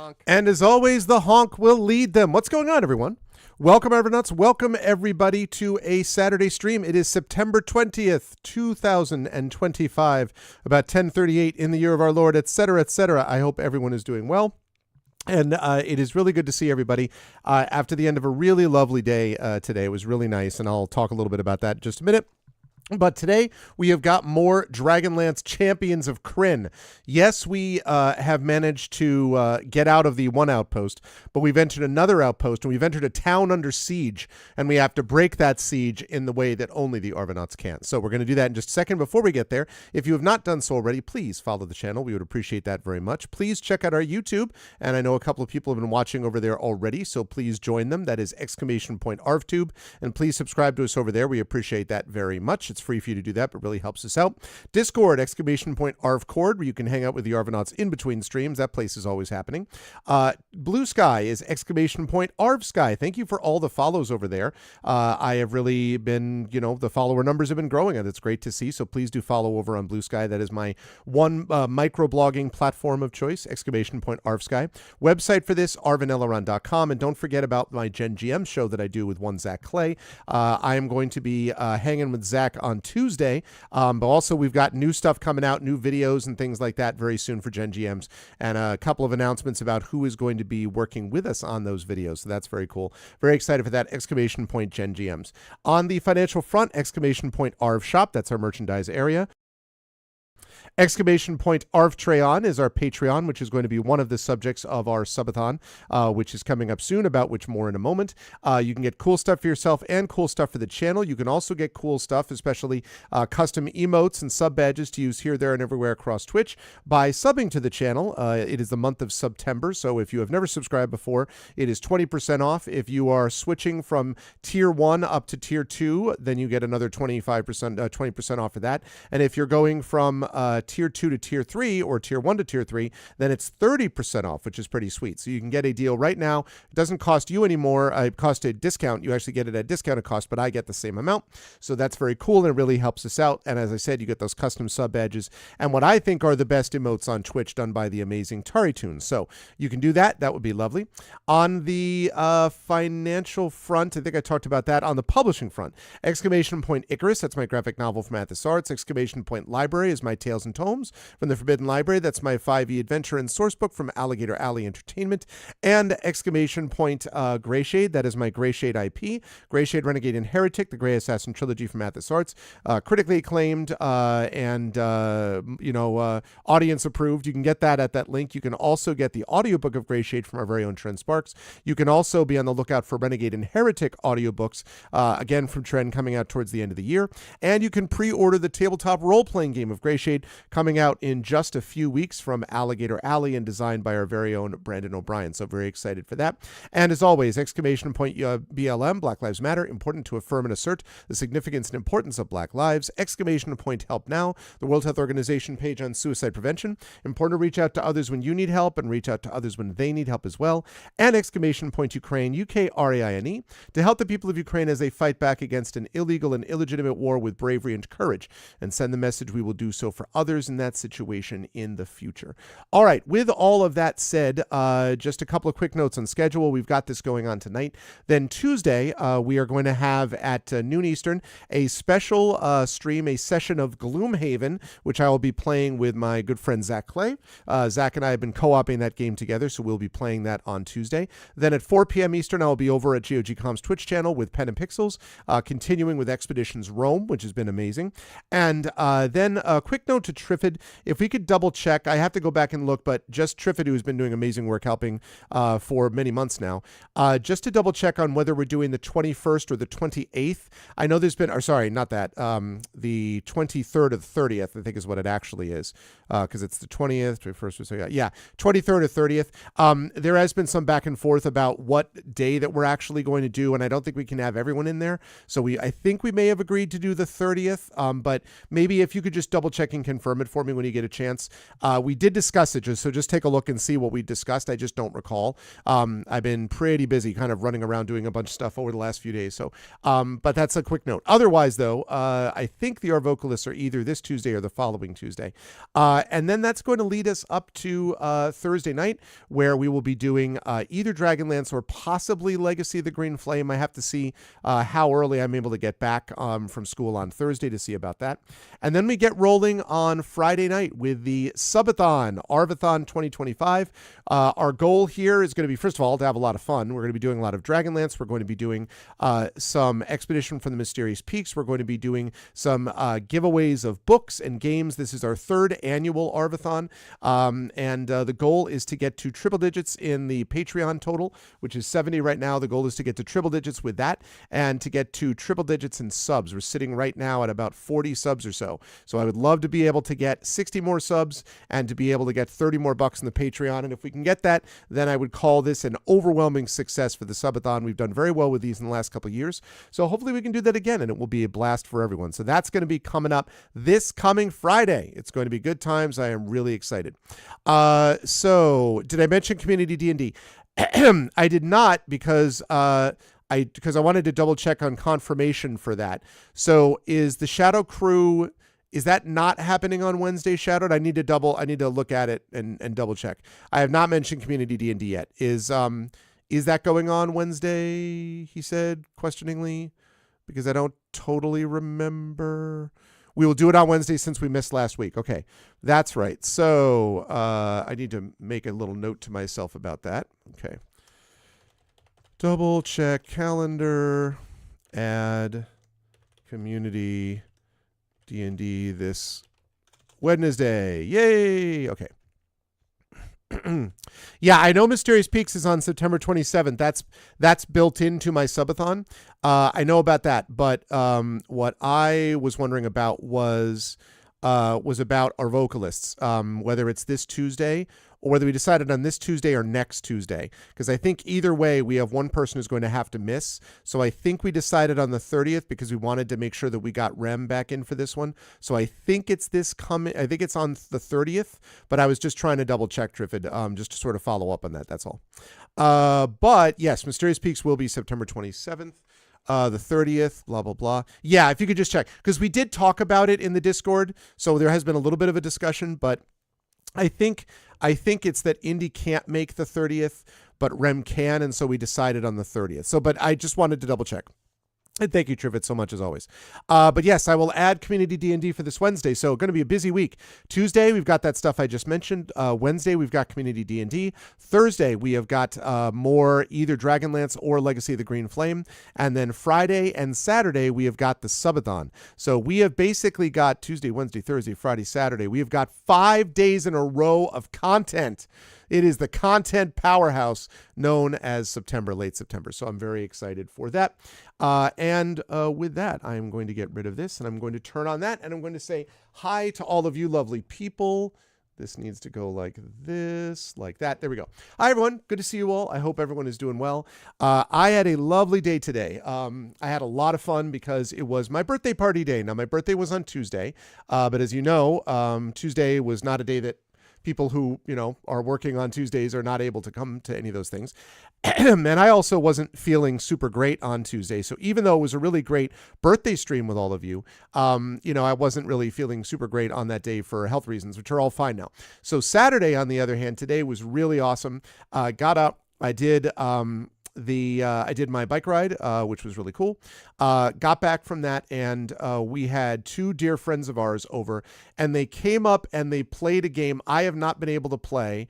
Honk. And as always, the honk will lead them. What's going on, everyone? Welcome, Evernuts. Welcome, everybody, to a Saturday stream. It is September 20th, 2025, about 10:38 in the year of our Lord, etc., etc. I hope everyone is doing well. And it is really good to see everybody after the end of a really lovely day today. It was really nice, and I'll talk a little bit about that in just a minute. But today, we have got more Dragonlance Champions of Krynn. Yes, we have managed to get out of the one outpost, but we've entered another outpost, and we've entered a town under siege, and we have to break that siege in the way that only the Arvanauts can. So we're going to do that in just a second. Before we get there, if you have not done so already, please follow the channel. We would appreciate that very much. Please check out our YouTube, and I know a couple of people have been watching over there already, so please join them. That is !ArvTube, and please subscribe to us over there. We appreciate that very much. It's free for you to do that, but really helps us out. Discord, !ArvCord, where you can hang out with the Arvanauts in between streams. That place is always happening. Blue Sky is !ArvSky. Thank you for all the follows over there. I have really been, the follower numbers have been growing, and it's great to see. So please do follow over on Blue Sky. That is my one microblogging platform of choice, !ArvSky. Website for this, arvanelleron.com. And don't forget about my Gen GM show that I do with one Zach Clay. I am going to be hanging with Zach on Tuesday, but also we've got new stuff coming out, new videos and things like that very soon for Gen GMs, and a couple of announcements about who is going to be working with us on those videos. So that's very cool. Very excited for that. Gen GMs. On the financial front, Arv Shop. That's our merchandise area. !Arv is our Patreon, which is going to be one of the subjects of our subathon, which is coming up soon, about which more in a moment. You can get cool stuff for yourself and cool stuff for the channel. You can also get cool stuff, especially custom emotes and sub badges to use here, there, and everywhere across Twitch by subbing to the channel. It is the month of September, so if you have never subscribed before, it is 20% off. If you are switching from Tier 1 up to Tier 2, then you get another 20% off of that. And if you're going from Tier 2 to Tier 3 or Tier 1 to Tier 3, then it's 30% off, which is pretty sweet. So you can get a deal right now. It doesn't cost you anymore. It costs a discount. You actually get it at discounted cost, but I get the same amount. So that's very cool, and it really helps us out. And as I said, you get those custom sub badges and what I think are the best emotes on Twitch done by the amazing TariTunes. So you can do that. That would be lovely. On the financial front, I think I talked about that. On the publishing front, !Icarus, that's my graphic novel from Athos Arts. !Library is my Tales and Tomes from the Forbidden Library. That's my 5e adventure and sourcebook from Alligator Alley Entertainment. And Greyshade, that is my Greyshade IP. Greyshade, Renegade, and Heretic, the Grey Assassin trilogy from Athos Arts. Critically acclaimed and audience approved. You can get that at that link. You can also get the audiobook of Greyshade from our very own Trent Sparks. You can also be on the lookout for Renegade and Heretic audiobooks, again from Trent, coming out towards the end of the year. And you can pre-order the tabletop role-playing game of Greyshade, coming out in just a few weeks from Alligator Alley and designed by our very own Brandon O'Brien. So very excited for that. And as always, BLM, Black Lives Matter, important to affirm and assert the significance and importance of Black lives. Help Now, the World Health Organization page on suicide prevention. Important to reach out to others when you need help and reach out to others when they need help as well. And Ukraine, UKRAINE, to help the people of Ukraine as they fight back against an illegal and illegitimate war with bravery and courage, and send the message we will do so for others in that situation in the future. All right, with all of that said, just a couple of quick notes on schedule. We've got this going on tonight. Then Tuesday, we are going to have at noon Eastern a special stream, a session of Gloomhaven, which I will be playing with my good friend Zach Clay. Zach and I have been co-oping that game together, so we'll be playing that on Tuesday. Then at 4 p.m. Eastern, I'll be over at GOGcom's Twitch channel with Pen and Pixels, continuing with Expeditions Rome, which has been amazing. And then a quick note to Triffid, if we could double check, I have to go back and look, but just Triffid, who's been doing amazing work helping for many months now, just to double check on whether we're doing the 21st or the 28th. I know there's been, or sorry, not that, the 23rd or the 30th, I think is what it actually is, because it's the 20th, 21st, yeah, 23rd or 30th. There has been some back and forth about what day that we're actually going to do, and I don't think we can have everyone in there. So I think we may have agreed to do the 30th, but maybe if you could just double check and confirm it for me when you get a chance. We did discuss it, so just take a look and see what we discussed. I just don't recall. I've been pretty busy kind of running around doing a bunch of stuff over the last few days. So, but that's a quick note. Otherwise, though, I think the Our Vocalists are either this Tuesday or the following Tuesday. And then that's going to lead us up to Thursday night, where we will be doing either Dragonlance or possibly Legacy of the Green Flame. I have to see how early I'm able to get back from school on Thursday to see about that. And then we get rolling on Friday night with the Subathon, Arvathon 2025. Our goal here is going to be, first of all, to have a lot of fun. We're going to be doing a lot of Dragonlance. We're going to be doing some Expedition from the Mysterious Peaks. We're going to be doing some giveaways of books and games. This is our third annual Arvathon. And the goal is to get to triple digits in the Patreon total, which is 70 right now. The goal is to get to triple digits with that and to get to triple digits in subs. We're sitting right now at about 40 subs or so. So I would love to be able to get 60 more subs and to be able to get 30 more bucks in the Patreon. And if we can get that, then I would call this an overwhelming success for the Subathon. We've done very well with these in the last couple of years. So hopefully we can do that again, and it will be a blast for everyone. So that's going to be coming up this coming Friday. It's going to be good times. I am really excited. So did I mention Community D&D? I did not, because I wanted to double check on confirmation for that. So is the Shadow Crew, is that not happening on Wednesday, Shadowed? I need to look at it and double check. I have not mentioned Community D&D yet. Is that going on Wednesday? He said questioningly, because I don't totally remember. We will do it on Wednesday since we missed last week. Okay, that's right. So I need to make a little note to myself about that. Okay. Double check calendar, add Community D&D this Wednesday. Yay! Okay. Yeah, I know Mysterious Peaks is on September 27th. That's built into my subathon. I know about that, but what I was wondering about was about our vocalists, whether it's this Tuesday or whether we decided on this Tuesday or next Tuesday, because I think either way we have one person who's going to have to miss. So I think we decided on the 30th because we wanted to make sure that we got Rem back in for this one. So I think it's I think it's on the 30th, but I was just trying to double check, Triffid, just to sort of follow up on that. That's all. But yes, Mysterious Peaks will be September 27th. The 30th, blah, blah, blah. Yeah, if you could just check, because we did talk about it in the Discord. So there has been a little bit of a discussion, but I think it's that Indy can't make the 30th, but Rem can. And so we decided on the 30th. So, but I just wanted to double check. And thank you, Trivet, so much as always. But yes, I will add Community D&D for this Wednesday. So going to be a busy week. Tuesday, we've got that stuff I just mentioned. Wednesday, we've got Community D&D. Thursday, we have got more either Dragonlance or Legacy of the Green Flame. And then Friday and Saturday, we have got the Subathon. So we have basically got Tuesday, Wednesday, Thursday, Friday, Saturday. We have got 5 days in a row of content. It is the content powerhouse known as September, late September. So I'm very excited for that. And with that, I'm going to get rid of this and I'm going to turn on that and I'm going to say hi to all of you lovely people. This needs to go like this, like that. There we go. Hi, everyone. Good to see you all. I hope everyone is doing well. I had a lovely day today. I had a lot of fun because it was my birthday party day. Now, my birthday was on Tuesday, but as you know, Tuesday was not a day that people who, are working on Tuesdays are not able to come to any of those things. And I also wasn't feeling super great on Tuesday. So even though it was a really great birthday stream with all of you, I wasn't really feeling super great on that day for health reasons, which are all fine now. So Saturday, on the other hand, today was really awesome. Got up, I did I did my bike ride, which was really cool. Got back from that, and we had 2 dear friends of ours over, and they came up and they played a game I have not been able to play.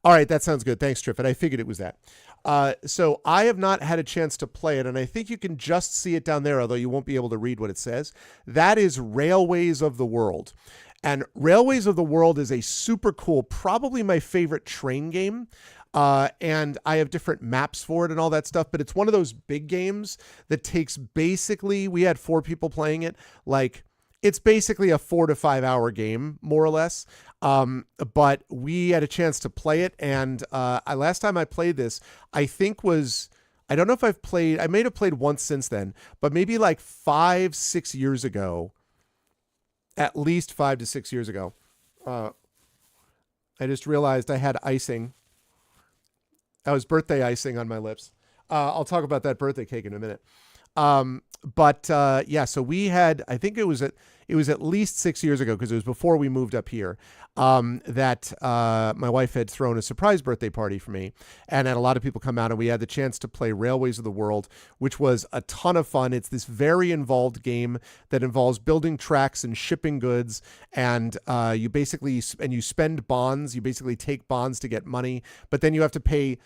All right, that sounds good. Thanks, Triffid. I figured it was that. So I have not had a chance to play it, and I think you can just see it down there, although you won't be able to read what it says. That is Railways of the World. And Railways of the World is a super cool, probably my favorite train game. And I have different maps for it and all that stuff, but it's one of those big games that takes basically, we had 4 people playing it, like it's basically a 4 to 5 hour game, more or less. But we had a chance to play it. And last time I played this, I think was, I don't know if I've played, I may have played once since then, but maybe like 5-6 years ago, at least 5 to 6 years ago. I just realized I had icing. That was birthday icing on my lips. I'll talk about that birthday cake in a minute. Yeah, so we had, I think it was at least 6 years ago, because it was before we moved up here, that my wife had thrown a surprise birthday party for me, and had a lot of people come out, and we had the chance to play Railways of the World, which was a ton of fun. It's this very involved game that involves building tracks and shipping goods, and you basically, and you spend bonds. You basically take bonds to get money, but then you have to pay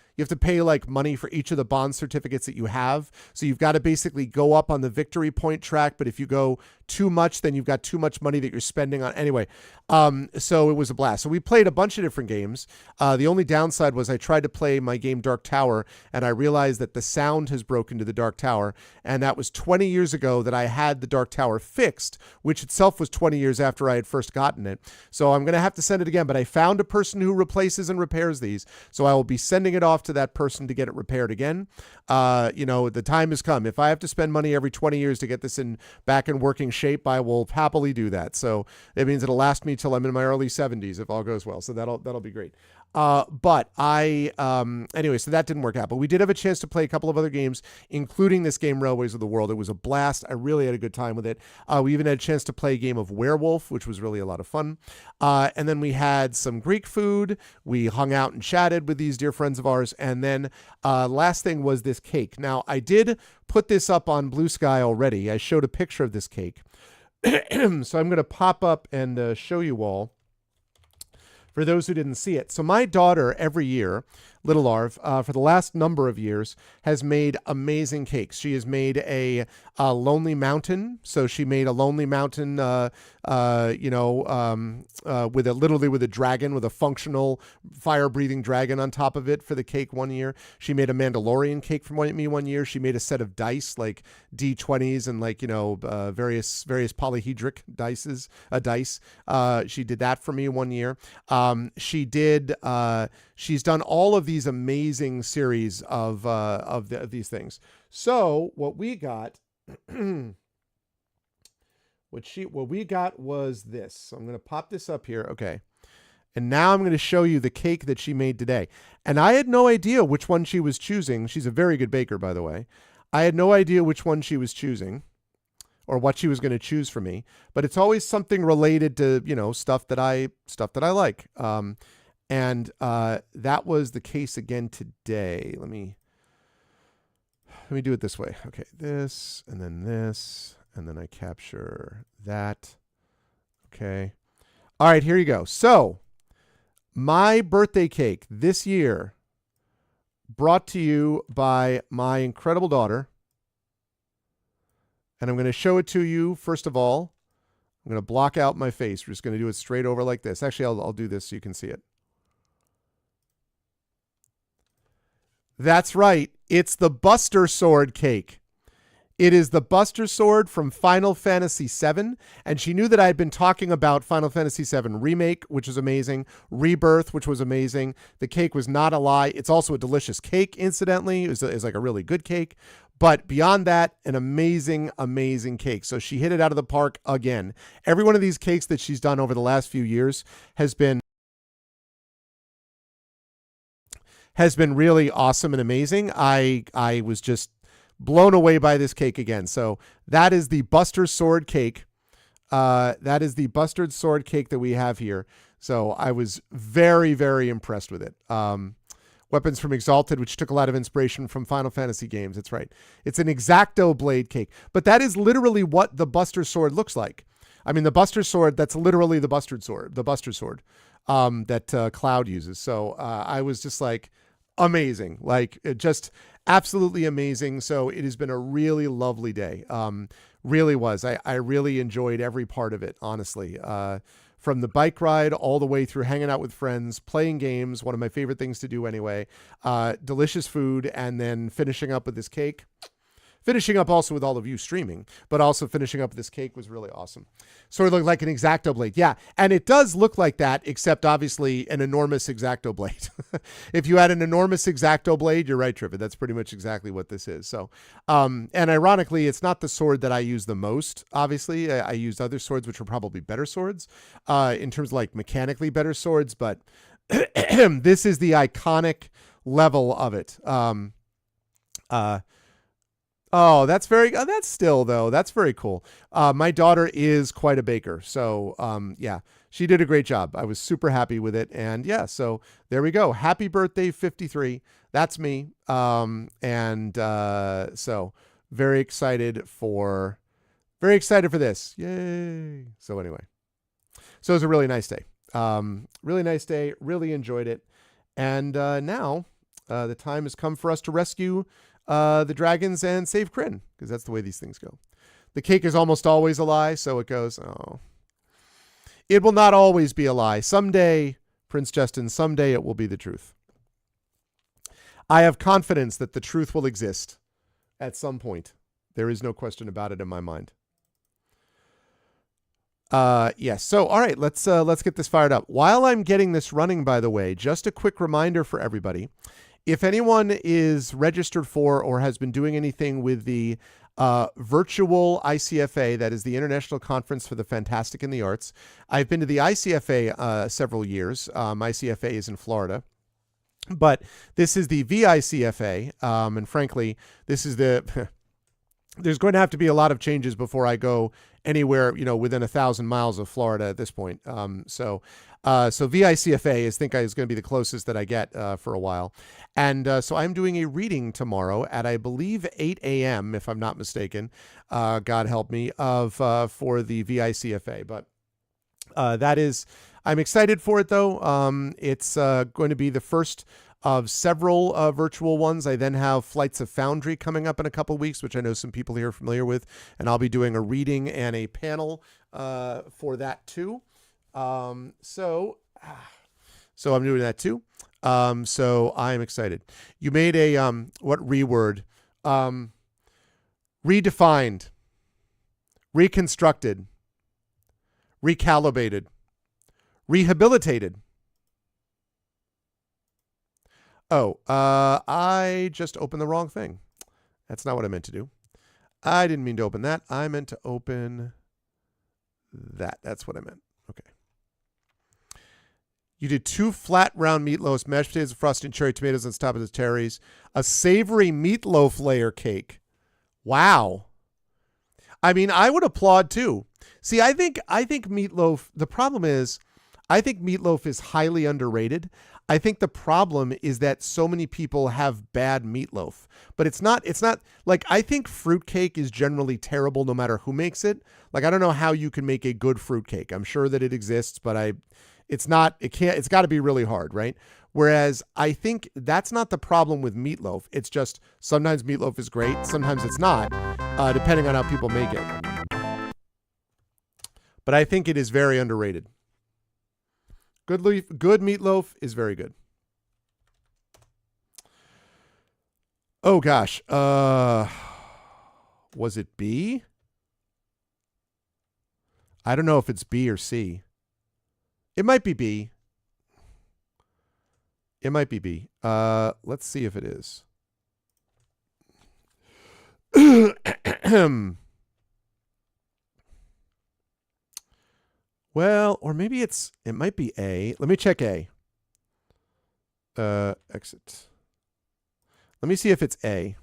like money for each of the bond certificates that you have. So you've got to basically go up on the victory point track, but if you go too much, then you've got too much money that you're spending on. Anyway, so it was a blast. So we played a bunch of different games. The only downside was I tried to play my game Dark Tower, and I realized that the sound has broken to the Dark Tower, and that was 20 years ago that I had the Dark Tower fixed, which itself was 20 years after I had first gotten it. So I'm going to have to send it again, but I found a person who replaces and repairs these, so I will be sending it off to that person to get it repaired again. The time has come. If I have to spend money every 20 years to get this back in working shape, I will happily do that. So it means it'll last me till I'm in my early 70s if all goes well. So that'll be great. But anyway, so that didn't work out, but we did have a chance to play a couple of other games, including this game, Railways of the World. It was a blast. I really had a good time with it. We even had a chance to play a game of Werewolf, which was really a lot of fun. And then we had some Greek food. We hung out and chatted with these dear friends of ours. And then, last thing was this cake. Now I did put this up on Blue Sky already. I showed a picture of this cake. So I'm going to pop up and show you all, for those who didn't see it. So my daughter, every year, Little Arv, for the last number of years, has made amazing cakes. She has made a Lonely Mountain. So she made a Lonely Mountain, literally with a dragon, with a functional fire-breathing dragon on top of it for the cake one year. She made a Mandalorian cake for me one year. She made a set of dice, like D20s and various polyhedric dice. She did that for me one year. She's done all of these amazing series of these things. So what we got, what we got was this. So I'm going to pop this up here. Okay. And now I'm going to show you the cake that she made today. And I had no idea which one she was choosing. She's a very good baker, by the way. I had no idea which one she was choosing or what she was going to choose for me, but it's always something related to, stuff that I like. And that was the case again today. Let me do it this way. Okay, this, and then I capture that. Okay. All right, here you go. So my birthday cake this year, brought to you by my incredible daughter. And I'm going to show it to you. First of all, I'm going to block out my face. We're just going to do it straight over like this. Actually, I'll do this so you can see it. That's right. It's the Buster Sword cake. It is the Buster Sword from Final Fantasy VII. And she knew that I had been talking about Final Fantasy VII Remake, which was amazing. Rebirth, which was amazing. The cake was not a lie. It's also a delicious cake, incidentally. It's like a really good cake. But beyond that, an amazing, amazing cake. So she hit it out of the park again. Every one of these cakes that she's done over the last few years has been really awesome and amazing. I was just blown away by this cake again. So that is the Buster Sword cake. That is the Buster Sword cake that we have here. So I was very, very impressed with it. Weapons from Exalted, which took a lot of inspiration from Final Fantasy games. That's right. It's an X-Acto blade cake. But that is literally what the Buster Sword looks like. I mean, the Buster Sword, that's literally the Buster Sword that Cloud uses. So I was just like, amazing. Like just absolutely amazing. So it has been a really lovely day. Really was. I really enjoyed every part of it, honestly. From the bike ride all the way through hanging out with friends, playing games, one of my favorite things to do anyway, delicious food, and then finishing up with this cake. Finishing up also with all of you streaming, but also finishing up this cake was really awesome. Sort of looked like an X-Acto blade. Yeah, and it does look like that, except obviously an enormous X-Acto blade. If you had an enormous X-Acto blade, you're right, Trippet. That's pretty much exactly what this is. So, and ironically, it's not the sword that I use the most, obviously. I used other swords, which were probably better swords, in terms of like mechanically better swords, but this is the iconic level of it. Oh, that's very cool. My daughter is quite a baker. So, yeah, she did a great job. I was super happy with it. And yeah, so there we go. Happy birthday, 53. That's me. So very excited for this. Yay. So anyway, so it was a really nice day. Really nice day. Really enjoyed it. And, now, the time has come for us to rescue the dragons and save Krynn, because that's the way these things go. The cake is almost always a lie, so it goes, oh. It will not always be a lie. Someday, Prince Justin, someday it will be the truth. I have confidence that the truth will exist at some point. There is no question about it in my mind. Yes. So, all right, let's get this fired up. While I'm getting this running, by the way, just a quick reminder for everybody. If anyone is registered for or has been doing anything with the virtual ICFA, that is the International Conference for the Fantastic and the Arts, I've been to the ICFA several years. ICFA is in Florida. But this is the VICFA, and frankly, this is the... There's going to have to be a lot of changes before I go anywhere, within 1,000 miles of Florida at this point. So VICFA is going to be the closest that I get for a while. And so I'm doing a reading tomorrow at, I believe, 8 a.m., if I'm not mistaken. God help me, for the VICFA. But I'm excited for it, though. It's going to be the first of several virtual ones. I then have Flights of Foundry coming up in a couple of weeks, which I know some people here are familiar with, and I'll be doing a reading and a panel for that too. So I'm doing that too. So I'm excited. You made a what reword? Redefined, reconstructed, recalibrated, rehabilitated. Oh, I just opened the wrong thing. That's not what I meant to do. I didn't mean to open that. I meant to open that. That's what I meant. Okay. You did 2 flat round meatloaves, mashed potatoes, frosting cherry tomatoes on top of the cherries, a savory meatloaf layer cake. Wow. I mean, I would applaud too. See, I think meatloaf, the problem is, I think meatloaf is highly underrated. I think the problem is that so many people have bad meatloaf, but it's not like, I think fruitcake is generally terrible no matter who makes it. Like, I don't know how you can make a good fruitcake. I'm sure that it exists, but it's got to be really hard, right? Whereas I think that's not the problem with meatloaf. It's just sometimes meatloaf is great, sometimes it's not, depending on how people make it. But I think it is very underrated. Good meatloaf is very good. Oh gosh. Was it B? I don't know if it's B or C. It might be B. It might be B. Let's see if it is. Well, or maybe it might be A. Let me check A. Exit. Let me see if it's A.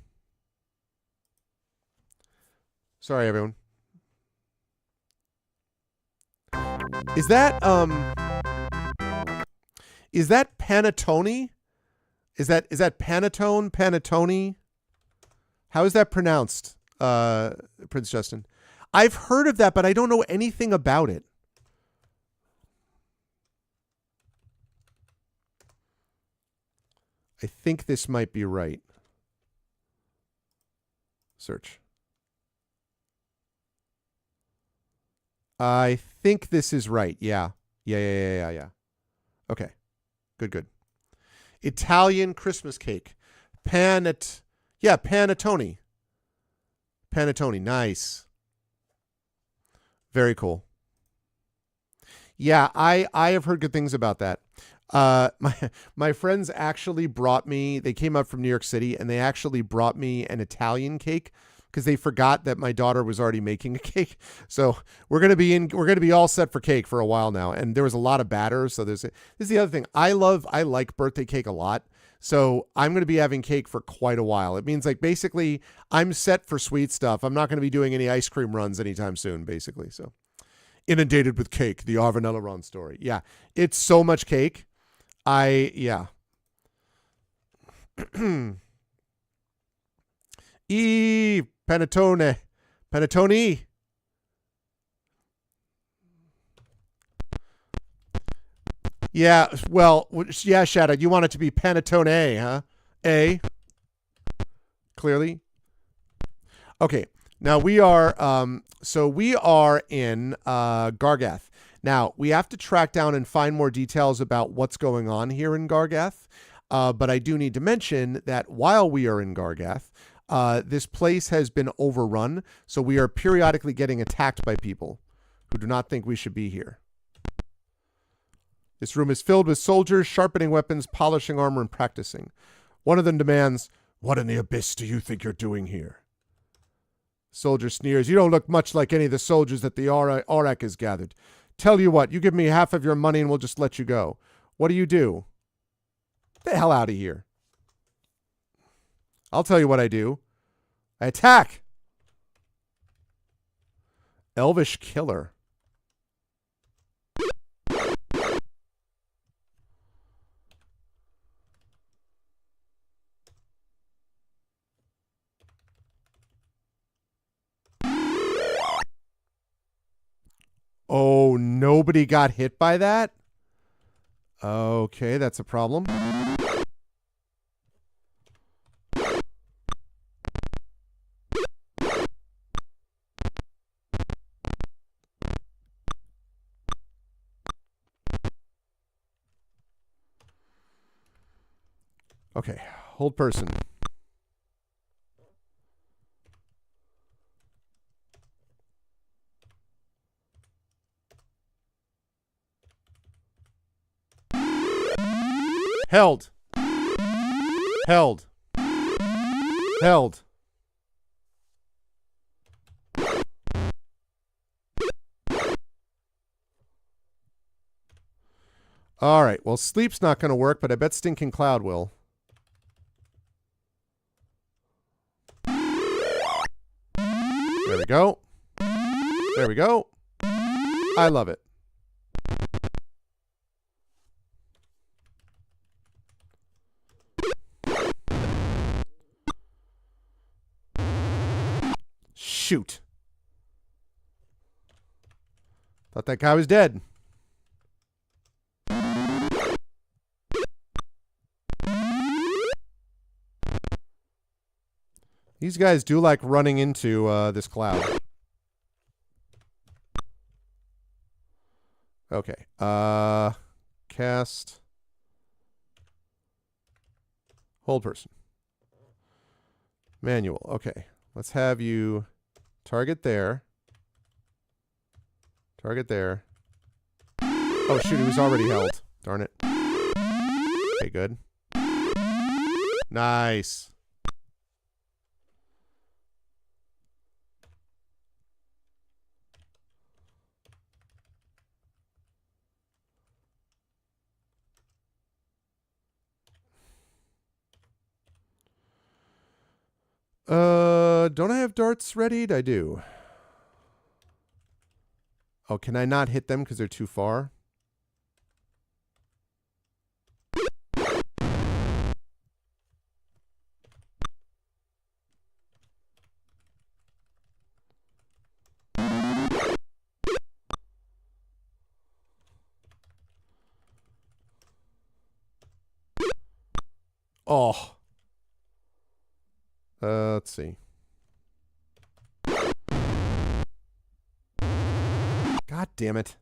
Sorry, everyone. Is that panettone? Is that panettone? Panettone? How is that pronounced, Prince Justin? I've heard of that, but I don't know anything about it. I think this might be right. Search. I think this is right. Yeah. Yeah. Okay. Good. Italian Christmas cake. Panettone. Panettone. Nice. Very cool. Yeah, I have heard good things about that. My friends actually brought me, they came up from New York City and they actually brought me an Italian cake because they forgot that my daughter was already making a cake. So we're gonna be all set for cake for a while now. And there was a lot of batter. So this is the other thing. I like birthday cake a lot. So I'm gonna be having cake for quite a while. It means like basically I'm set for sweet stuff. I'm not gonna be doing any ice cream runs anytime soon, basically. So inundated with cake, the Arvanella Ron story. Yeah. It's so much cake. Yeah. Panettone. Yeah, well, yeah, Shadow, you want it to be panettone, huh? A. Clearly. Okay. Now we are we are in Gargath. Now, we have to track down and find more details about what's going on here in Gargath. But I do need to mention that while we are in Gargath, this place has been overrun, so we are periodically getting attacked by people who do not think we should be here. This room is filled with soldiers sharpening weapons, polishing armor, and practicing. One of them demands, "What in the abyss do you think you're doing here?" Soldier sneers, "You don't look much like any of the soldiers that the Aurak has gathered. Tell you what, you give me half of your money and we'll just let you go." What do? Get the hell out of here. I'll tell you what I do. I attack. Elvish Killer. Oh, nobody got hit by that? Okay, that's a problem. Okay, hold person. Held. Held. Held. All right, well, sleep's not going to work, but I bet Stinking Cloud will. There we go. There we go. I love it. Shoot. Thought that guy was dead. These guys do like running into this cloud. Okay. Cast. Hold person. Manual. Okay. Let's have you target there. Target there. Oh, shoot. He was already held. Darn it. Okay, good. Nice. Don't I have darts readied? I do. Oh, can I not hit them because they're too far? Oh. Let's see. God damn it.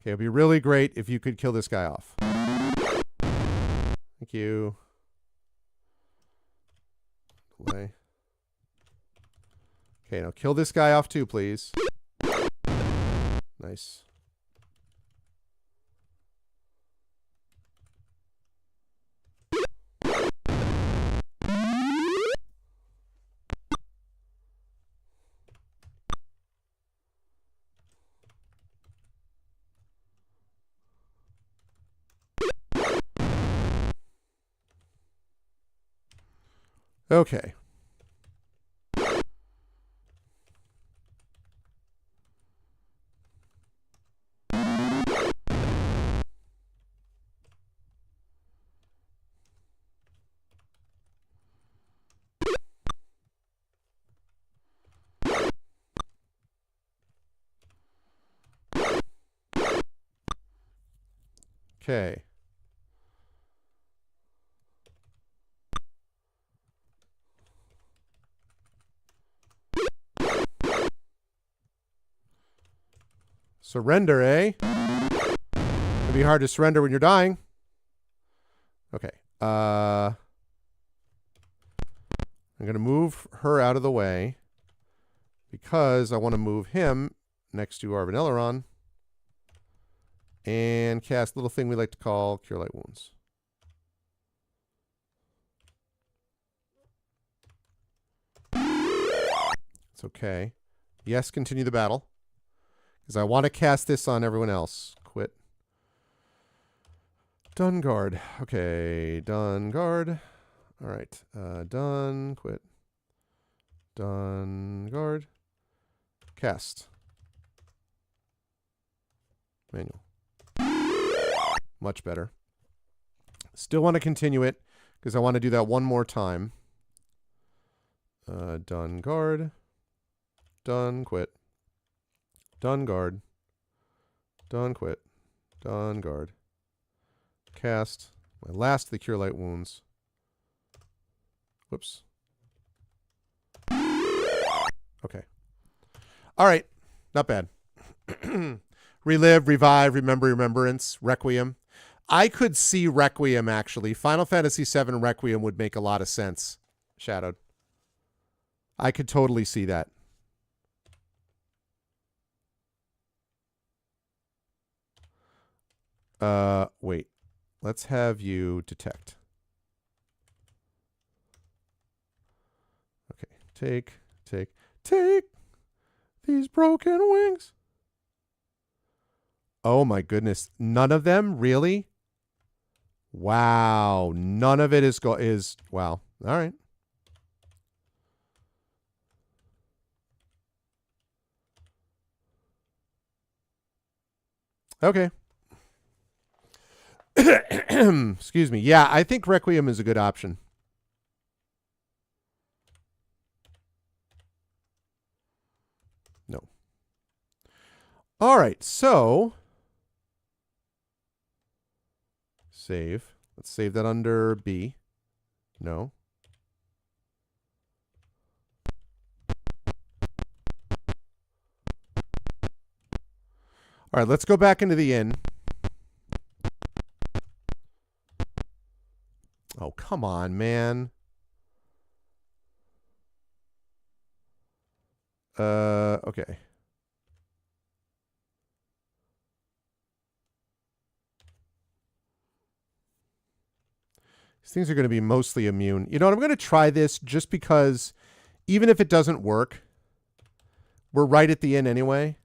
Okay, it'd be really great if you could kill this guy off. Thank you. Delay. Okay, now kill this guy off too, please. Nice. Okay. Okay. Surrender, eh? It'd be hard to surrender when you're dying. Okay. I'm going to move her out of the way because I want to move him next to our Vanilleron and cast a little thing we like to call Cure Light Wounds. It's okay. Yes, continue the battle. Because I want to cast this on everyone else. Quit. Done guard. Okay, done guard. All right. Done. Quit. Done guard. Cast. Manual. Much better. Still want to continue it because I want to do that one more time. Done guard. Done quit. Done guard. Done quit. Done guard. Cast. My last of the Cure Light Wounds. Whoops. Okay. All right. Not bad. Relive, revive, remember, remembrance, Requiem. I could see Requiem, actually. Final Fantasy VII Requiem would make a lot of sense. Shadowed. I could totally see that. Wait. Let's have you detect. Okay. Take these broken wings. Oh my goodness. None of them? Really? Wow. None of it is wow. All right. Okay. Excuse me. Yeah, I think Requiem is a good option. No. All right, so save. Let's save that under B. No. All right, let's go back into the inn. Oh, come on, man. Okay. These things are going to be mostly immune. You know what? I'm going to try this just because even if it doesn't work, we're right at the inn anyway.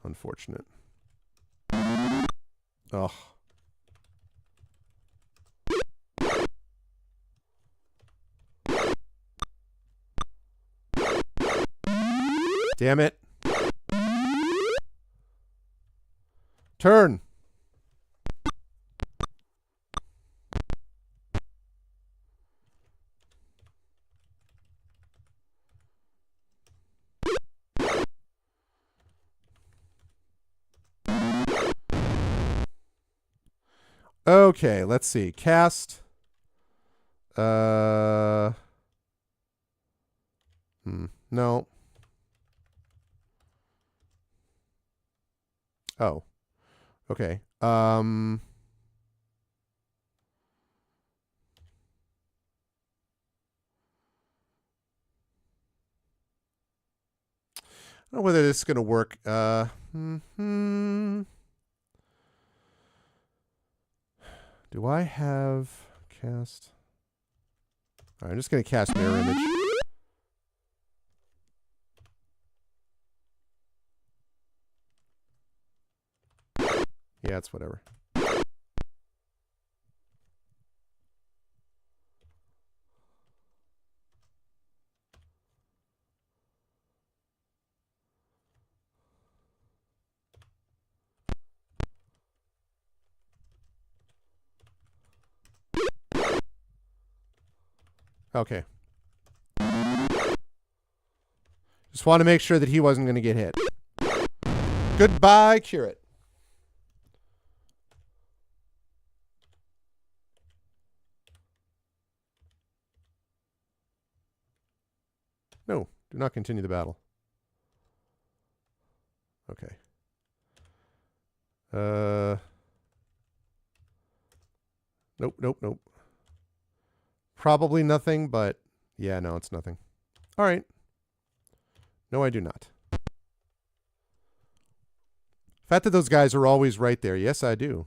Unfortunate. Oh. Damn it. Turn. Okay, let's see. Cast. No. Oh. Okay. I don't know whether this is going to work. Do I have cast? All right, I'm just going to cast mirror image. Yeah, it's whatever. Okay. Just want to make sure that he wasn't going to get hit. Goodbye, Curate. No, do not continue the battle. Okay. Nope. Probably nothing, but yeah, no, it's nothing. All right. No, I do not. Fact that those guys are always right there. Yes, I do.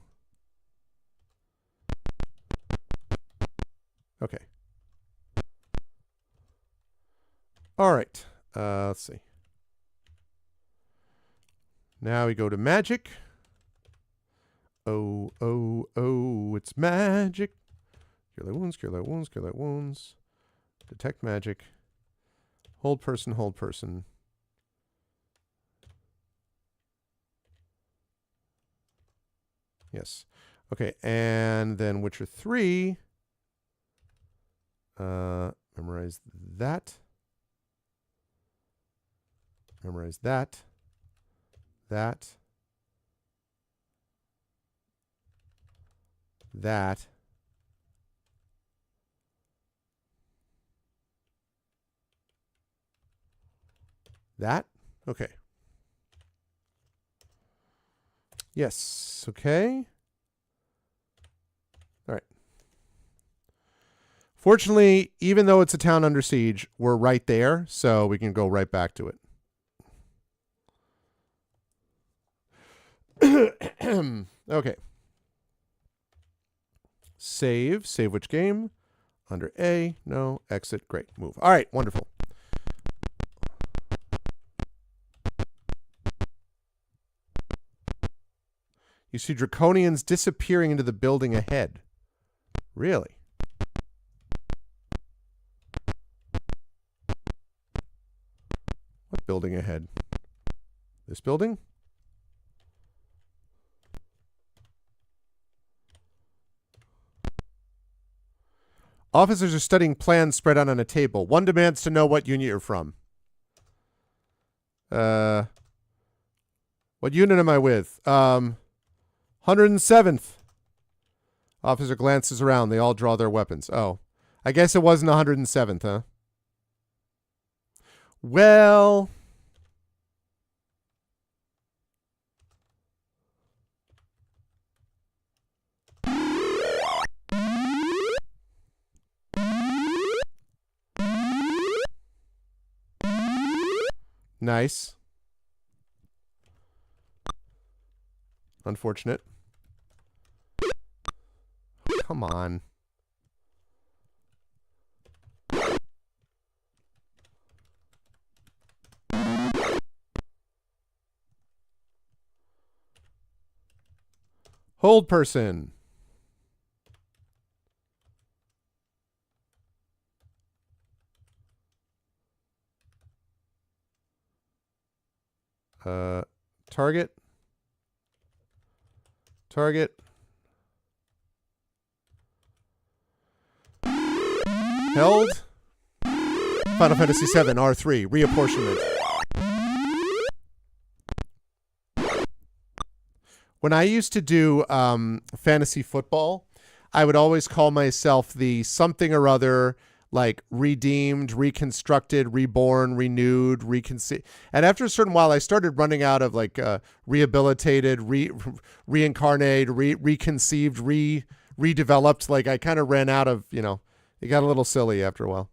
Okay. All right. Let's see. Now we go to magic. Oh, it's magic. Cure light wounds. Detect magic. Hold person. Yes. Okay, and then Witcher 3. Memorize that. Memorize that. That. That. That? Okay. Yes. Okay. All right. Fortunately, even though it's a town under siege, we're right there, so we can go right back to it. Okay. Save. Save which game? Under A. No. Exit. Great. Move. All right. Wonderful. You see draconians disappearing into the building ahead. Really? What building ahead? This building? Officers are studying plans spread out on a table. One demands to know what unit you're from. What unit am I with? 107th. Officer glances around. They all draw their weapons. Oh. I guess it wasn't 107th, huh? Well... Nice. Unfortunate. Come on. Hold person. Target. Target. Held. Final Fantasy VII R3 reapportionment. When I used to do fantasy football, I would always call myself the something or other, like redeemed, reconstructed, reborn, renewed, reconceived. And after a certain while, I started running out of like rehabilitated, reincarnated, reconceived, redeveloped. Like I kind of ran out of, you know, it got a little silly after a while.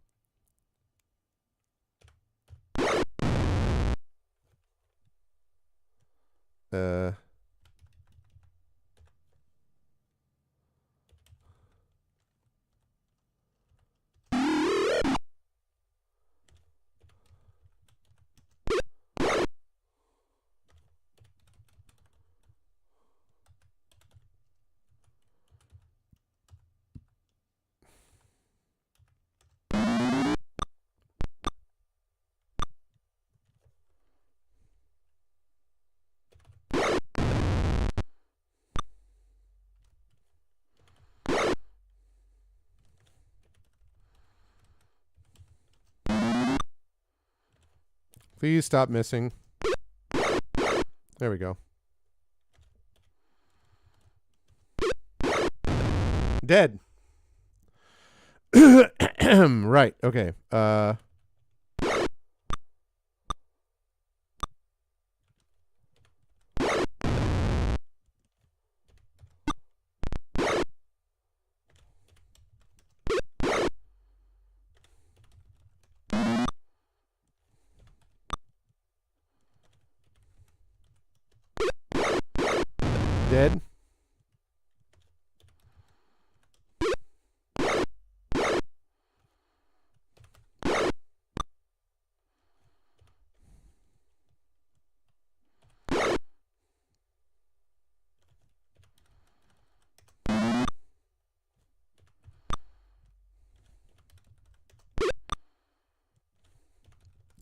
Please stop missing. There we go. Dead. Right. Okay. Dead.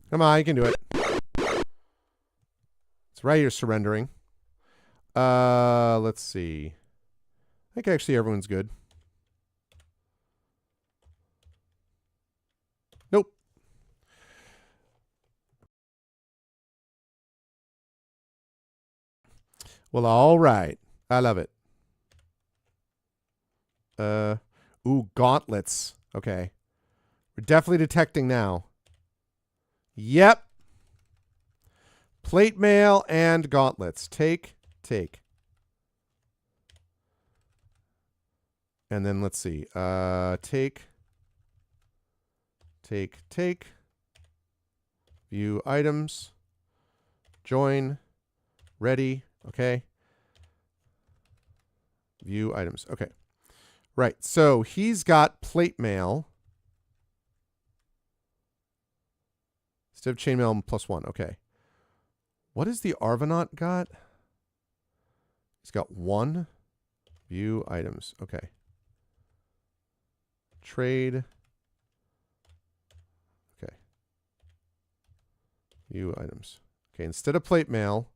Come on, you can do it. It's right, you're surrendering. Let's see. I think actually everyone's good. Nope. Well, all right. I love it. Ooh, gauntlets. Okay. We're definitely detecting now. Yep. Plate mail and gauntlets. Take. And then let's see. Take. View items. Join. Ready. Okay. View items. Okay. Right. So he's got plate mail. Instead of chainmail +1. Okay. What is the Arvanaut got? He's got 1. View items. Okay. Trade. Okay. View items. Okay. Instead of plate mail.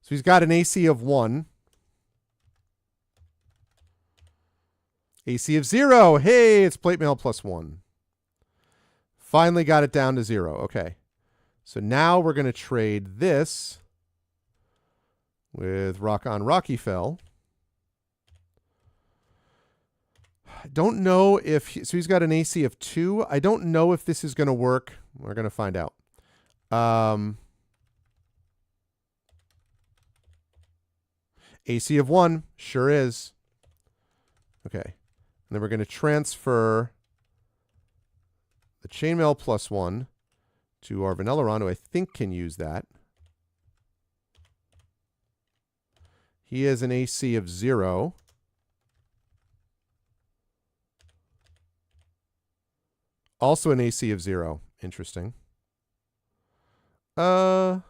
So he's got an AC of 1. AC of 0. Hey, it's plate mail +1. Finally got it down to 0. Okay. So now we're going to trade this with Rock on Rocky Fell. I don't know if... so he's got an AC of 2. I don't know if this is going to work. We're going to find out. AC of 1. Sure is. Okay. And then we're going to transfer the chainmail +1 to our Vanilleron, who I think can use that. He has an AC of 0. Also an AC of 0. Interesting. I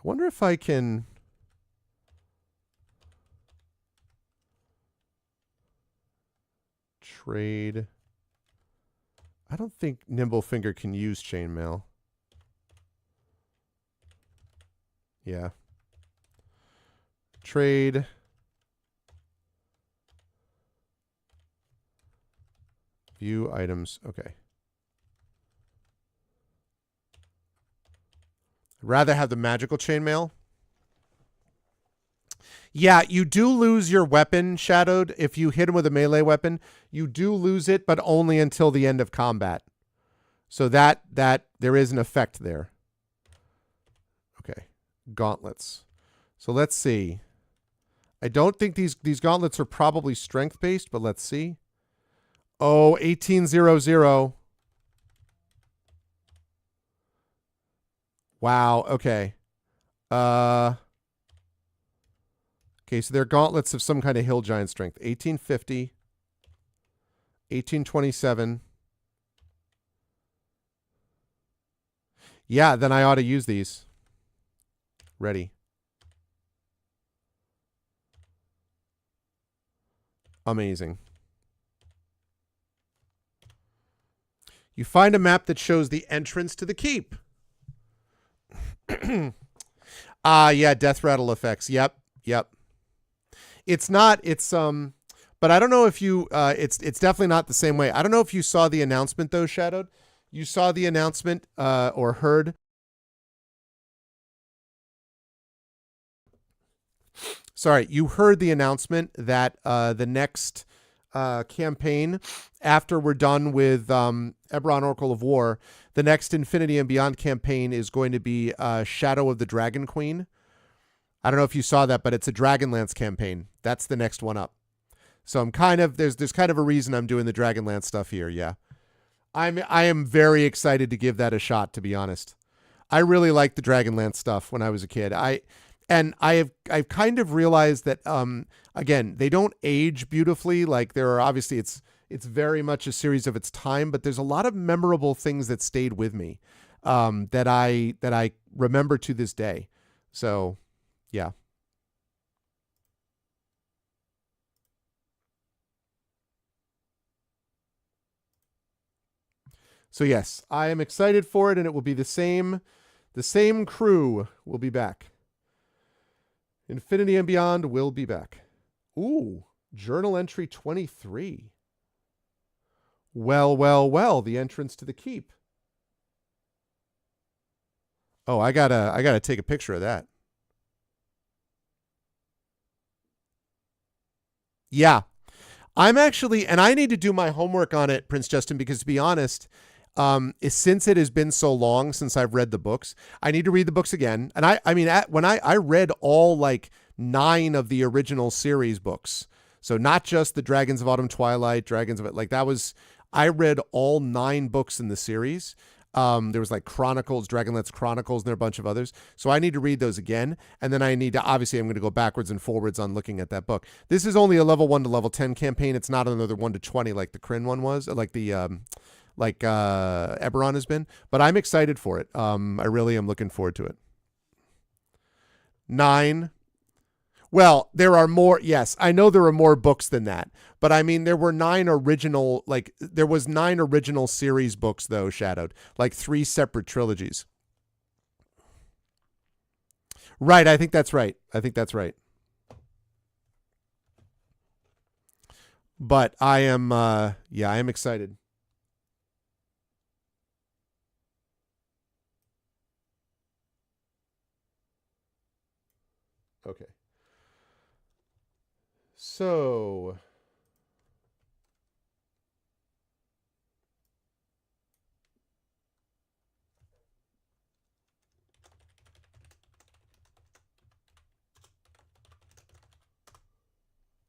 wonder if I can... trade... I don't think Nimblefinger can use chainmail. Yeah. Trade. View items. Okay. I'd rather have the magical chainmail. Yeah, you do lose your weapon, Shadowed. If you hit him with a melee weapon, you do lose it, but only until the end of combat. So that there is an effect there. Okay. Gauntlets. So let's see. I don't think these gauntlets are probably strength based, but let's see. Oh, 1800. Wow, okay. Okay, so they're gauntlets of some kind of hill giant strength. 1850, 1827. Yeah, then I ought to use these. Ready. Amazing. You find a map that shows the entrance to the keep. Yeah, death rattle effects. Yep. It's not, but I don't know if you, it's definitely not the same way. I don't know if you saw the announcement though, Shadowed. You saw the announcement, or heard. Sorry, you heard the announcement that, the next, campaign after we're done with, Eberron Oracle of War, the next Infinity and Beyond campaign is going to be, Shadow of the Dragon Queen. I don't know if you saw that, but it's a Dragonlance campaign. That's the next one up. So I'm kind of there's kind of a reason I'm doing the Dragonlance stuff here. Yeah, I am very excited to give that a shot. To be honest, I really liked the Dragonlance stuff when I was a kid. I've kind of realized that again, they don't age beautifully. Like there are obviously it's very much a series of its time, but there's a lot of memorable things that stayed with me that I remember to this day. So. Yeah. So yes, I am excited for it, and it will be the same crew will be back. Infinity and Beyond will be back. Ooh, journal entry 23. Well, the entrance to the keep. Oh, I gotta take a picture of that. Yeah. I'm actually, and I need to do my homework on it, Prince Justin, because to be honest, since it has been so long since I've read the books, I need to read the books again. And I mean, when I read all like 9 of the original series books, so not just the Dragons of Autumn Twilight, Dragons of it, like that was, I read all 9 books in the series. There was like Chronicles, Dragonlance Chronicles, and there are a bunch of others. So I need to read those again. And then I need to, obviously, I'm going to go backwards and forwards on looking at that book. This is only a level 1 to level 10 campaign. It's not another 1 to 20 like the Krynn one was, like the, Eberron has been. But I'm excited for it. I really am looking forward to it. 9. Well, there are more. Yes, I know there are more books than that. But I mean, there were 9 original, like, there was 9 original series books, though, Shadowed. Like 3 separate trilogies. Right, I think that's right. But I am, yeah, I am excited. Okay. So.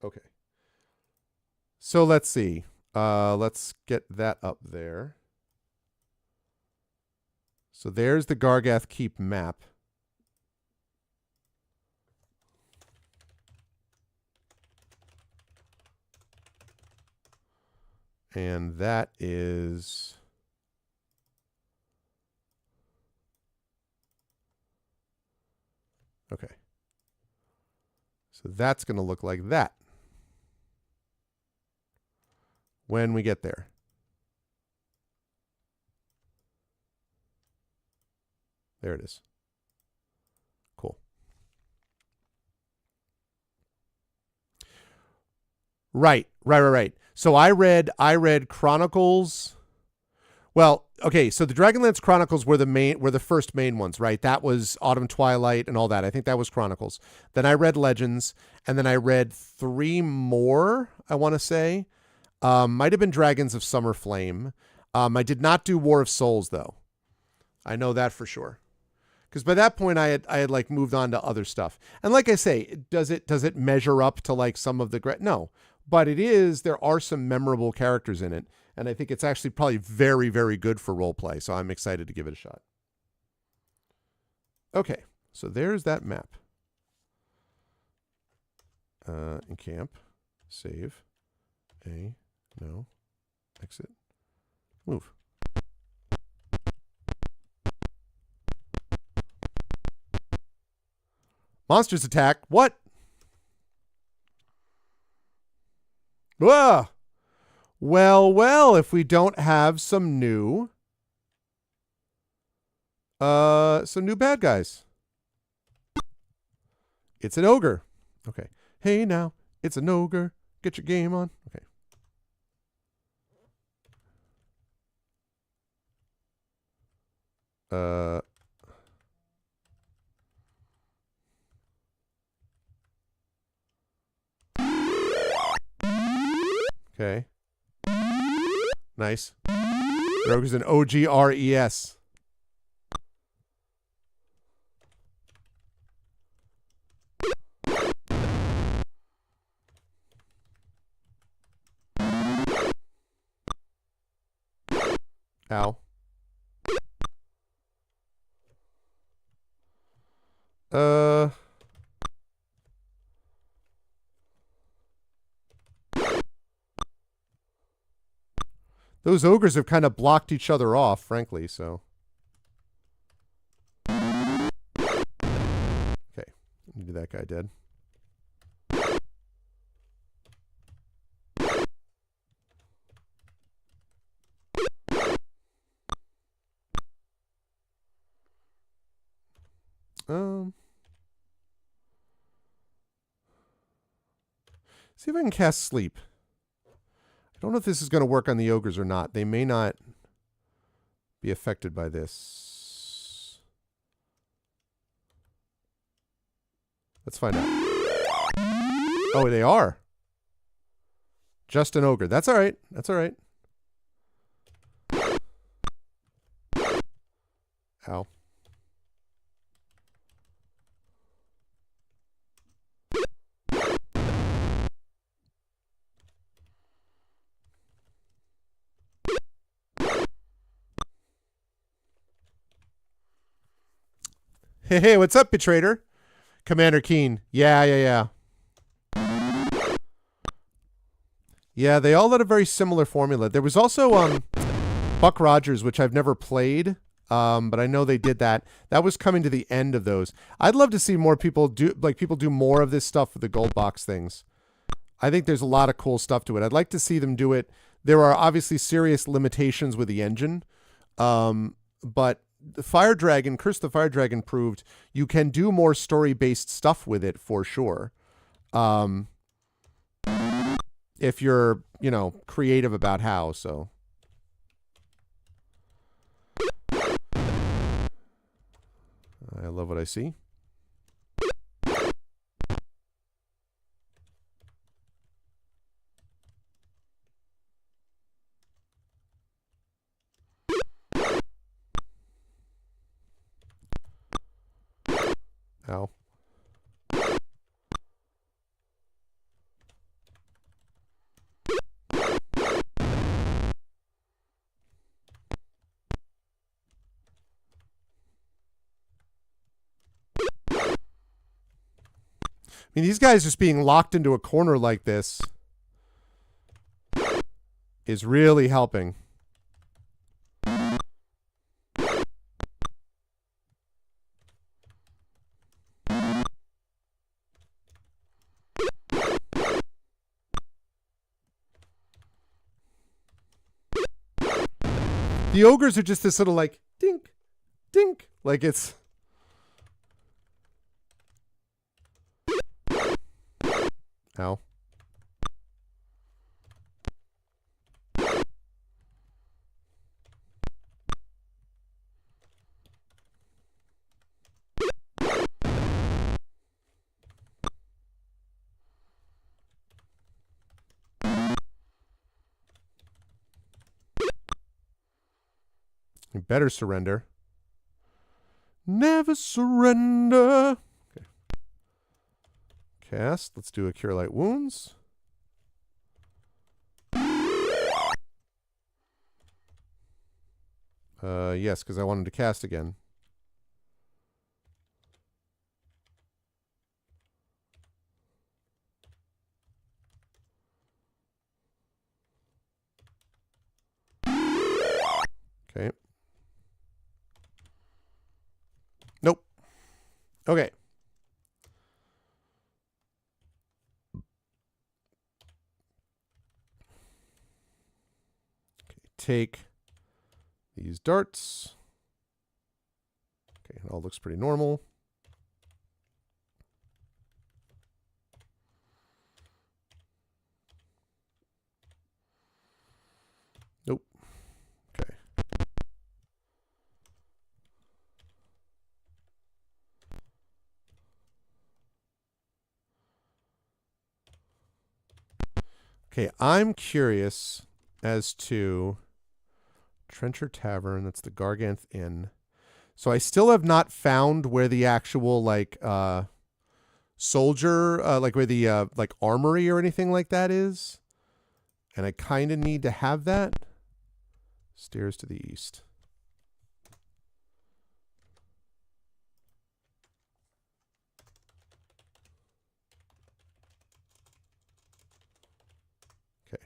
Okay. So let's see. Let's get that up there. So there's the Gargath Keep map. And that is... Okay. So that's going to look like that when we get there. There it is. Cool. Right. So I read Chronicles. Well, okay, so the Dragonlance Chronicles were the first main ones, right? That was Autumn Twilight and all that. I think that was Chronicles. Then I read Legends, and then I read 3 more, I want to say. Might have been Dragons of Summer Flame. I did not do War of Souls though. I know that for sure. Because by that point I had like moved on to other stuff. And like I say, does it measure up to like some of the no. But there are some memorable characters in it. And I think it's actually probably very, very good for role play. So I'm excited to give it a shot. Okay, so there's that map. Encamp, save, no, exit, move. Monsters attack. What? Whoa. Well, if we don't have some new bad guys. It's an ogre. Okay. Hey now, it's an ogre. Get your game on. Okay. Okay. Nice. Rogue is an OGRES. Ow. Those ogres have kind of blocked each other off, frankly, so. Okay. Maybe that guy dead. See if I can cast Sleep. I don't know if this is going to work on the ogres or not. They may not be affected by this. Let's find out. Oh, they are. Just an ogre. That's all right. That's all right. Ow. Hey, what's up, Betrayer? Commander Keen. Yeah. Yeah, they all had a very similar formula. There was also Buck Rogers, which I've never played, but I know they did that. That was coming to the end of those. I'd love to see more people do more of this stuff with the gold box things. I think there's a lot of cool stuff to it. I'd like to see them do it. There are obviously serious limitations with the engine, but the Fire Dragon, Curse the Fire Dragon proved you can do more story-based stuff with it for sure. If you're, creative about how, so. I love what I see. Ow. I mean, these guys just being locked into a corner like this is really helping. The ogres are just this little like dink, dink, like it's. Ow. You better surrender. Never surrender. Okay. Cast. Let's do a Cure Light Wounds. Yes, because I want him to cast again. Okay. Nope. Okay. Take these darts. Okay, it all looks pretty normal. Nope. Okay. Okay, I'm curious as to Trencher Tavern, that's the Garganth Inn. So I still have not found where the actual like soldier like where the like armory or anything like that is. And I kind of need to have that. Stairs to the east. Okay.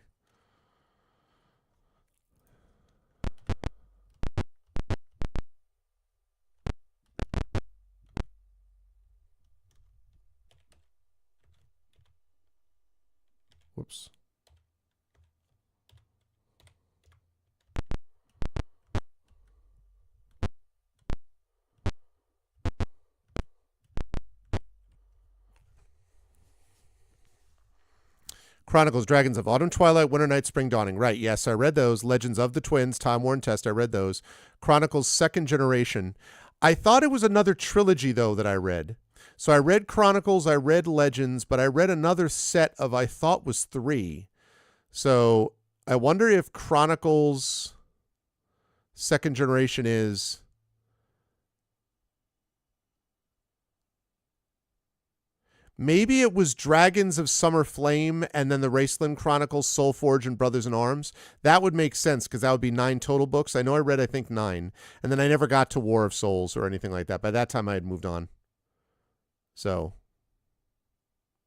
Whoops. Chronicles, Dragons of Autumn, Twilight, Winter Night, Spring Dawning. Right, yes, I read those. Legends of the Twins, Time Worn Test, I read those. Chronicles, Second Generation. I thought it was another trilogy, though, that I read. So I read Chronicles, I read Legends, but I read another set of, I thought was 3. So I wonder if Chronicles Second Generation is... Maybe it was Dragons of Summer Flame and then the Raceland Chronicles, Soulforge, and Brothers in Arms. That would make sense because that would be 9 total books. I know I read, I think, 9. And then I never got to War of Souls or anything like that. By that time, I had moved on. So,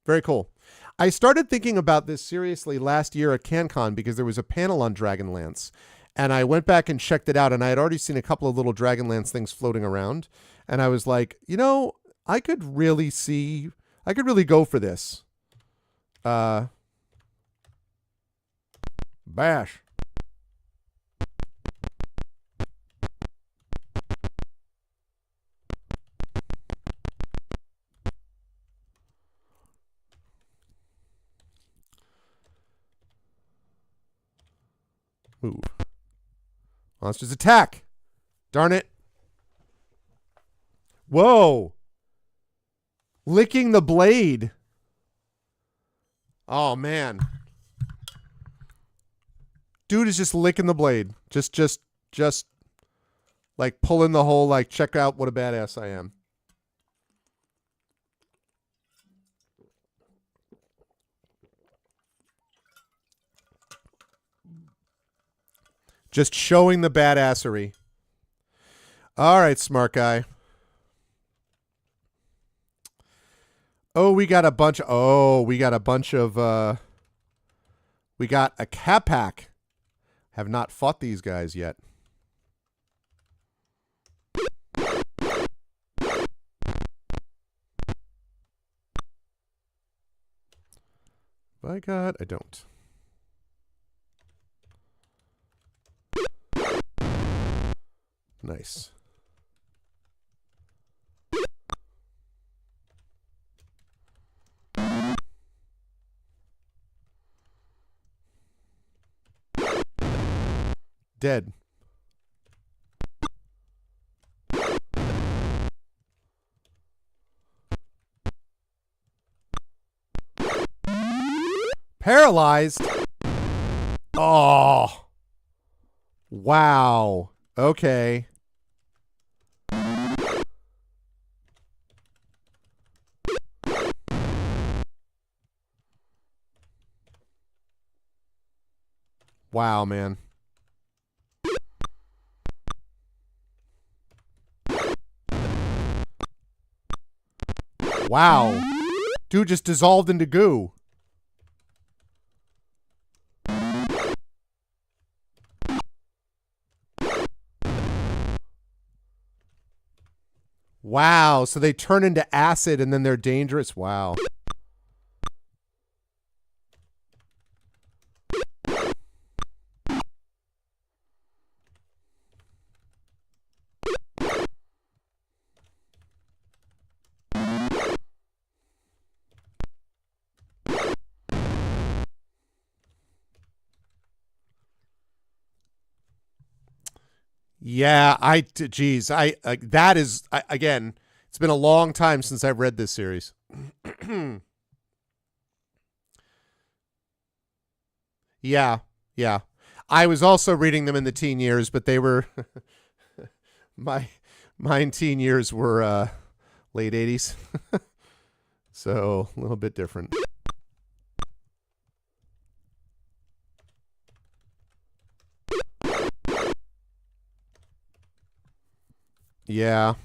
very cool. I started thinking about this seriously last year at CanCon because there was a panel on Dragonlance. And I went back and checked it out. And I had already seen a couple of little Dragonlance things floating around. And I was like, you know, I could really go for this. Bash. Move. Monsters attack. Darn it. Whoa. Licking the blade. Oh, man. Dude is just licking the blade. Just like pulling the whole, like, check out what a badass I am. Just showing the badassery. All right, smart guy. We got a bunch of we got a Capac. Have not fought these guys yet. By God, I don't. Nice. Dead. Paralyzed. Oh. Wow. Okay. Wow, man. Wow. Dude just dissolved into goo. Wow. So they turn into acid and then they're dangerous. Wow. Yeah, geez, that is, again, it's been a long time since I've read this series. Yeah, yeah. I was also reading them in the teen years, but they were, my, mine teen years were, late 80s. So a little bit different. Yeah.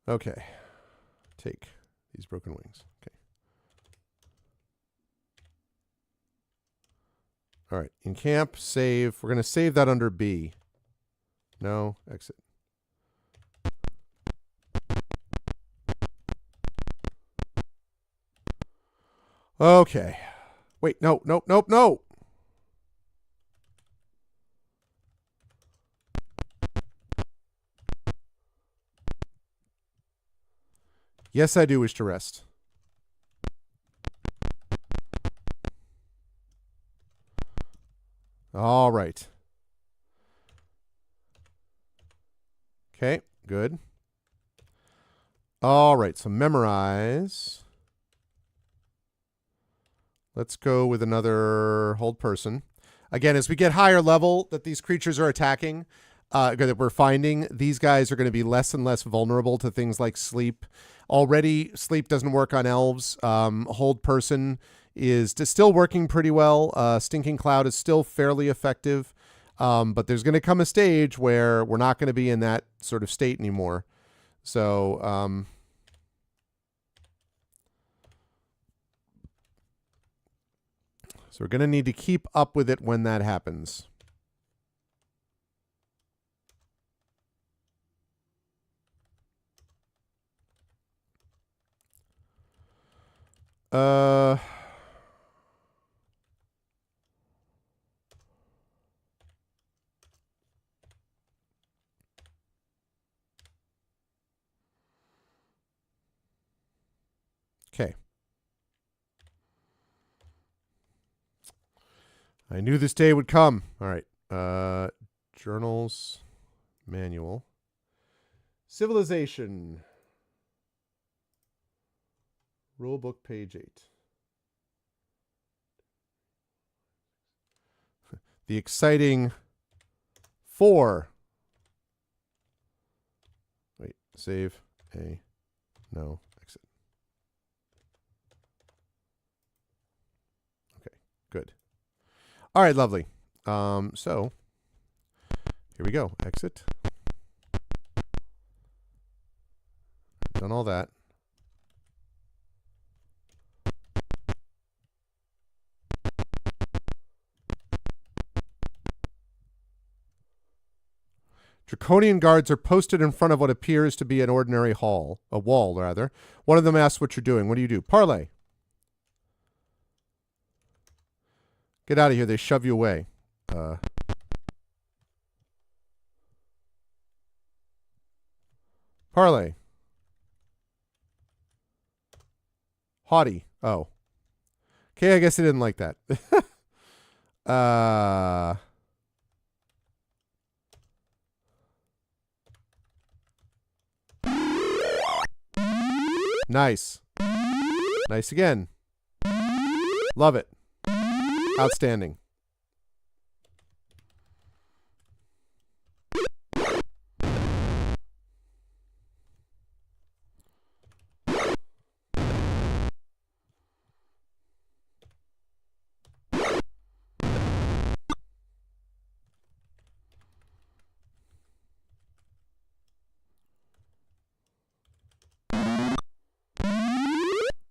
Okay. Take these broken wings. Okay. All right. In camp, save. We're going to save that under B. No, exit. Okay. Wait, no, nope, nope, no. Yes, I do wish to rest. All right. Okay, good. All right, so memorize. Let's go with another hold person. Again, as we get higher level that these creatures are attacking, that we're finding, these guys are going to be less and less vulnerable to things like sleep. Already, sleep doesn't work on elves. Hold person is still working pretty well. Stinking Cloud is still fairly effective. But there's going to come a stage where we're not going to be in that sort of state anymore. So, so we're going to need to keep up with it when that happens. Okay. I knew this day would come. All right. Journals, manual, civilization, rulebook, page 8. The exciting 4. Wait, save a no exit. Okay, good. All right, lovely. So here we go. Exit. Done all that. Draconian guards are posted in front of what appears to be an ordinary hall, a wall, rather. One of them asks what you're doing. What do you do? Parlay. Get out of here. They shove you away. Parlay. Haughty. Oh. Okay, I guess they didn't like that. Nice. Nice again. Love it. Outstanding.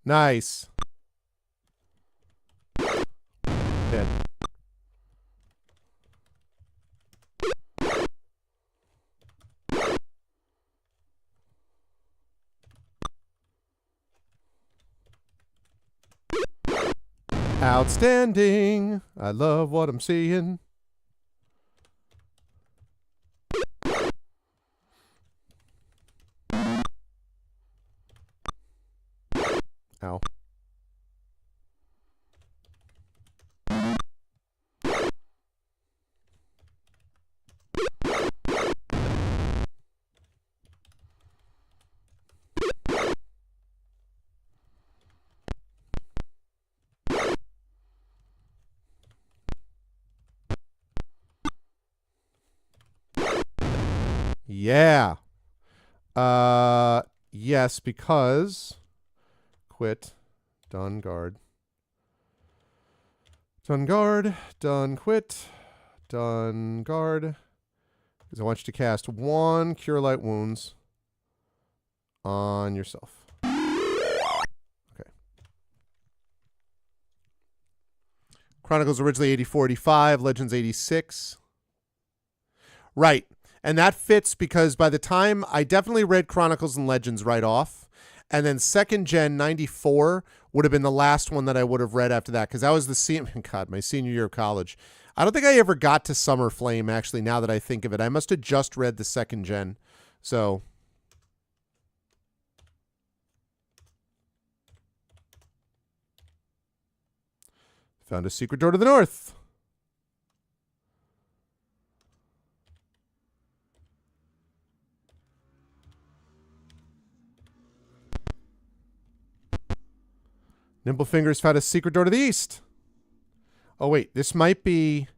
Nice. Dead. Outstanding. I love what I'm seeing. Ow. Yeah. Yes, because quit, done, guard. Done, guard, done, quit, done, guard. Because I want you to cast 1 Cure Light Wounds on yourself. Okay. Chronicles originally 84-85, Legends 86. Right. And that fits because by the time I definitely read Chronicles and Legends right off, and then second gen 94 would have been the last one that I would have read after that because that was my senior year of college. I don't think I ever got to Summer Flame, actually, now that I think of it. I must have just read the second gen. So found a secret door to the north. Nimble Fingers found a secret door to the east. Oh, wait. This might be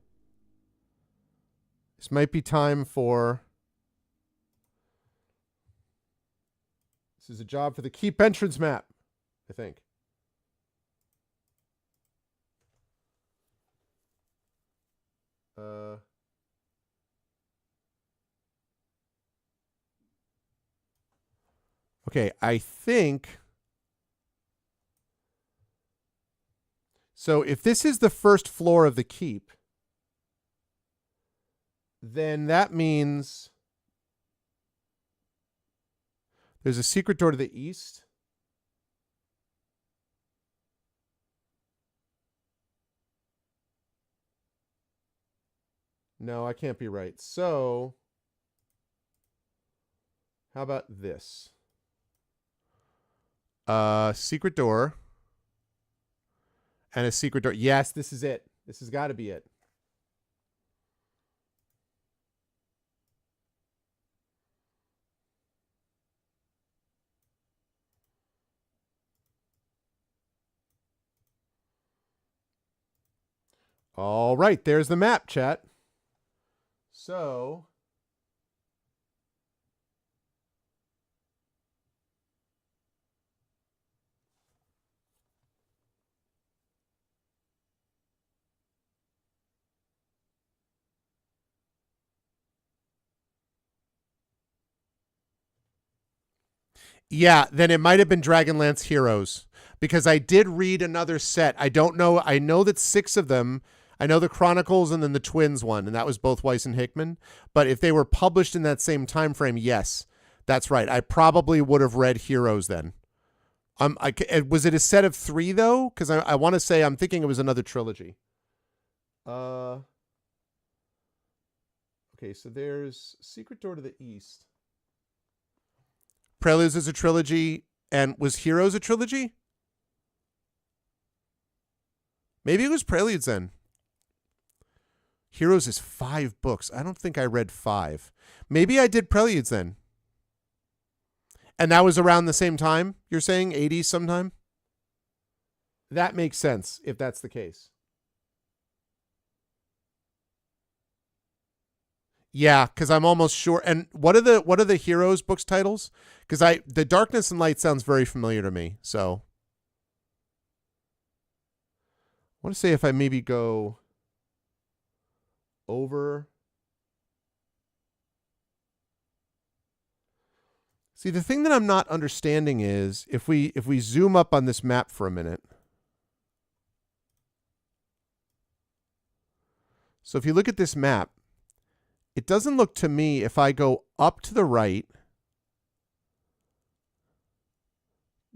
time for... This is a job for the Keep entrance map, I think. Okay, I think... So if this is the first floor of the keep, then that means there's a secret door to the east. No, I can't be right. So how about this? Secret door. And a secret door. Yes, this is it. This has got to be it. All right, there's the map, chat. So yeah, then it might have been Dragonlance Heroes because I did read another set. I don't know. I know that 6 of them, I know the Chronicles and then the Twins one, and that was both Weiss and Hickman. But if they were published in that same time frame, yes, that's right. I probably would have read Heroes then. Was it a set of 3 though? Because I want to say I'm thinking it was another trilogy. Okay, so there's Secret Door to the East. Preludes is a trilogy, and was Heroes a trilogy? Maybe it was Preludes then. Heroes is 5 books. I don't think I read 5. Maybe I did Preludes then. And that was around the same time, you're saying? 80s sometime? That makes sense if that's the case. Yeah, because I'm almost sure. And what are the Heroes books titles? Because the Darkness and Light sounds very familiar to me. So I want to say if I maybe go over. See, the thing that I'm not understanding is if we zoom up on this map for a minute. So if you look at this map, it doesn't look to me, if I go up to the right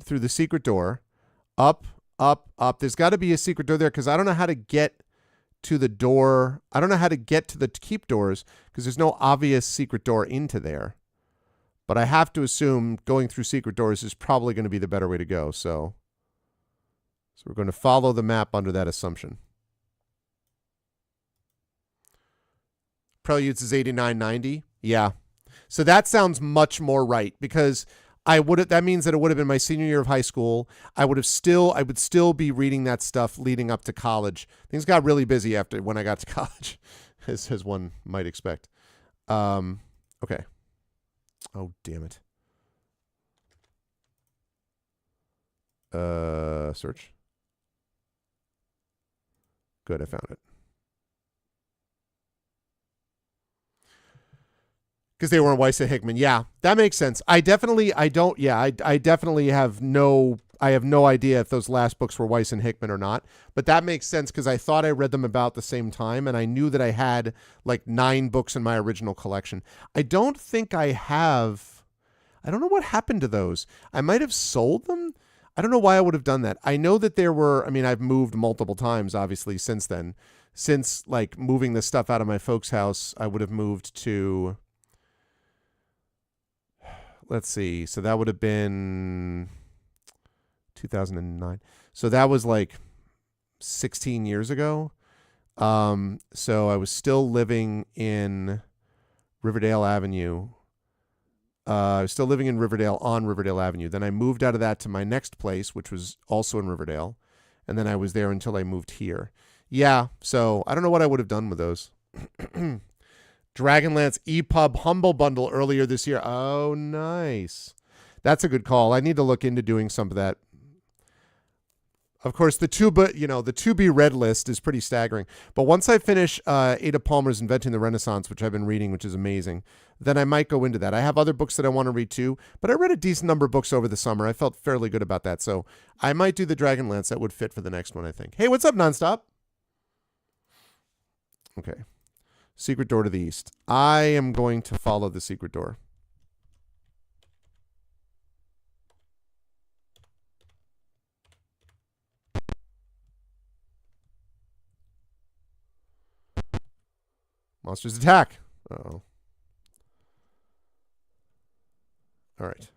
through the secret door, up, up, up. There's got to be a secret door there because I don't know how to get to the door. I don't know how to get to the keep doors because there's no obvious secret door into there. But I have to assume going through secret doors is probably going to be the better way to go. So we're going to follow the map under that assumption. Preludes is 89.90. Yeah. So that sounds much more right because that means that it would have been my senior year of high school. I would still be reading that stuff leading up to college. Things got really busy when I got to college, as one might expect. Okay. Oh, damn it. Search. Good, I found it. Because they were in Weiss and Hickman. Yeah, that makes sense. I definitely have no idea if those last books were Weiss and Hickman or not. But that makes sense because I thought I read them about the same time, and I knew that I had like 9 books in my original collection. I don't think I have. I don't know what happened to those. I might have sold them. I don't know why I would have done that. I know that there were, I've moved multiple times, obviously, since then. Since, like, moving the stuff out of my folks' house, I would have moved to... Let's see. So that would have been 2009. So that was like 16 years ago. So I was still living in Riverdale Avenue. I was still living in Riverdale on Riverdale Avenue. Then I moved out of that to my next place, which was also in Riverdale. And then I was there until I moved here. Yeah. So I don't know what I would have done with those. Dragonlance EPUB Humble Bundle earlier this year. Oh, nice. That's a good call. I need to look into doing some of that. Of course, the to be read list is pretty staggering. But once I finish Ada Palmer's Inventing the Renaissance, which I've been reading, which is amazing, then I might go into that. I have other books that I want to read too, but I read a decent number of books over the summer. I felt fairly good about that. So I might do the Dragonlance. That would fit for the next one, I think. Hey, what's up, Nonstop? Okay. Secret door to the east. I am going to follow the secret door. Monsters attack. Uh-oh. All right.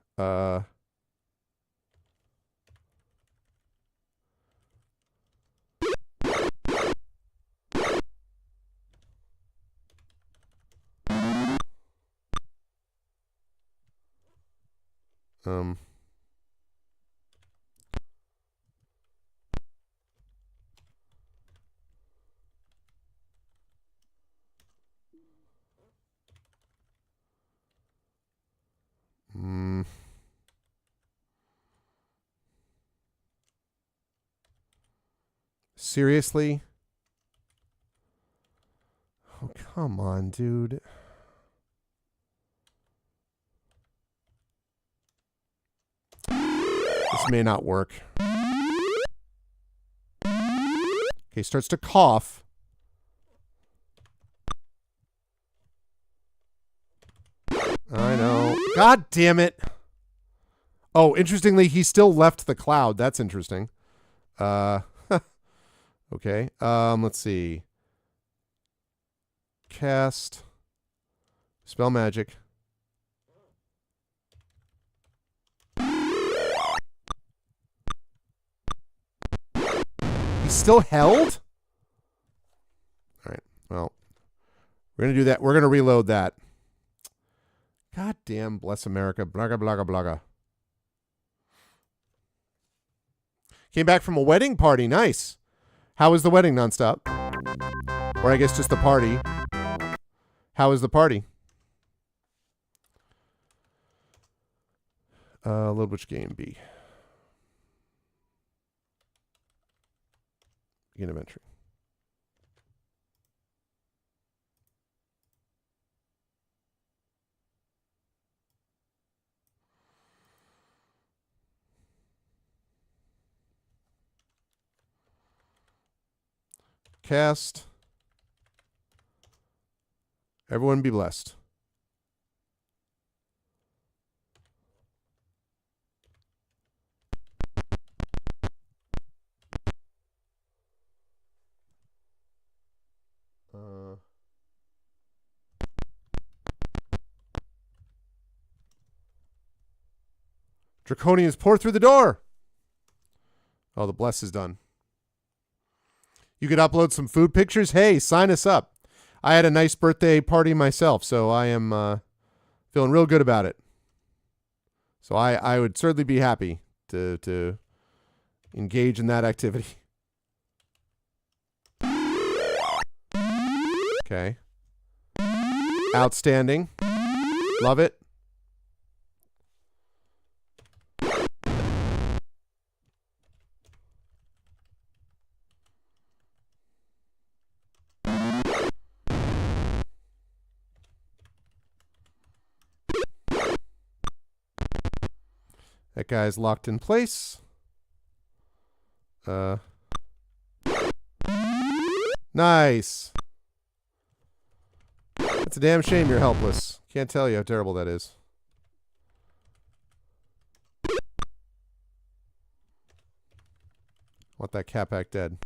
Seriously? Oh, come on, dude. This may not work. Okay, starts to cough. I know. God damn it. Oh, interestingly, he still left the cloud. That's interesting. Okay. Let's see. Cast. Spell magic. He's still held? All right. Well, we're going to do that. We're going to reload that. God damn, bless America. Blaga, blaga, blaga. Came back from a wedding party. Nice. How was the wedding, Nonstop? Or I guess just the party. How was the party? Load which game B? Begin of entry. Cast. Everyone be blessed. Draconians pour through the door. Oh, the bless is done. You could upload some food pictures. Hey, sign us up. I had a nice birthday party myself, so I am feeling real good about it. So I would certainly be happy to engage in that activity. Okay. Outstanding. Love it. That guy's locked in place. Nice. It's a damn shame you're helpless. Can't tell you how terrible that is. Want that cat back dead.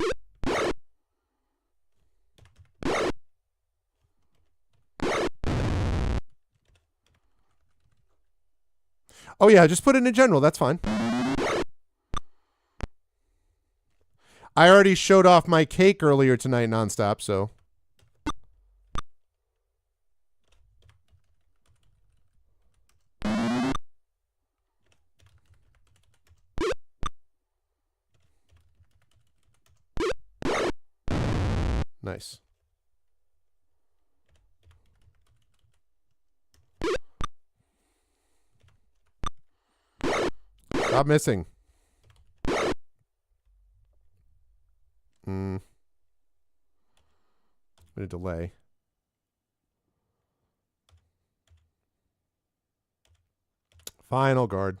Oh yeah, just put it in general. That's fine. I already showed off my cake earlier tonight nonstop, so. Nice. Stop missing. I'm gonna delay. Final guard.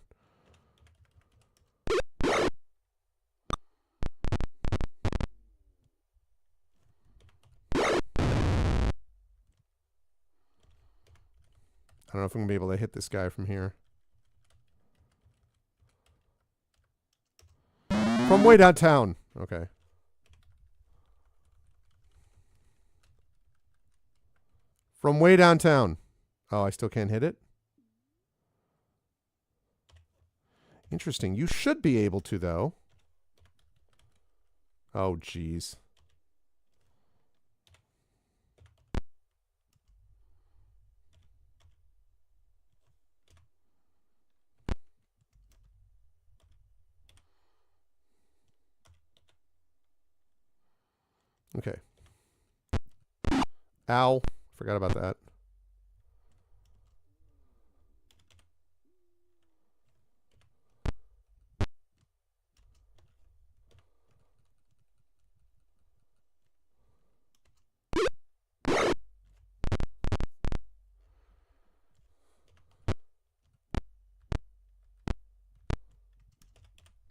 I don't know if I'm gonna be able to hit this guy from here. From way downtown. Okay. From way downtown. Oh, I still can't hit it? Interesting. You should be able to, though. Oh, jeez. Okay. Ow. Forgot about that.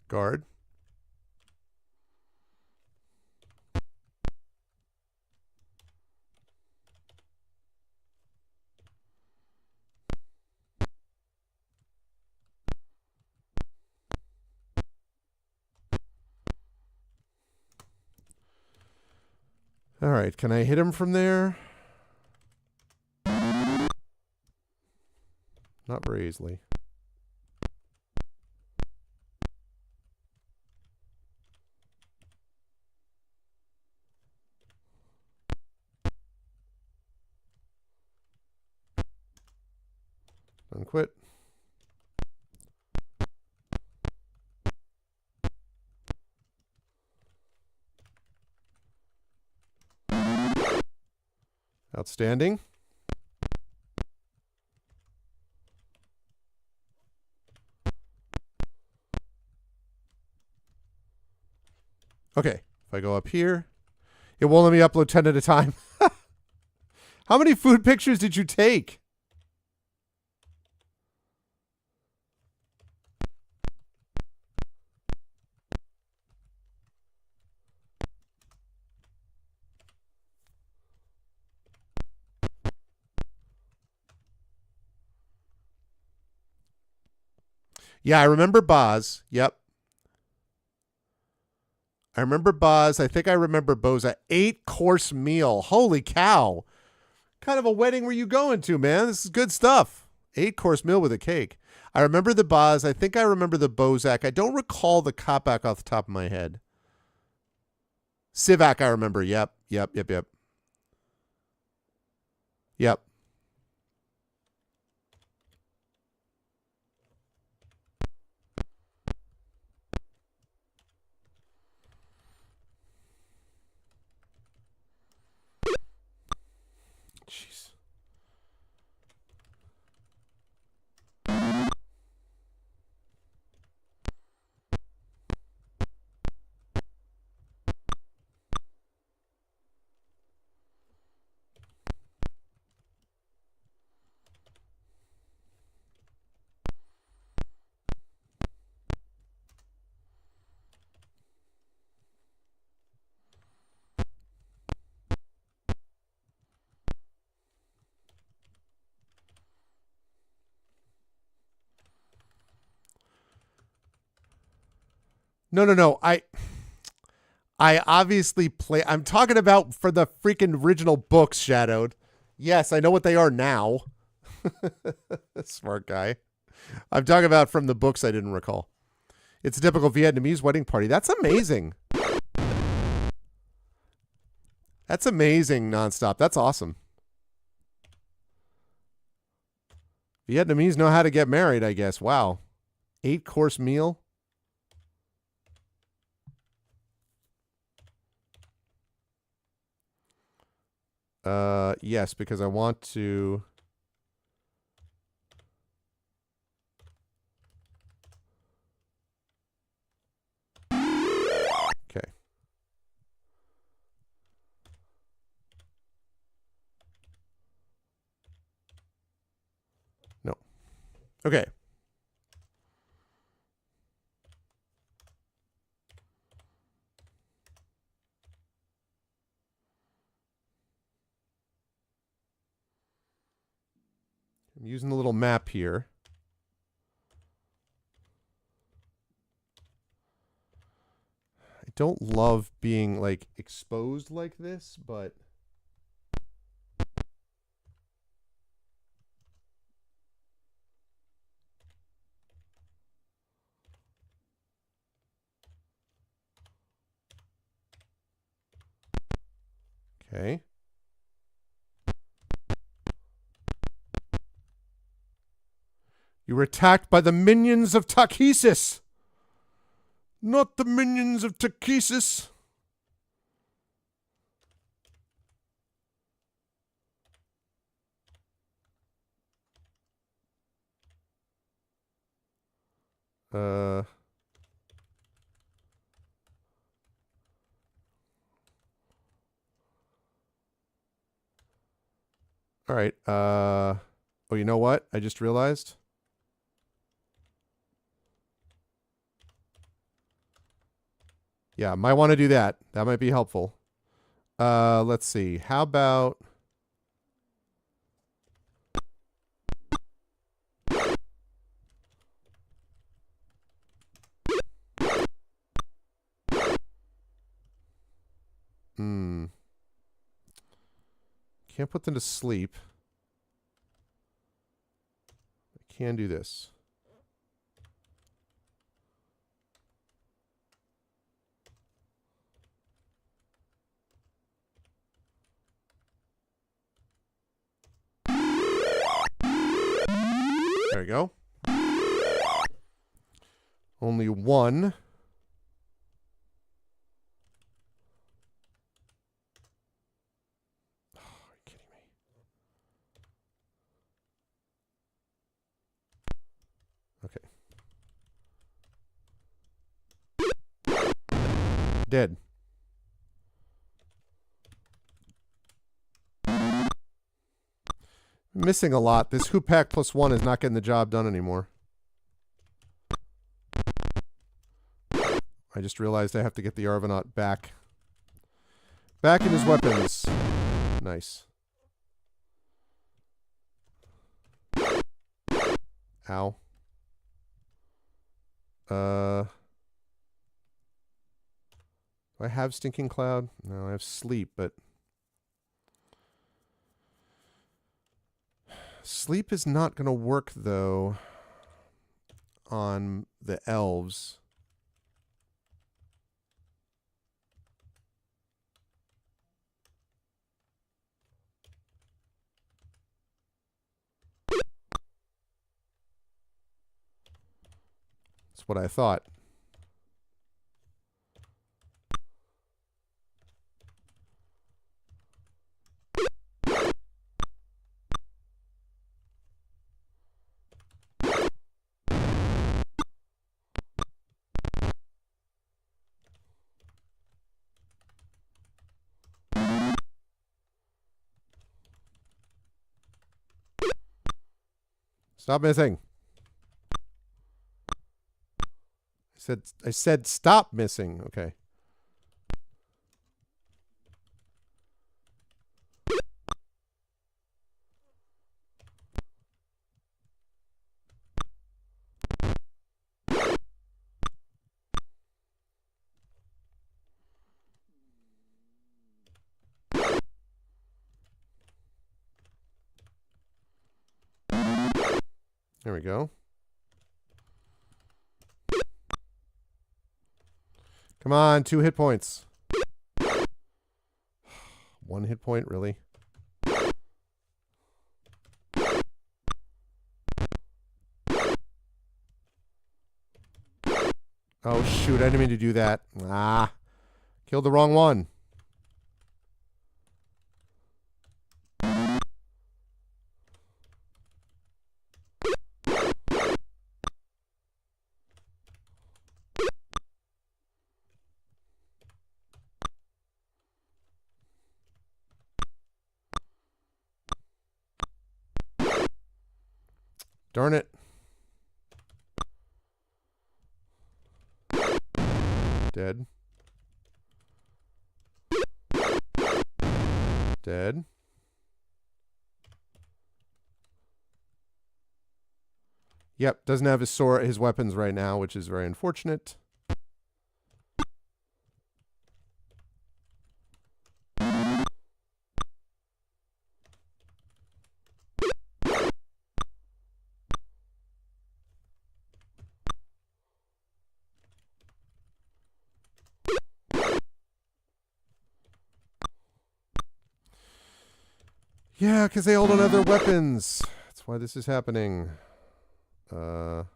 Guard. All right, can I hit him from there? Not very easily. Unquit. Outstanding. Okay, if I go up here, it won't let me upload 10 at a time. How many food pictures did you take? Yeah, I remember Boz. Yep. I remember Boz. I think I remember Boza. 8-course meal. Holy cow. What kind of a wedding were you going to, man? This is good stuff. 8-course meal with a cake. I remember the Boz. I think I remember the Bozak. I don't recall the Kopak off the top of my head. Sivak, I remember. Yep. Yep. Jeez. No. I obviously play. I'm talking about for the freaking original books, Shadowed. Yes, I know what they are now. Smart guy. I'm talking about from the books I didn't recall. It's a typical Vietnamese wedding party. That's amazing. That's amazing, Nonstop. That's awesome. Vietnamese know how to get married, I guess. Wow. 8-course meal. Yes, because I want to. Okay. No. Okay. I'm using the little map here. I don't love being like exposed like this, but okay. You were attacked by the minions of Takesis. Not the minions of Takesis. All right. Oh, you know what? I just realized. Yeah, might want to do that. That might be helpful. Let's see. How about can't put them to sleep. I can do this. There we go. Only one. Oh, are you kidding me? Dead. Missing a lot. This hoop pack +1 is not getting the job done anymore. I just realized I have to get the Arvanaut back. Back in his weapons. Nice. Ow. Do I have Stinking Cloud? No, I have Sleep, but... Sleep is not going to work, though, on the elves. That's what I thought. Stop missing. I said stop missing. Okay. There we go. Come on, 2 hit points. 1 hit point, really? Oh, shoot, I didn't mean to do that. Ah, killed the wrong one. Darn it. Dead. Dead. Yep, doesn't have his weapons right now, which is very unfortunate. Yeah, because they all don't have their weapons. That's why this is happening. Not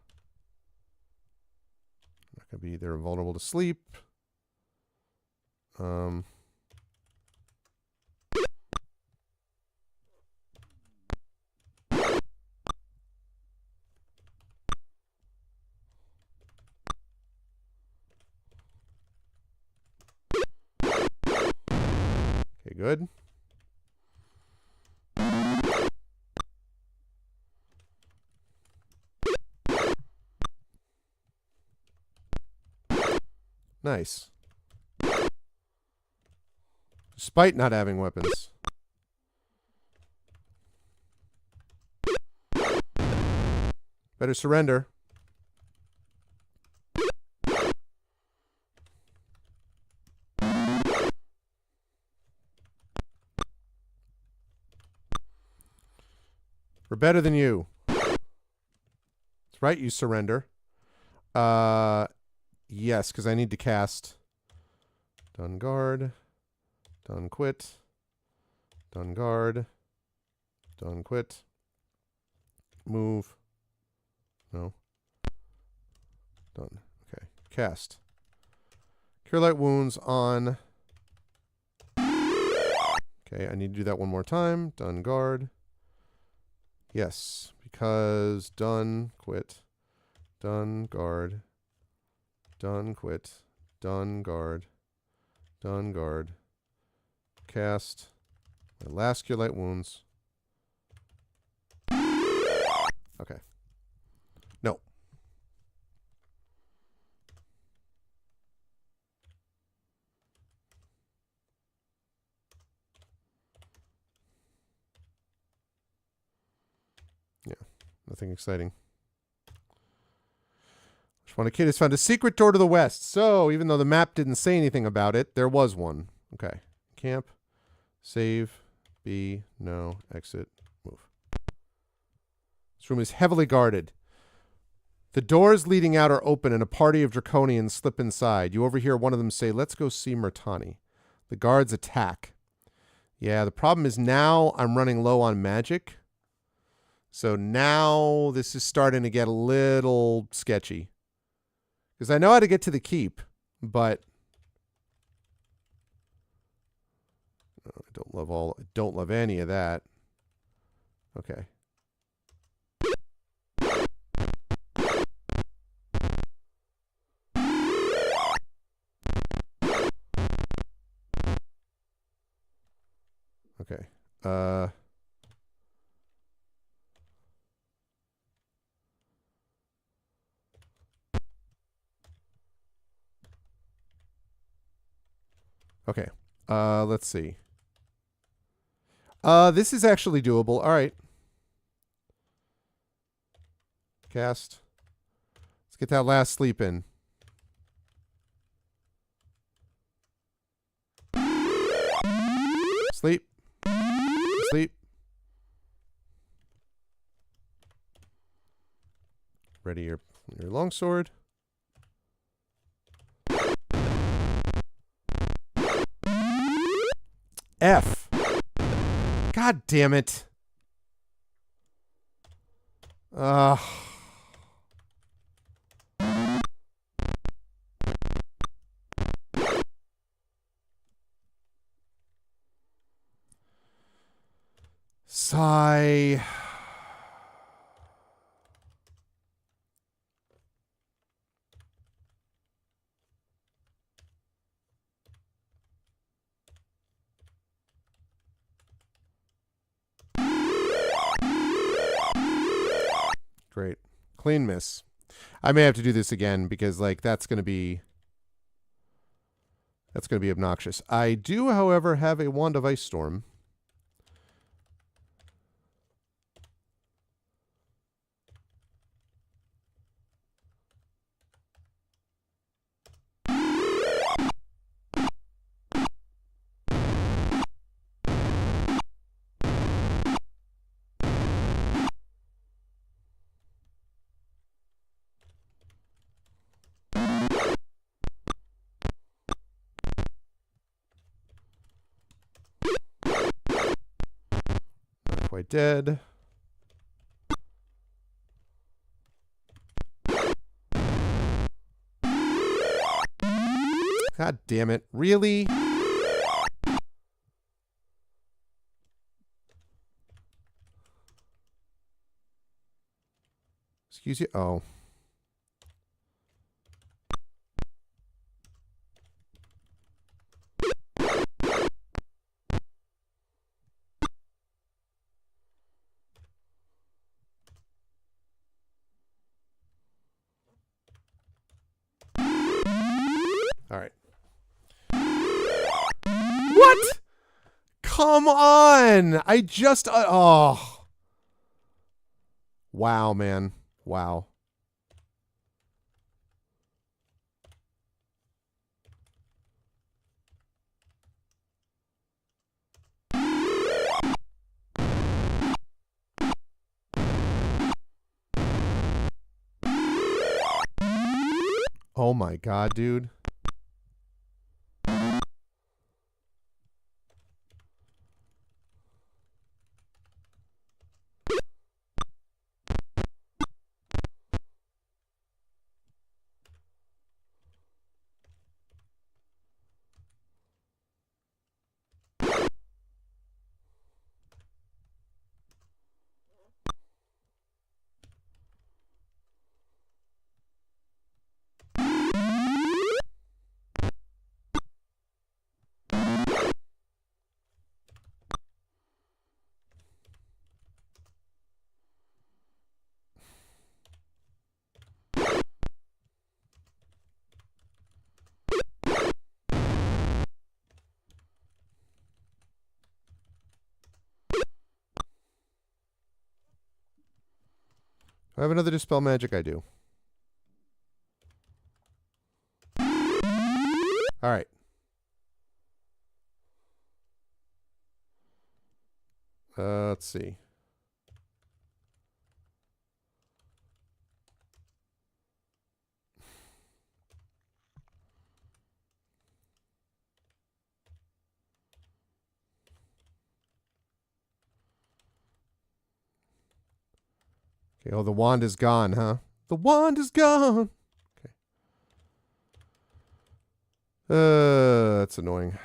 gonna be. They're vulnerable to sleep. Okay, good. Nice. Despite not having weapons. Better surrender. We're better than you. That's right, you surrender. Yes, because I need to cast. Done guard. Done quit. Done guard. Done quit. Move. No. Done. Okay. Cast. Cure Light Wounds on. Okay, I need to do that one more time. Done guard. Yes, because done, quit. Done, guard. Done, quit. Done, guard. Done. Guard. Cast. My last Cure Light Wounds. Okay. No. Yeah. Nothing exciting. One kid has found a secret door to the west. So, even though the map didn't say anything about it, there was one. Okay. Camp. Save. B. No. Exit. Move. This room is heavily guarded. The doors leading out are open and a party of Draconians slip inside. You overhear one of them say, "Let's go see Murtani." The guards attack. Yeah, the problem is now I'm running low on magic. So now this is starting to get a little sketchy. Because I know how to get to the keep, but I don't love any of that. Okay. Okay. Okay. Let's see. This is actually doable. All right. Cast. Let's get that last sleep in. Sleep. Sleep. Ready your longsword. F. God damn it. Sigh. Great. Clean miss. I may have to do this again because like that's going to be obnoxious. I do, however, have a Wand of Ice Storm. Quite dead. God damn it. Really? Excuse you. Oh. All right. What? Come on. I just oh. Wow, man. Wow. Oh my god, dude. I have another Dispel Magic? I do. All right. Let's see. Okay, oh, the wand is gone, huh? The wand is gone. Okay. That's annoying.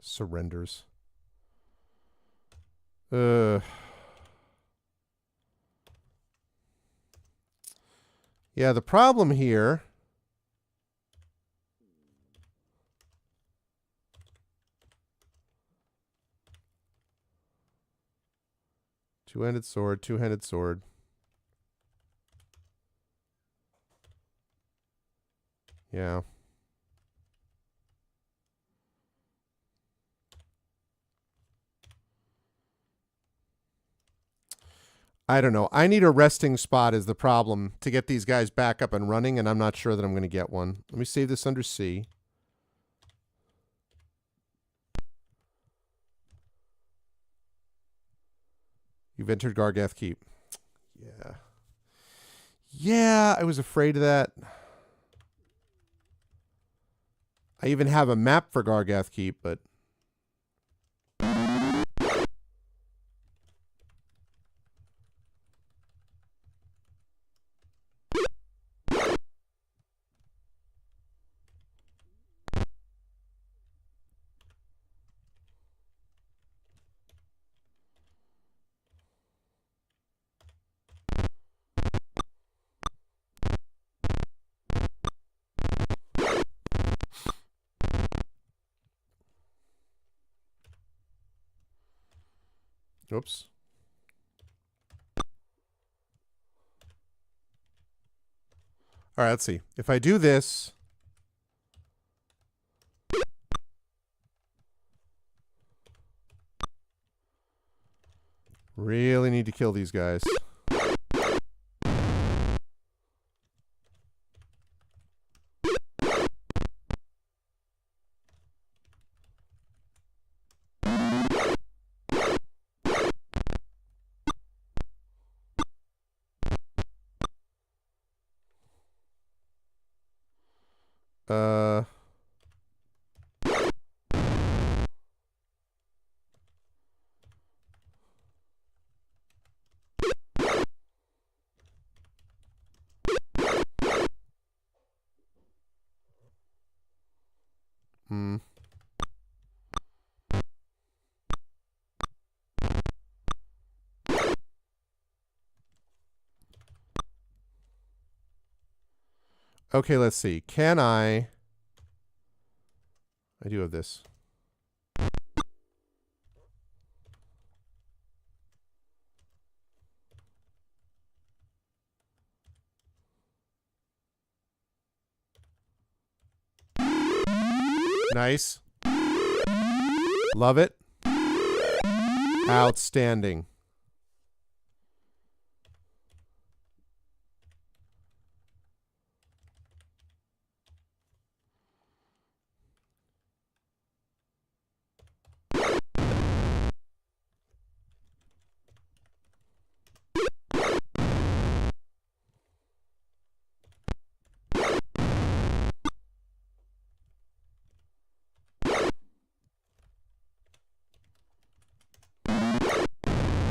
Surrenders. Yeah, the problem here. Two-handed sword, two-handed sword. Yeah. I don't know. I need a resting spot is the problem to get these guys back up and running, and I'm not sure that I'm going to get one. Let me save this under C. You've entered Gargath Keep. Yeah. Yeah, I was afraid of that. I even have a map for Gargath Keep, but... Oops. All right, let's see. If I do this... Really need to kill these guys. Uh... Hmm. Okay, let's see. Can I do have this. Nice. Love it. Outstanding.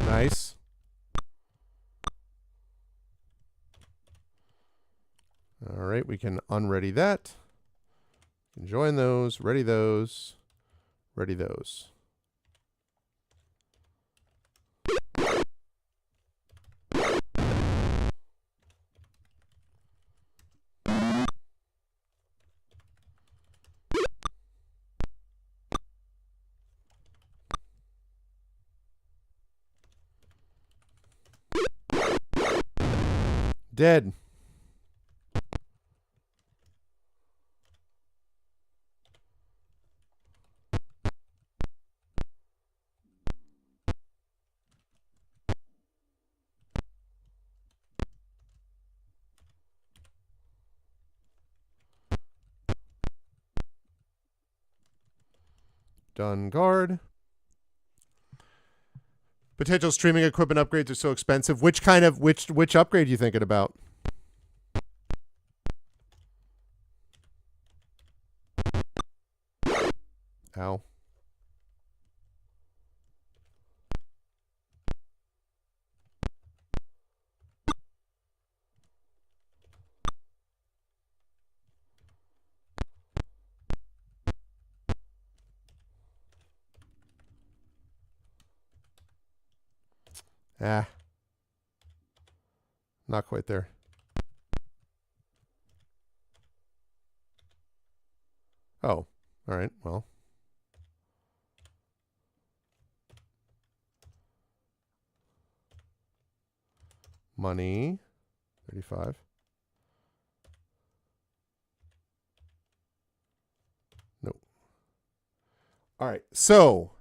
Nice. All right, we can unready that. Join those, ready those, ready those. Dead. Done guard. Potential streaming equipment upgrades are so expensive. Which upgrade are you thinking about? Ow. Ah. Not quite there. Oh. All right. Well. Money. 35. Nope. All right. So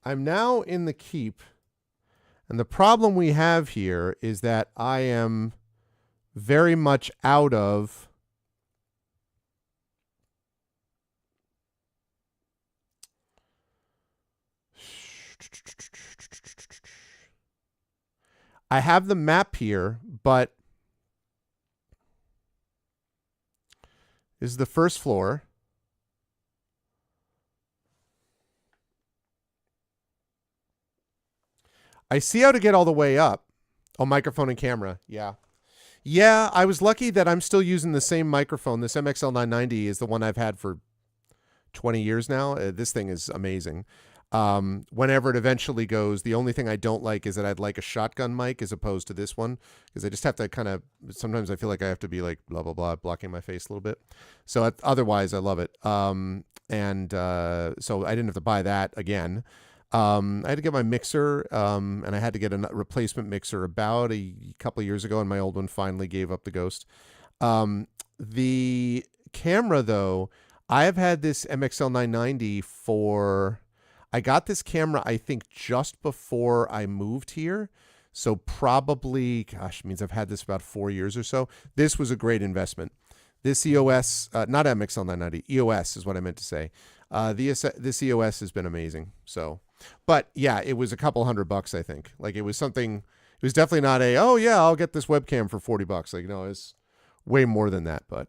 I'm now in the keep. And the problem we have here is that I am very much out of I have the map here, but this is the first floor. I see how to get all the way up. Oh, microphone and camera. Yeah. Yeah, I was lucky that I'm still using the same microphone. This MXL 990 is the one I've had for 20 years now. This thing is amazing. Whenever it eventually goes, the only thing I don't like is that I'd like a shotgun mic as opposed to this one, because I just have to kind of, sometimes I feel like I have to be like blah, blah, blah, blocking my face a little bit. So otherwise I love it. So I didn't have to buy that again. I had to get my mixer, and I had to get a replacement mixer about a couple of years ago, and my old one finally gave up the ghost. The camera, though, I have had this MXL 990 for... I got this camera, I think, just before I moved here. So probably, gosh, it means I've had this about 4 years or so. This was a great investment. This EOS, not MXL 990, EOS is what I meant to say. This EOS has been amazing. So, but yeah, it was a couple $100, I think. Like it was something, it was definitely not a, oh yeah, I'll get this webcam for $40. Like, no, it's way more than that. But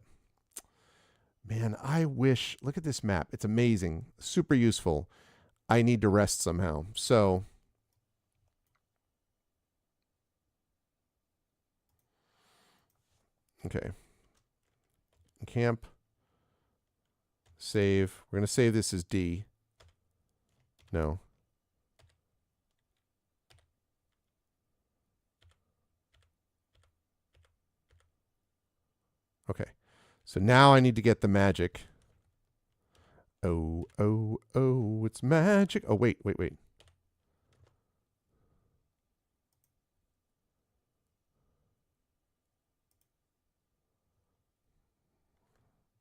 man, I wish, look at this map. It's amazing. Super useful. I need to rest somehow. So okay. Camp. Save. We're going to save this as D. No. Okay. So now I need to get the magic. Oh, oh, oh, it's magic. Oh, wait.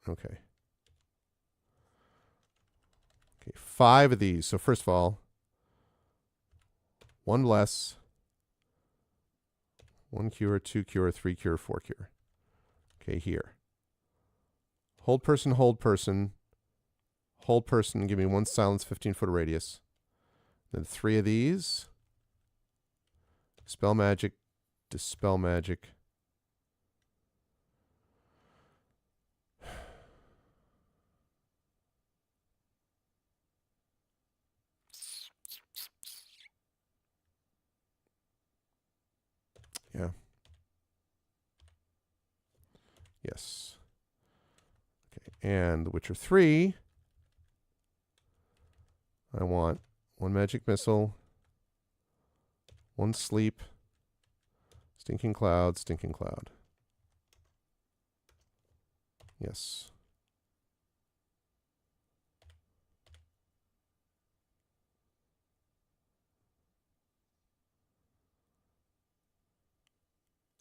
Okay. Okay, 5 of these. So first of all, 1 bless, 1 cure, 2 cure, 3 cure, 4 cure. Okay, here. Hold person, hold person. Hold person, give me 1 silence, 15-foot radius. Then 3 of these. Spell magic, dispel magic. Yeah. Yes. Okay, and The Witcher 3. I want 1 magic missile, 1 sleep, stinking cloud, stinking cloud. Yes.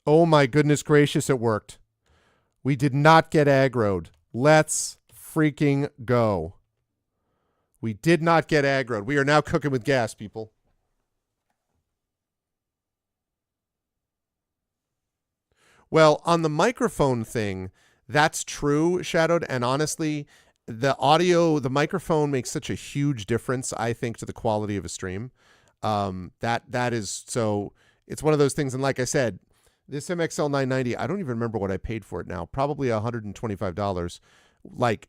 Oh my goodness gracious, it worked. We did not get aggroed. Let's freaking go. We did not get aggroed. We are now cooking with gas, people. Well, on the microphone thing, that's true, Shadowed. And honestly, the microphone makes such a huge difference, I think, to the quality of a stream. That is so. It's one of those things. And like I said, this MXL 990, I don't even remember what I paid for it now. Probably $125, like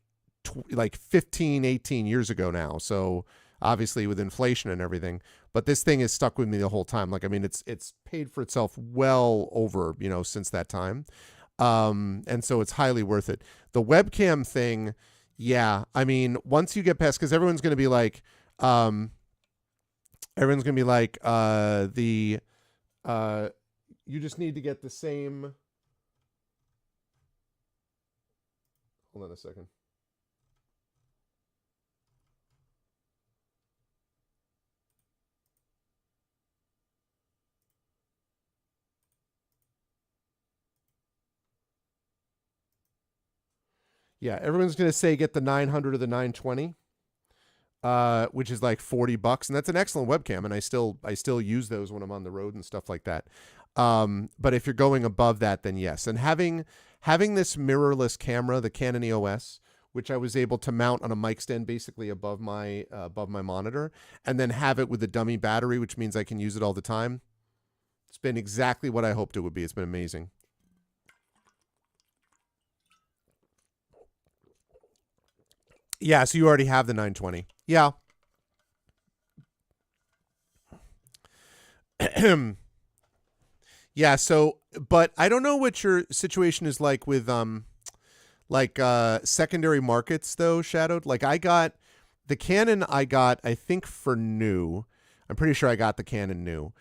15, 18 years ago now. So obviously with inflation and everything, but this thing has stuck with me the whole time. Like, I mean, it's paid for itself well over, since that time. And so it's highly worth it. The webcam thing, yeah. I mean, once you get past, because everyone's going to be like, you just need to get the same. Hold on a second. Yeah, everyone's going to say get the 900 or the 920, which is like $40, and that's an excellent webcam, and I still use those when I'm on the road and stuff like that. But if you're going above that, then yes. And having this mirrorless camera, the Canon EOS, which I was able to mount on a mic stand basically above my monitor, and then have it with a dummy battery, which means I can use it all the time. It's been exactly what I hoped it would be. It's been amazing. Yeah, so you already have the 920. Yeah. Yeah, so, but I don't know what your situation is like with secondary markets though, Shadowed. Like I got the Canon I think for new. I'm pretty sure I got the Canon new.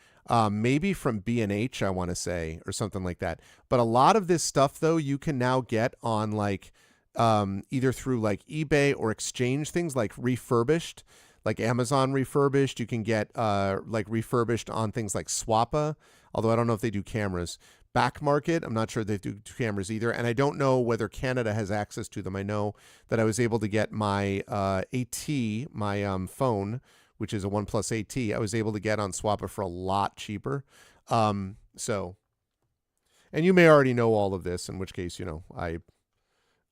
Maybe from B&H, I want to say, or something like that. But a lot of this stuff though you can now get on like either through like eBay or exchange things, like refurbished, like Amazon refurbished. You can get like refurbished on things like Swappa, although I don't know if they do cameras. Back Market, I'm not sure they do cameras either, and I don't know whether Canada has access to them. I know that I was able to get my AT, my phone, which is a OnePlus AT, I was able to get on Swappa for a lot cheaper. So, and you may already know all of this, in which case,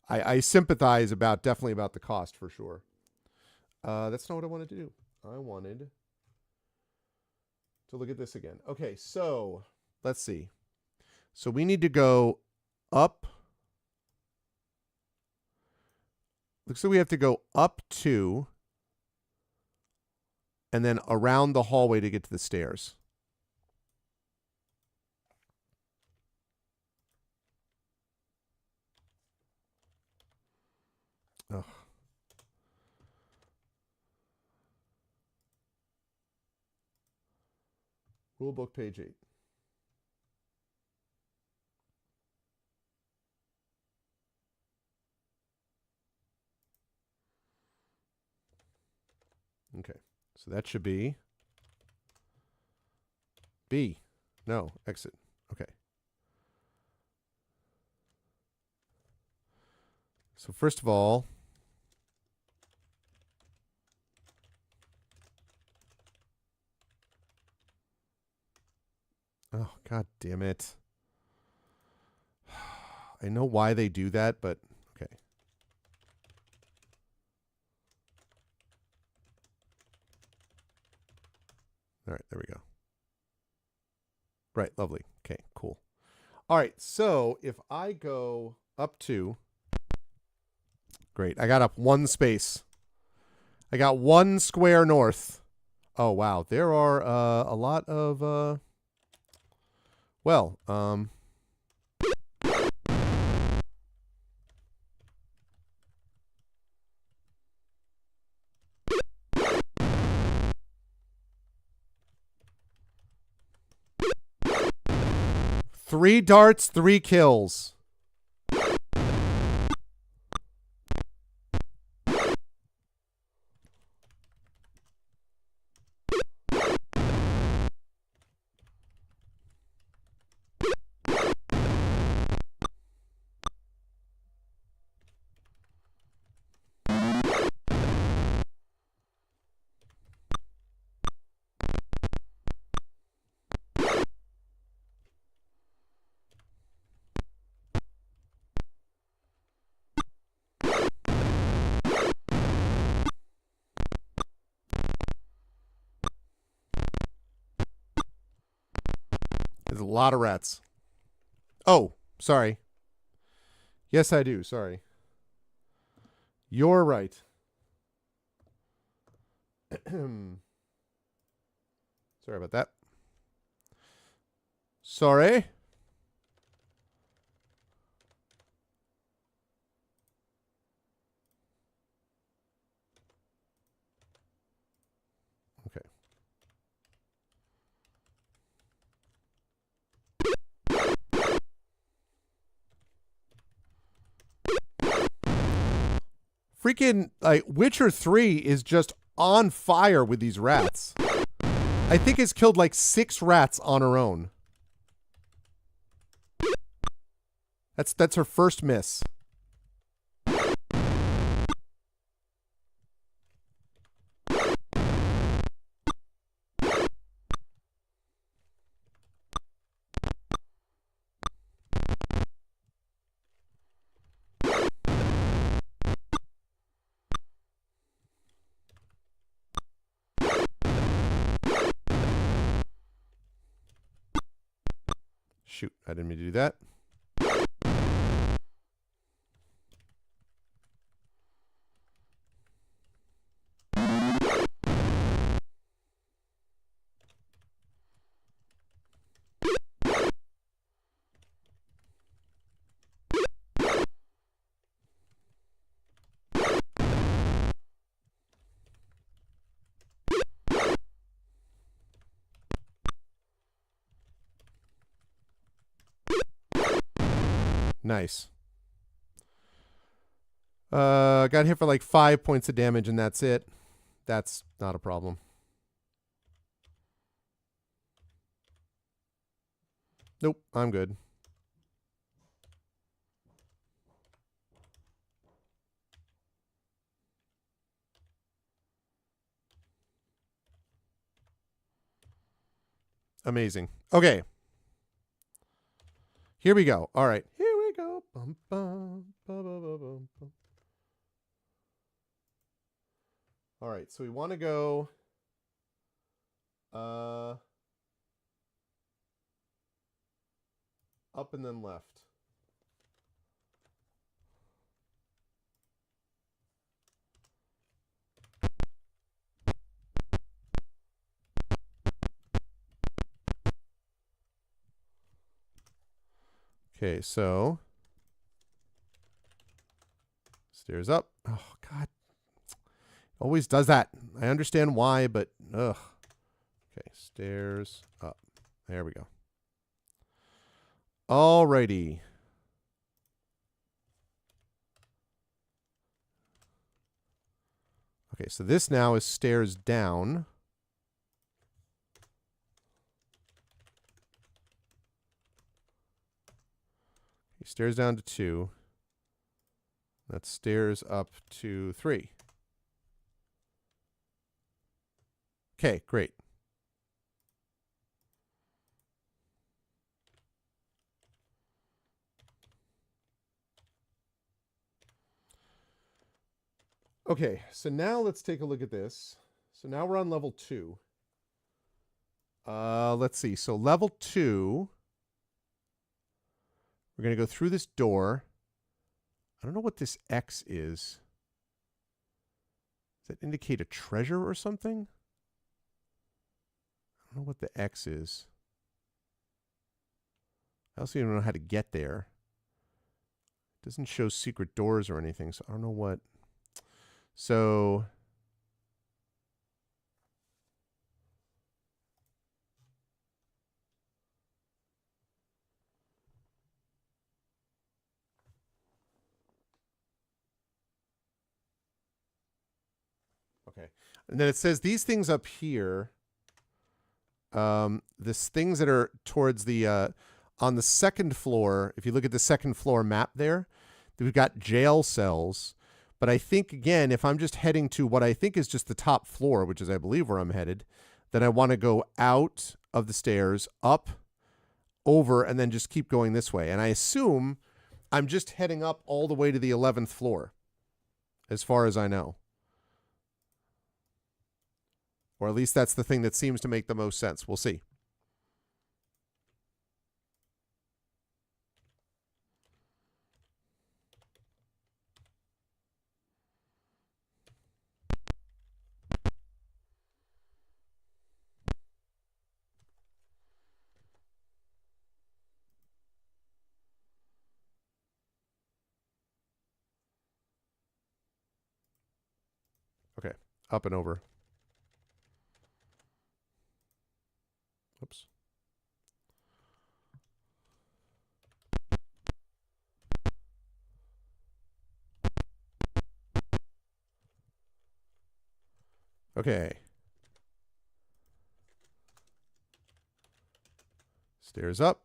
I sympathize definitely about the cost for sure. That's not what I wanted to do. I wanted to look at this again. Okay, so let's see. So we need to go up. Looks like we have to go up 2 and then around the hallway to get to the stairs. Ugh. Rulebook page 8. Okay, so that should be B. No, exit. Okay. So first of all, oh, God damn it. I know why they do that, but okay. All right, there we go. Right, lovely. Okay, cool. All right, so if I go up 2, great. I got up 1 space. I got 1 square north. Oh, wow. There are a lot of, well, 3 darts, 3 kills. There's a lot of rats. Oh, sorry. Yes, I do. Sorry. You're right. Sorry about that. Sorry. Okay. Freaking, like, Witcher 3 is just on fire with these rats. I think it's killed like 6 rats on her own. That's her first miss. Shoot, I didn't mean to do that. Nice. Got hit for like 5 points of damage and that's it. That's not a problem. Nope, I'm good. Amazing. Okay. Here we go. All right. Here we go. Bum, bum, bum, bum, bum, bum, bum. All right. So we want to go up and then left. Okay, so stairs up. Oh, God. Always does that. I understand why, but ugh. Okay, stairs up. There we go. Alrighty. Okay, so this now is stairs down. Okay, stairs down to 2. That's stairs up to 3. Okay, great. Okay, so now let's take a look at this. So now we're on level 2. Let's see. So level 2, we're going to go through this door. I don't know what this X is. Does that indicate a treasure or something? I don't know what the X is. I also don't know how to get there. It doesn't show secret doors or anything, so I don't know what. So okay. And then it says these things up here, this things that are towards the on the second floor, if you look at the second floor map there, we've got jail cells. But I think, again, if I'm just heading to what I think is just the top floor, which is, I believe, where I'm headed, then I want to go out of the stairs, up, over, and then just keep going this way. And I assume I'm just heading up all the way to the 11th floor, as far as I know. Or at least that's the thing that seems to make the most sense. We'll see. Okay, up and over. Oops. Okay. Stairs up.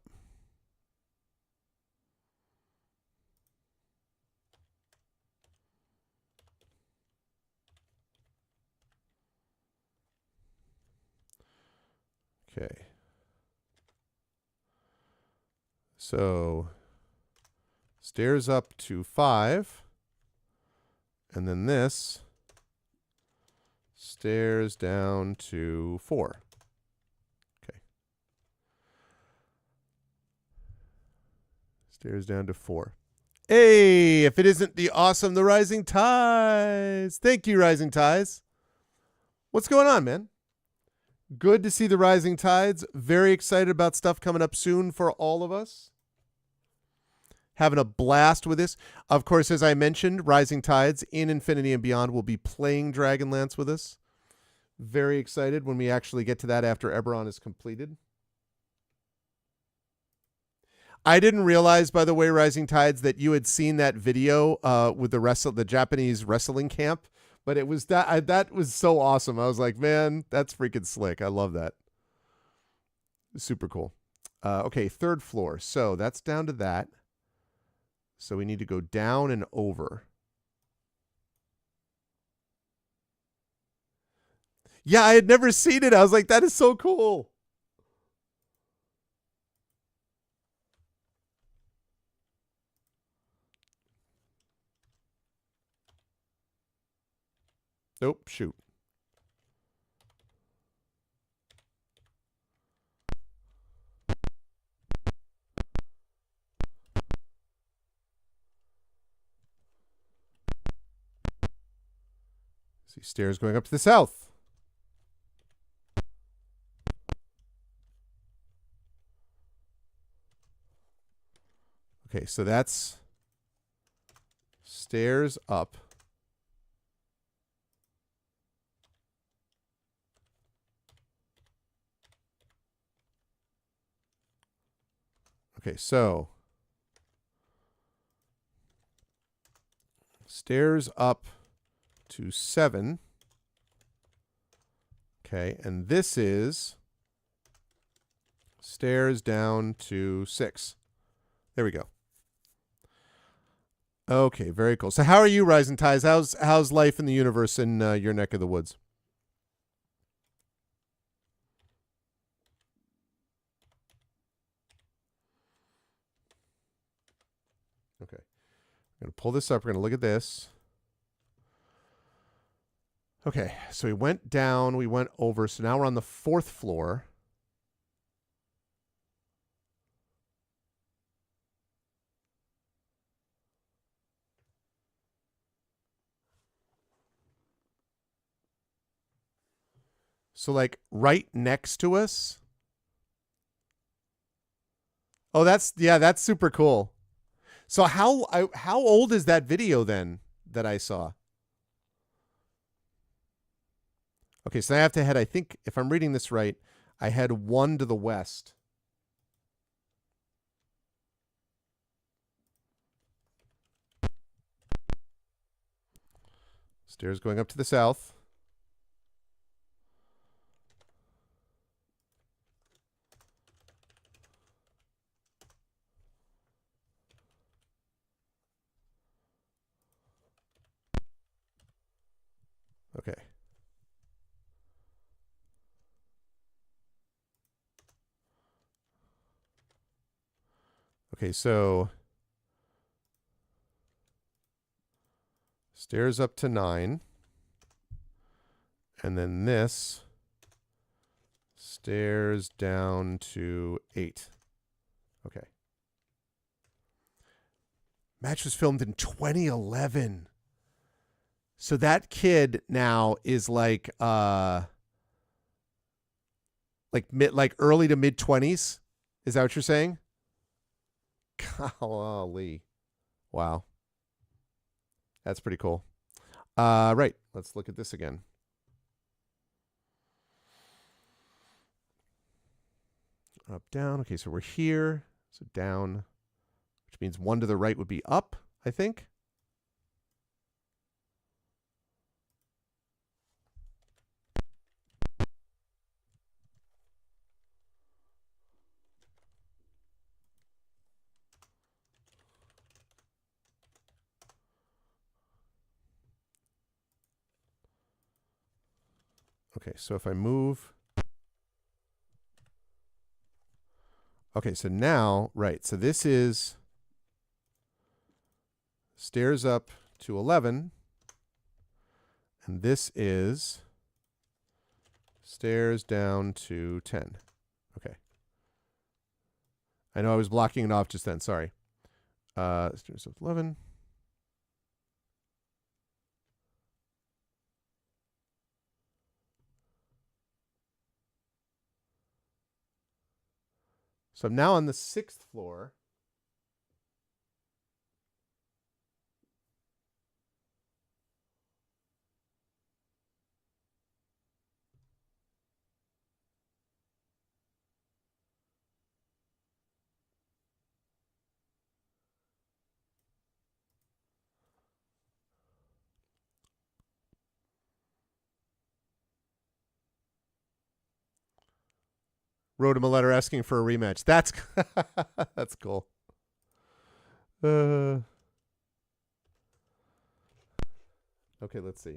Okay. So stairs up to 5. And then this stairs down to 4. Okay. Stairs down to 4. Hey, if it isn't the awesome The Rising Tides. Thank you, Rising Tides. What's going on, man? Good to see the Rising Tides. Very excited about stuff coming up soon for all of us. Having a blast with this. Of course, as I mentioned, Rising Tides in Infinity and Beyond will be playing Dragonlance with us. Very excited when we actually get to that after Eberron is completed. I didn't realize, by the way, Rising Tides, that you had seen that video with the Japanese wrestling camp, but it was that was so awesome. I was like, man, that's freaking slick. I love that. Super cool. Okay, 3rd floor. So that's down to that. So we need to go down and over. Yeah, I had never seen it. I was like, that is so cool. Nope, shoot. See stairs going up to the south. Okay, so that's stairs up. Okay, so stairs up to 7. Okay, and this is stairs down to 6. There we go. Okay, very cool. So how are you, Rising Tides? How's life in the universe in your neck of the woods? Okay. I'm going to pull this up. We're going to look at this. Okay, so we went down, we went over. So now we're on the 4th floor. So like right next to us. Oh, that's super cool. So how old is that video then that I saw? Okay, so I have to head, I think, if I'm reading this right, I head 1 to the west. Stairs going up to the south. Okay. Okay, so stairs up to 9. And then this stairs down to 8. Okay. Match was filmed in 2011. So that kid now is like early to mid 20s. Is that what you're saying? Golly. Wow. That's pretty cool. Right. Let's look at this again. Up, down. Okay, so we're here. So down, which means 1 to the right would be up, I think. Okay, so if I move. Okay, so now, right, so this is stairs up to 11, and this is stairs down to 10. Okay. I know I was blocking it off just then, sorry. Stairs up to 11. So I'm now on the 6th floor. Wrote him a letter asking for a rematch. That's that's cool. Okay, let's see.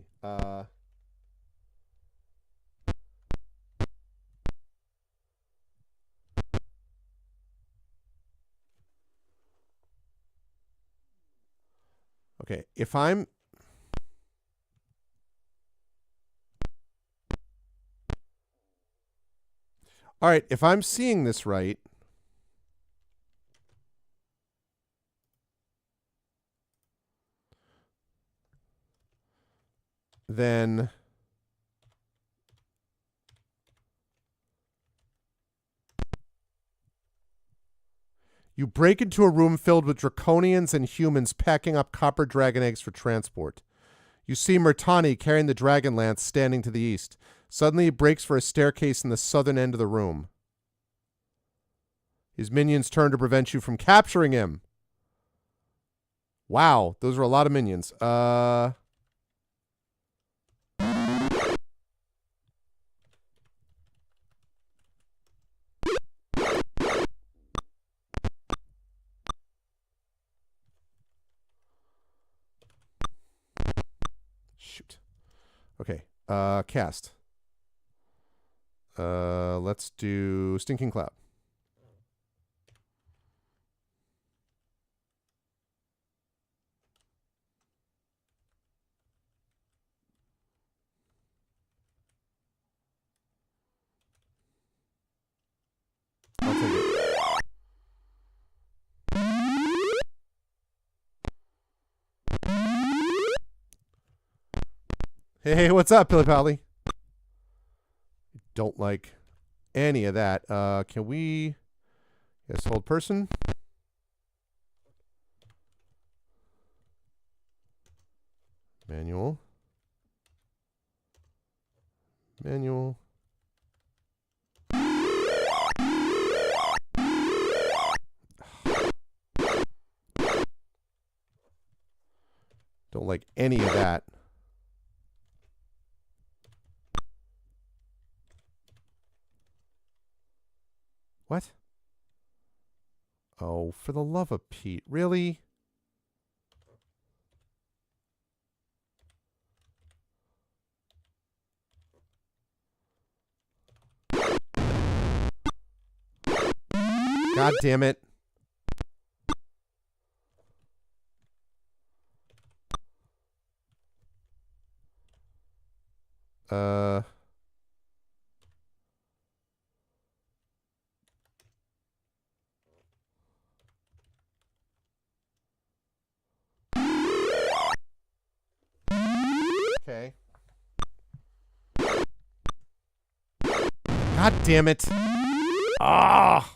Okay, if I'm all right, if I'm seeing this right, then you break into a room filled with draconians and humans packing up copper dragon eggs for transport. You see Murtani carrying the Dragonlance standing to the east. Suddenly he breaks for a staircase in the southern end of the room. His minions turn to prevent you from capturing him. Wow, those are a lot of minions. Shoot. Okay. Cast. Let's do Stinking Cloud. I'll take it. Hey, what's up, Pilly Pally? Don't like any of that. Can we... Yes, hold person. Manual. Manual. Don't like any of that. What? Oh, for the love of Pete. Really? God damn it. Okay. God damn it. Ah.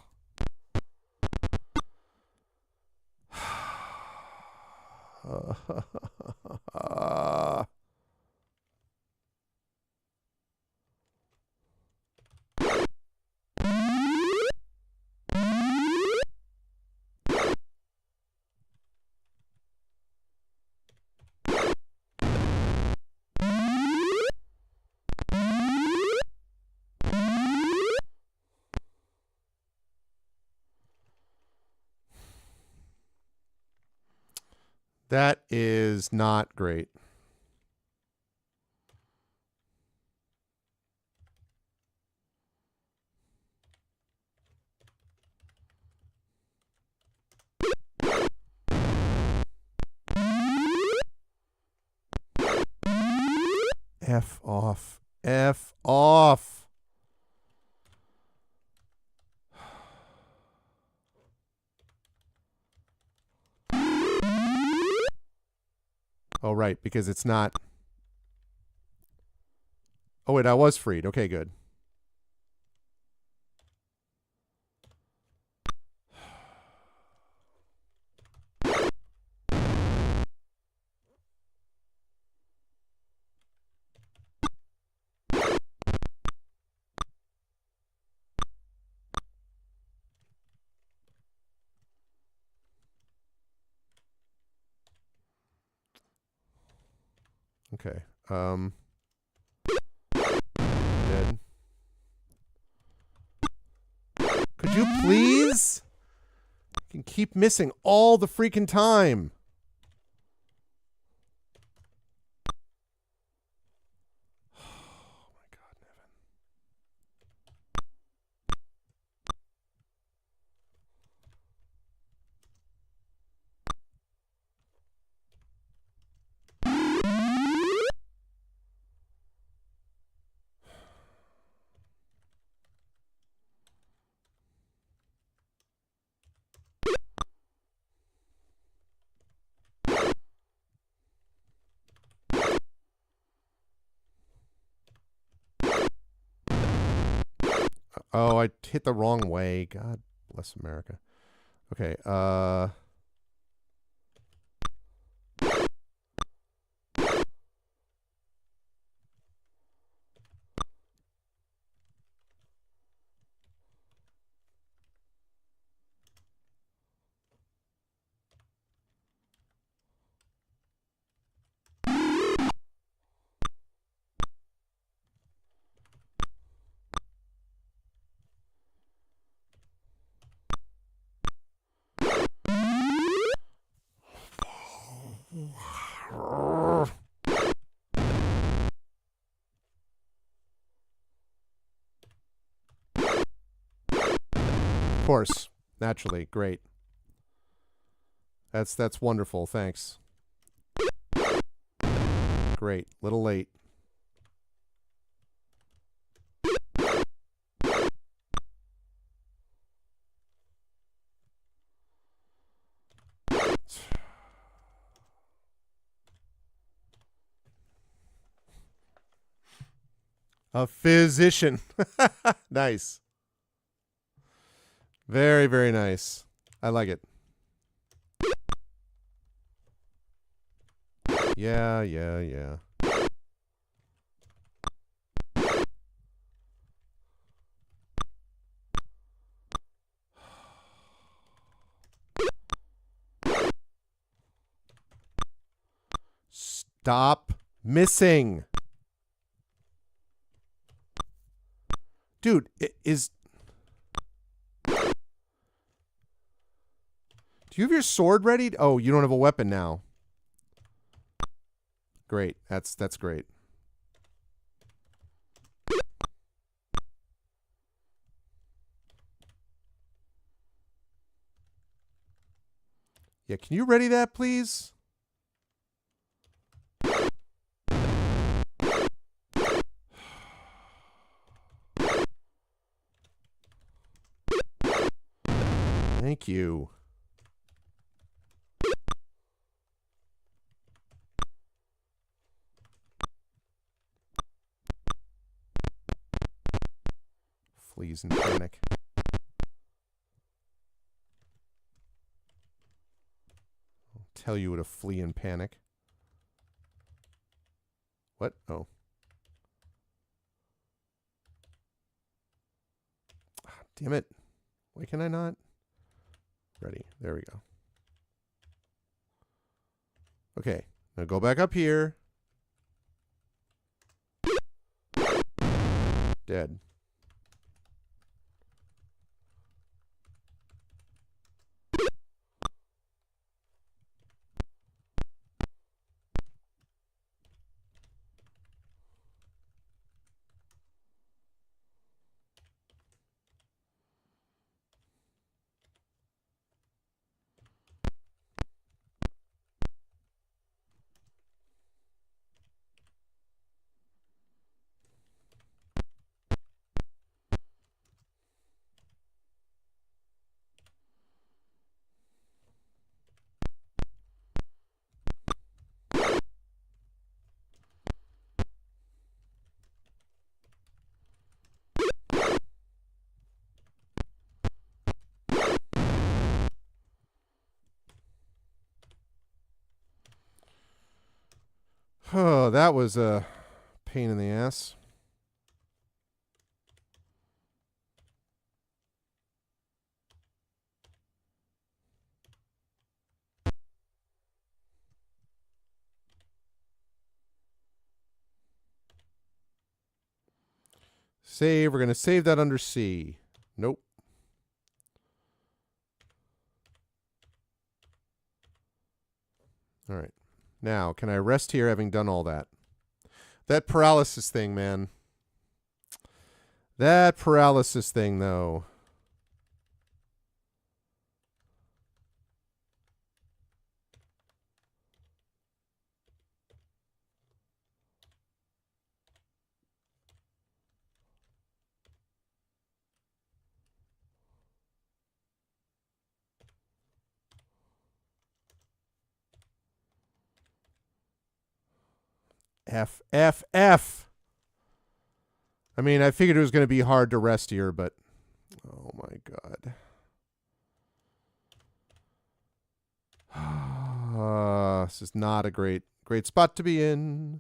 That is not great. F off. F off. Oh, right, because it's not. Oh, wait, I was freed. Okay, good. Okay. Dead. Could you please? You can keep missing all the freaking time. Oh my God, Nevin. Oh, I hit the wrong way. God bless America. Okay, of course. Naturally. Great. That's wonderful. Thanks. Great. Little late. A physician. Nice. Very, very nice. I like it. Yeah, yeah, yeah. Stop missing. Dude, is... Do you have your sword ready? Oh, you don't have a weapon now. Great. That's great. Yeah, can you ready that, please? Thank you. Fleas in panic. I'll tell you what to flee in panic. What? Oh. Damn it. Why can I not? Ready. There we go. Okay. Now go back up here. Dead. Oh, that was a pain in the ass. Save. We're going to save that under C. Nope. All right. Now, can I rest here having done all that? That paralysis thing, man. That paralysis thing, though. F, F, F. I mean, I figured it was going to be hard to rest here, but oh my God. This is not a great spot to be in.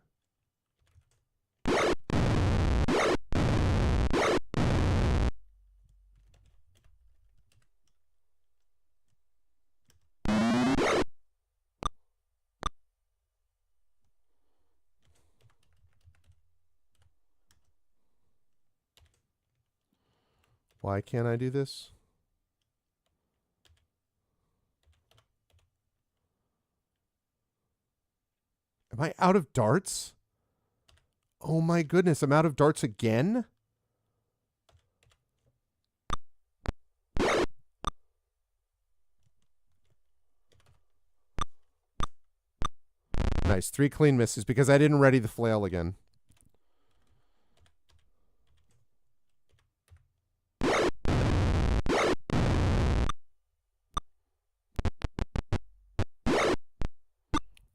Why can't I do this? Am I out of darts? Oh my goodness, I'm out of darts again? Nice. 3 clean misses because I didn't ready the flail again.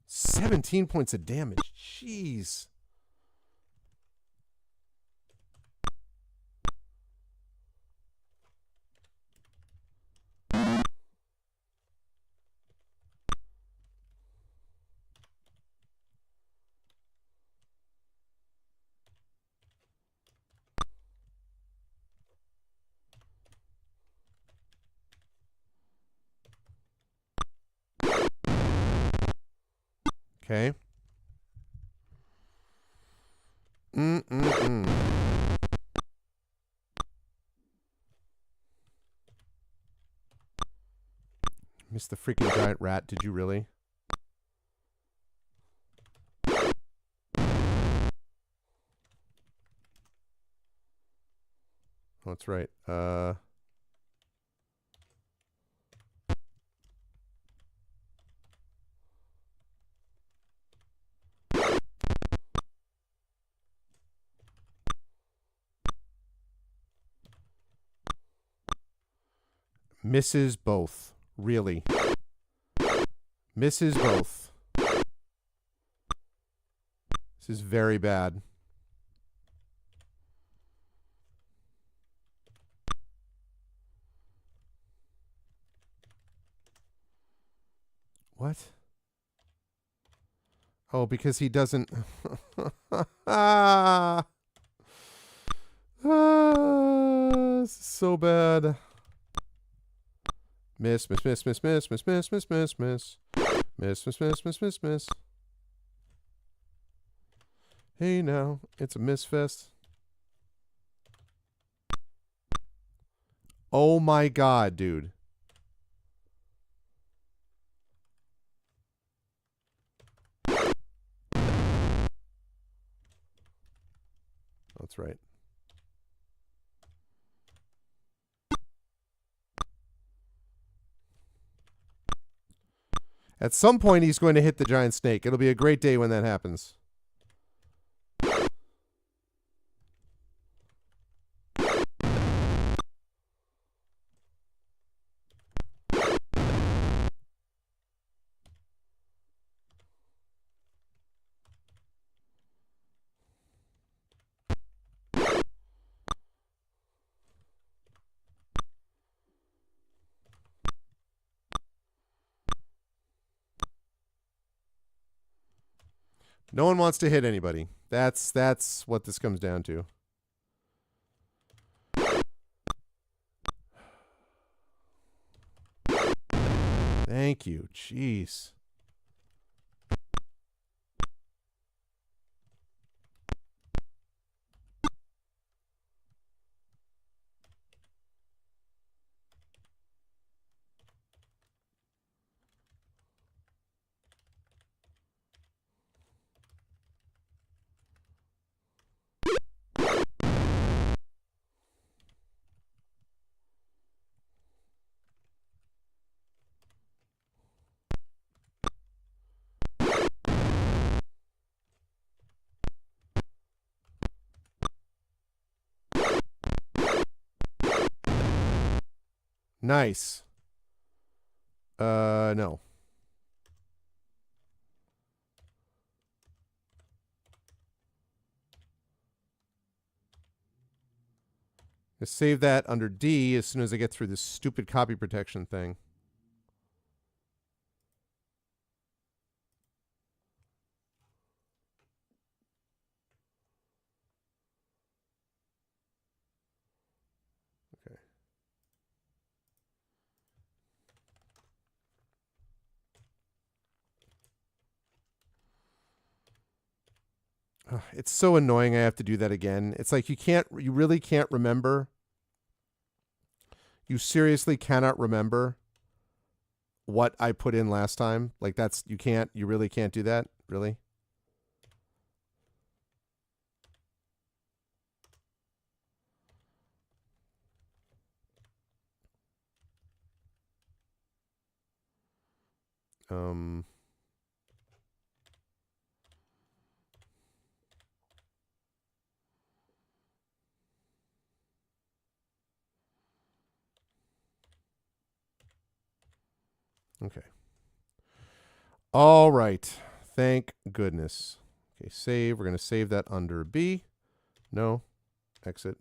$17 points of damage. Jeez. Okay. Missed the freaking giant rat. Did you really? Oh, that's right. Misses both. Really. Misses both. This is very bad. What? Oh, because he doesn't... This is so bad. Miss, miss, miss, miss, miss, miss, miss, miss, miss, miss. Miss, miss, miss, miss, miss, miss. Hey now, it's a miss fest. Oh my God, dude. That's right. At some point, he's going to hit the giant snake. It'll be a great day when that happens. No one wants to hit anybody. That's what this comes down to. Thank you. Jeez. Nice. No. I save that under D as soon as I get through this stupid copy protection thing. Okay. It's so annoying I have to do that again. It's like you really can't remember. You seriously cannot remember what I put in last time. Like you really can't do that, really? Okay. All right. Thank goodness. Okay, save. We're going to save that under B. No. Exit.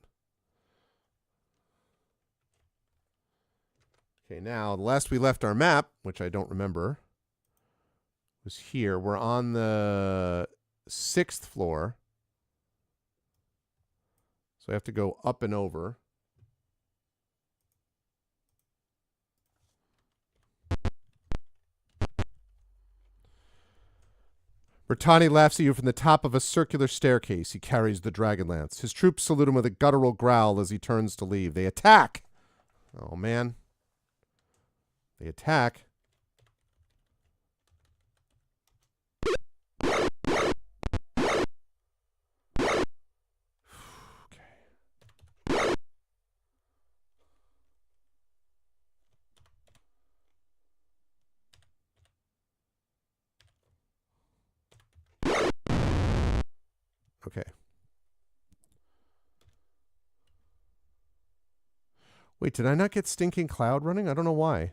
Okay, now, last we left our map, which I don't remember, was here. We're on the 6th floor. So I have to go up and over. Bertani laughs at you from the top of a circular staircase. He carries the Dragonlance. His troops salute him with a guttural growl as he turns to leave. They attack! Oh, man. They attack. Okay. Wait, did I not get Stinking Cloud running? I don't know why.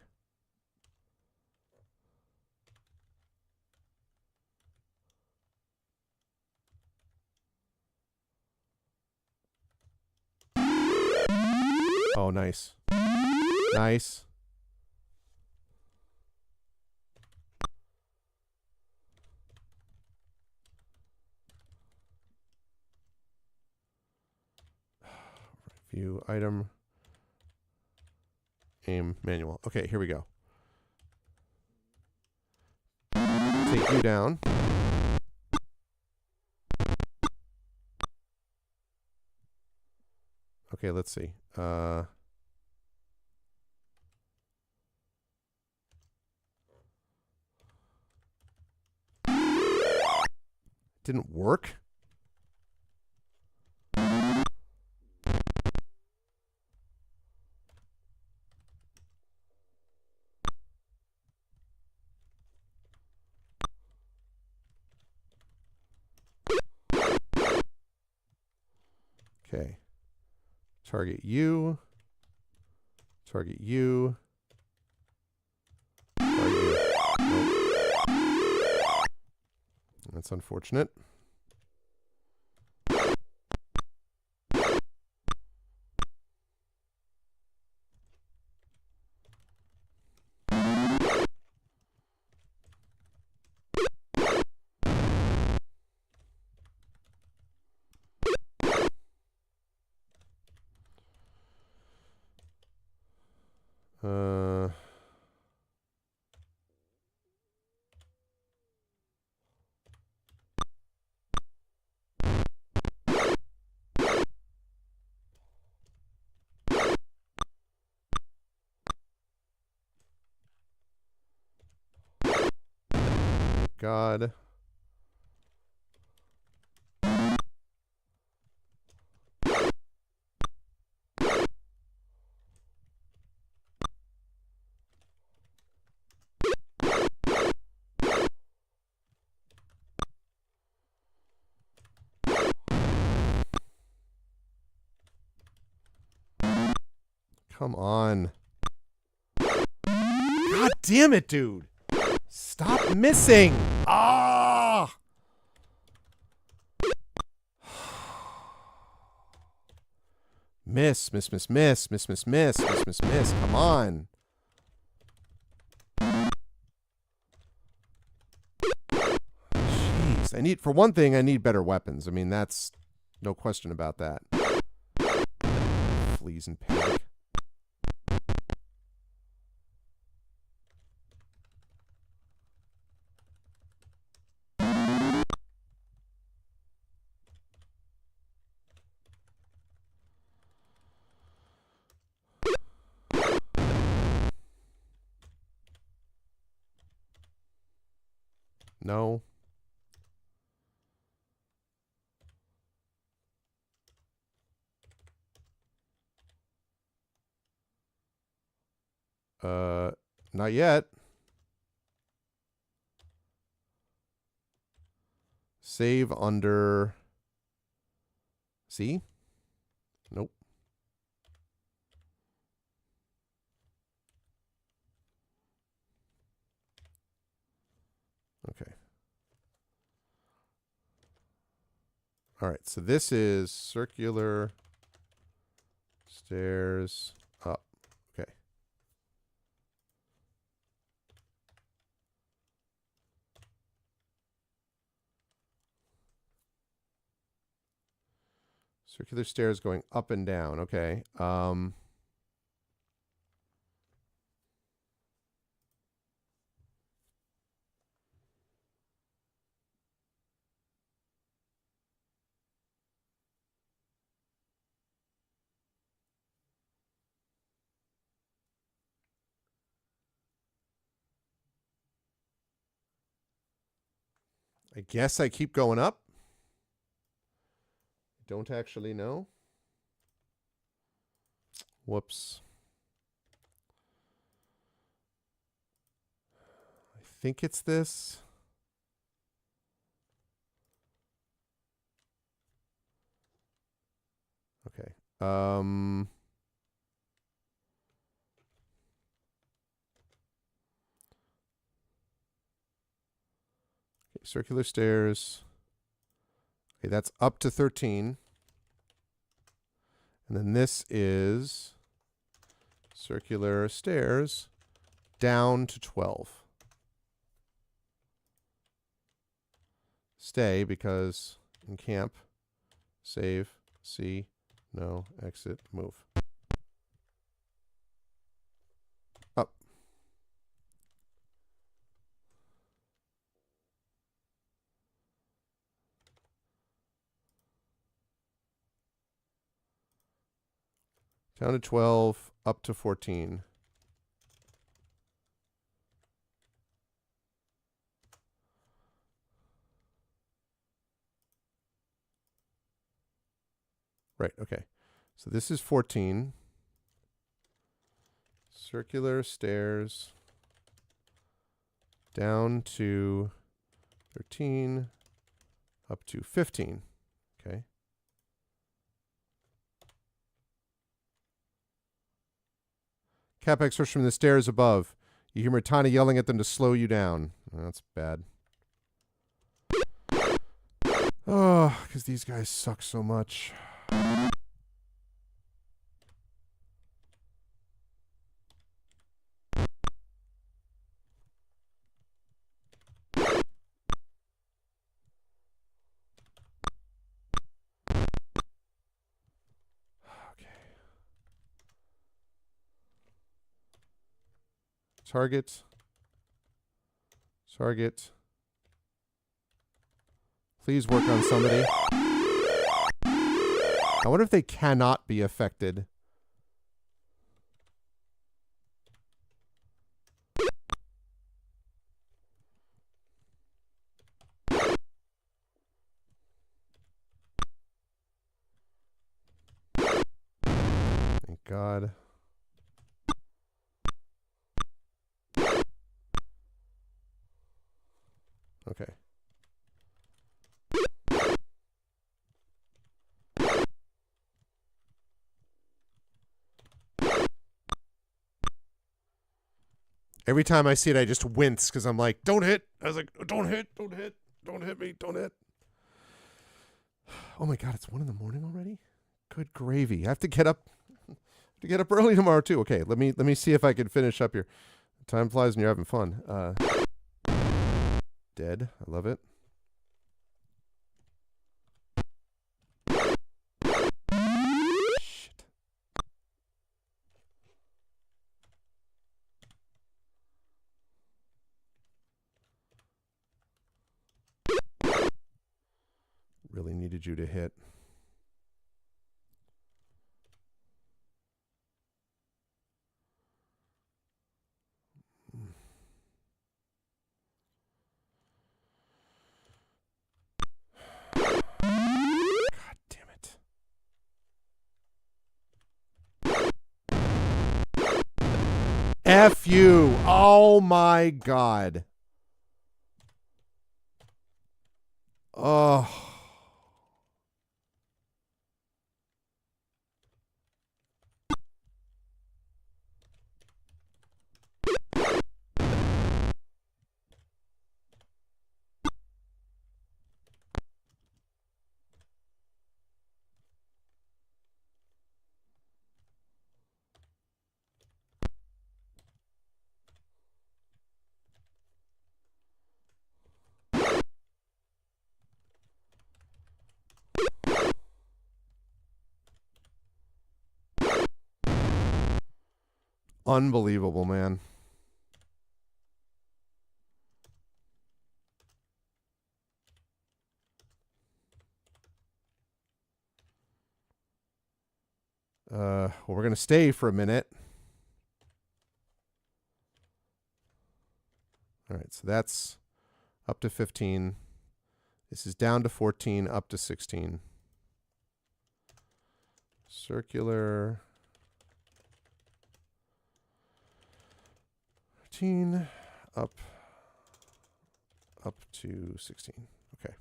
Oh, nice. Nice. View item. Aim manual. Okay, here we go. Take you down. Okay, let's see. Didn't work. Okay. Target you. Target you. Target you. Nope. That's unfortunate. God. Come on. God damn it, dude. Stop missing. Ah! Miss. Come on. Jeez. For one thing, I need better weapons. I mean, that's no question about that. Fleas and panic. No. Not yet. Save under C? Nope. Okay. All right, so this is circular stairs up. Okay. Circular stairs going up and down. Okay. I guess I keep going up. Don't actually know. Whoops. I think it's this. Okay. Okay, circular stairs. Okay, that's up to 13. And then this is circular stairs down to 12. Stay because in camp, save, C, no, exit, move. Up. Down to 12, up to 14. Right, okay. So this is 14. Circular stairs down to 13, up to 15. Okay. Cap extras from the stairs above. You hear Murtana yelling at them to slow you down. That's bad. Oh, because these guys suck so much. Target. Target. Please work on somebody. I wonder if they cannot be affected. God. Okay. Every time I see it, I just wince because I'm like, don't hit. I was like, don't hit, don't hit, don't hit me, don't hit. Oh my God, it's 1 a.m. already? Good gravy. I have to get up early tomorrow too. Okay, let me see if I can finish up here. Time flies when you're having fun. Dead. I love it. Shit. Really needed you to hit. God damn it. F you. Oh my God. Oh. Unbelievable, man. Well, we're going to stay for a minute. All right, so that's up to 15. This is down to 14, up to 16. Circular. 13, up to 16. Okay.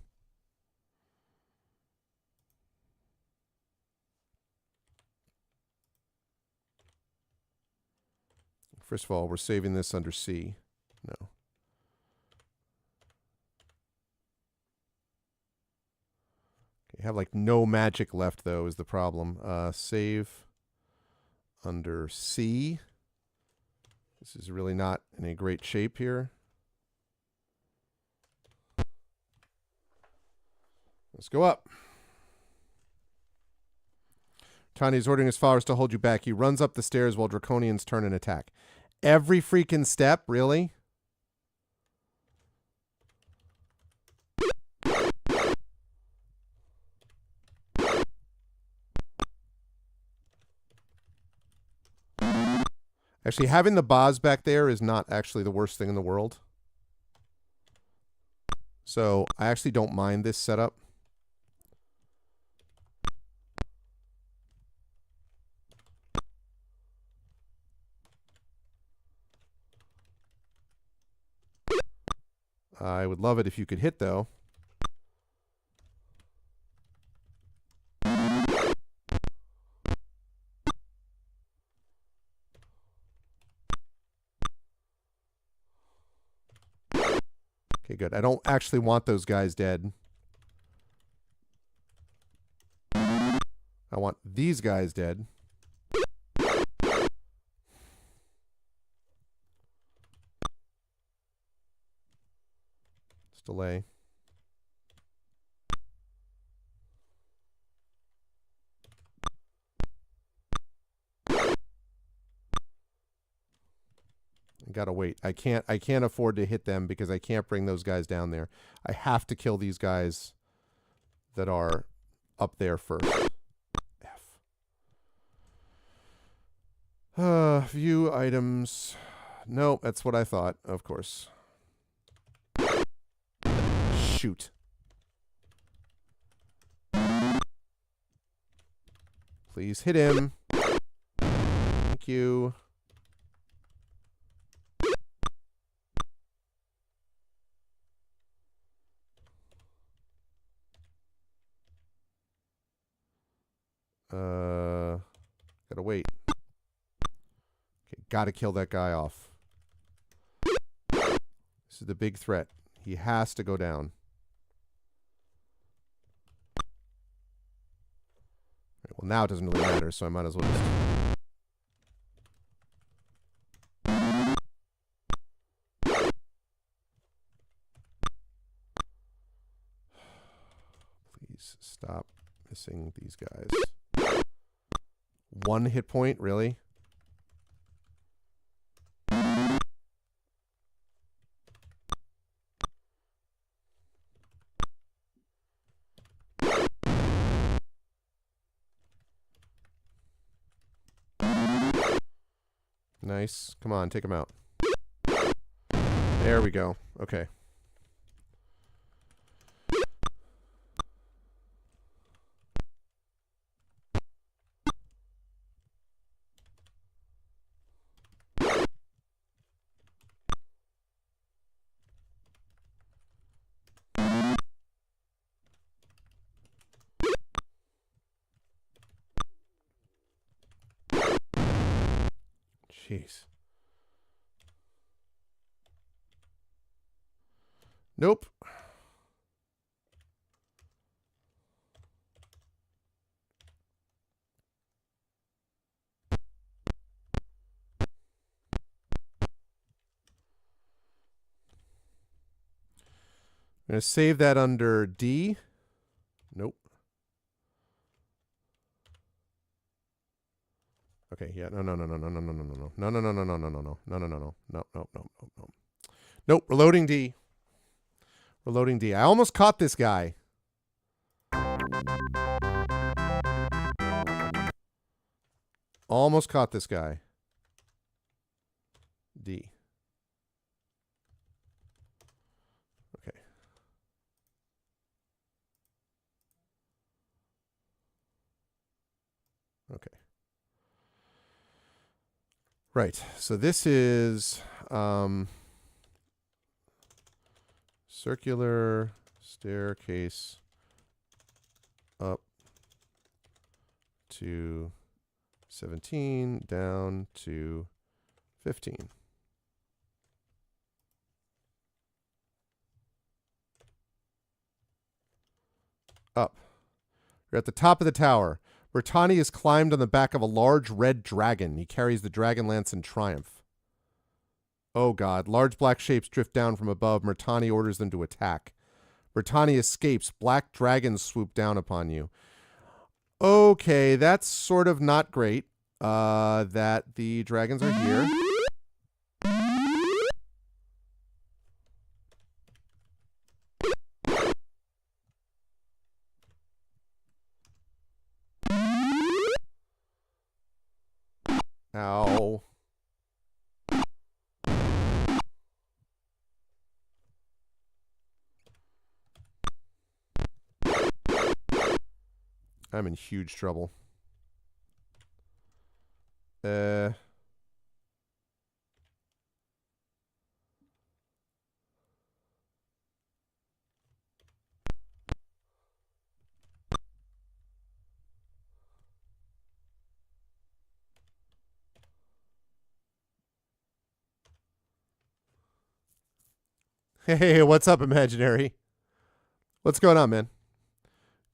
First of all, we're saving this under C. No. Okay, have like no magic left though is the problem. Save under C. This is really not in a great shape here. Let's go up. Tiny is ordering his followers to hold you back. He runs up the stairs while Draconians turn and attack. Every freaking step, really? Actually, having the Boz back there is not actually the worst thing in the world. So I actually don't mind this setup. I would love it if you could hit, though. Okay, good. I don't actually want those guys dead. I want these guys dead. Let's delay. Gotta wait. I can't afford to hit them because I can't bring those guys down there. I have to kill these guys that are up there first. F. View items. Nope, that's what I thought, of course. Shoot. Please hit him. Thank you. Gotta wait. Okay, gotta kill that guy off. This is the big threat. He has to go down. Right, well, now it doesn't really matter, so I might as well just... Please stop missing these guys. 1 hit point, really? Nice. Come on, take him out. There we go. Okay. Jeez. Nope. I'm going to save that under D. Nope. Okay, yeah. No. Nope, reloading D. Reloading D. I almost caught this guy. Almost caught this guy. D. Okay. Okay. Right. So this is circular staircase up to 17, down to 15. Up. You're at the top of the tower. Bertani has climbed on the back of a large red dragon. He carries the Dragonlance in triumph. Oh god. Large black shapes drift down from above. Bertani orders them to attack. Bertani escapes. Black dragons swoop down upon you. Okay, that's sort of not great. That the dragons are here. Ow. I'm in huge trouble. Hey, what's up, Imaginary? What's going on, man?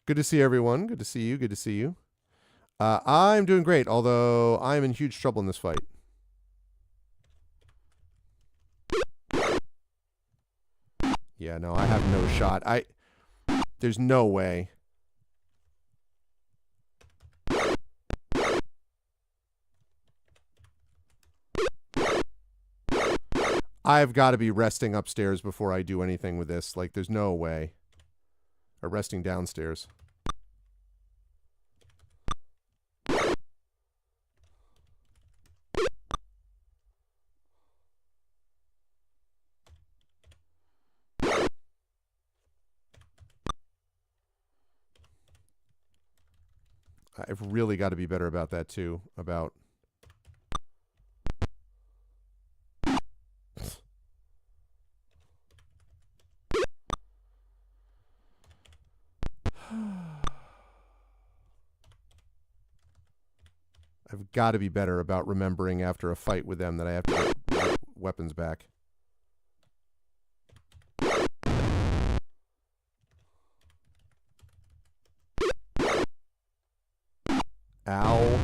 Good to see everyone. Good to see you. Good to see you. I'm doing great, although I'm in huge trouble in this fight. Yeah, no, I have no shot. There's no way. I've got to be resting upstairs before I do anything with this. Like, there's no way. Or resting downstairs. I've really got to be better about that, too. About... I've got to be better about remembering after a fight with them that I have to get weapons back. Ow.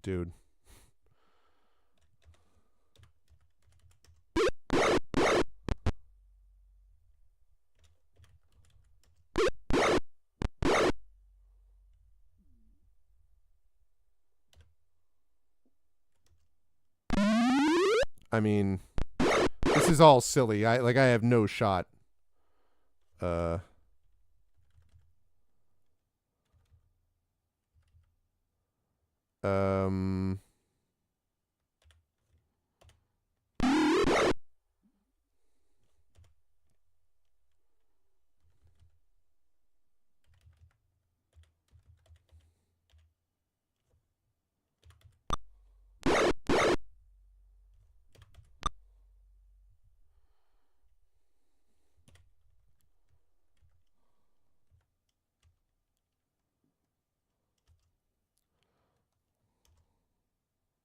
Dude. I mean, this is all silly. I have no shot. Um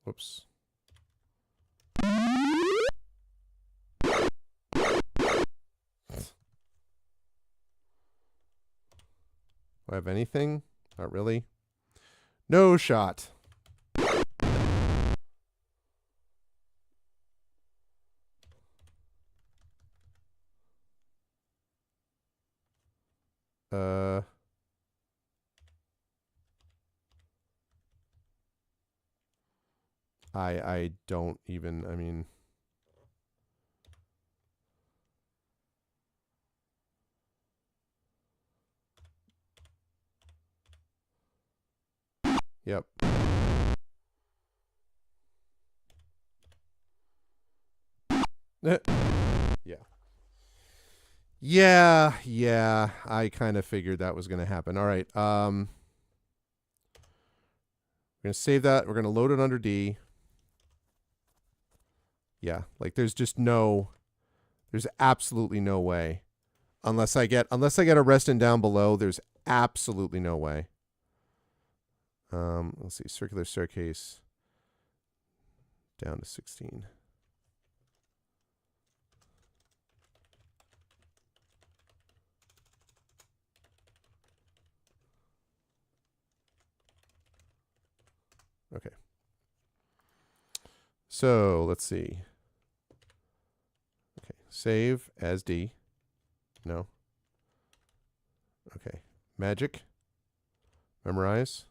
Whoops. Do I have anything? Not really. No shot. I don't even, I mean, yep. Yeah. Yeah, I kind of figured that was going to happen. All right. We're going to save that. We're going to load it under D. Yeah, like there's absolutely no way. Unless I get a resting down below, there's absolutely no way. Let's see, circular staircase down to 16. Okay. So let's see. Okay, save as D. No. Okay, magic. Memorize.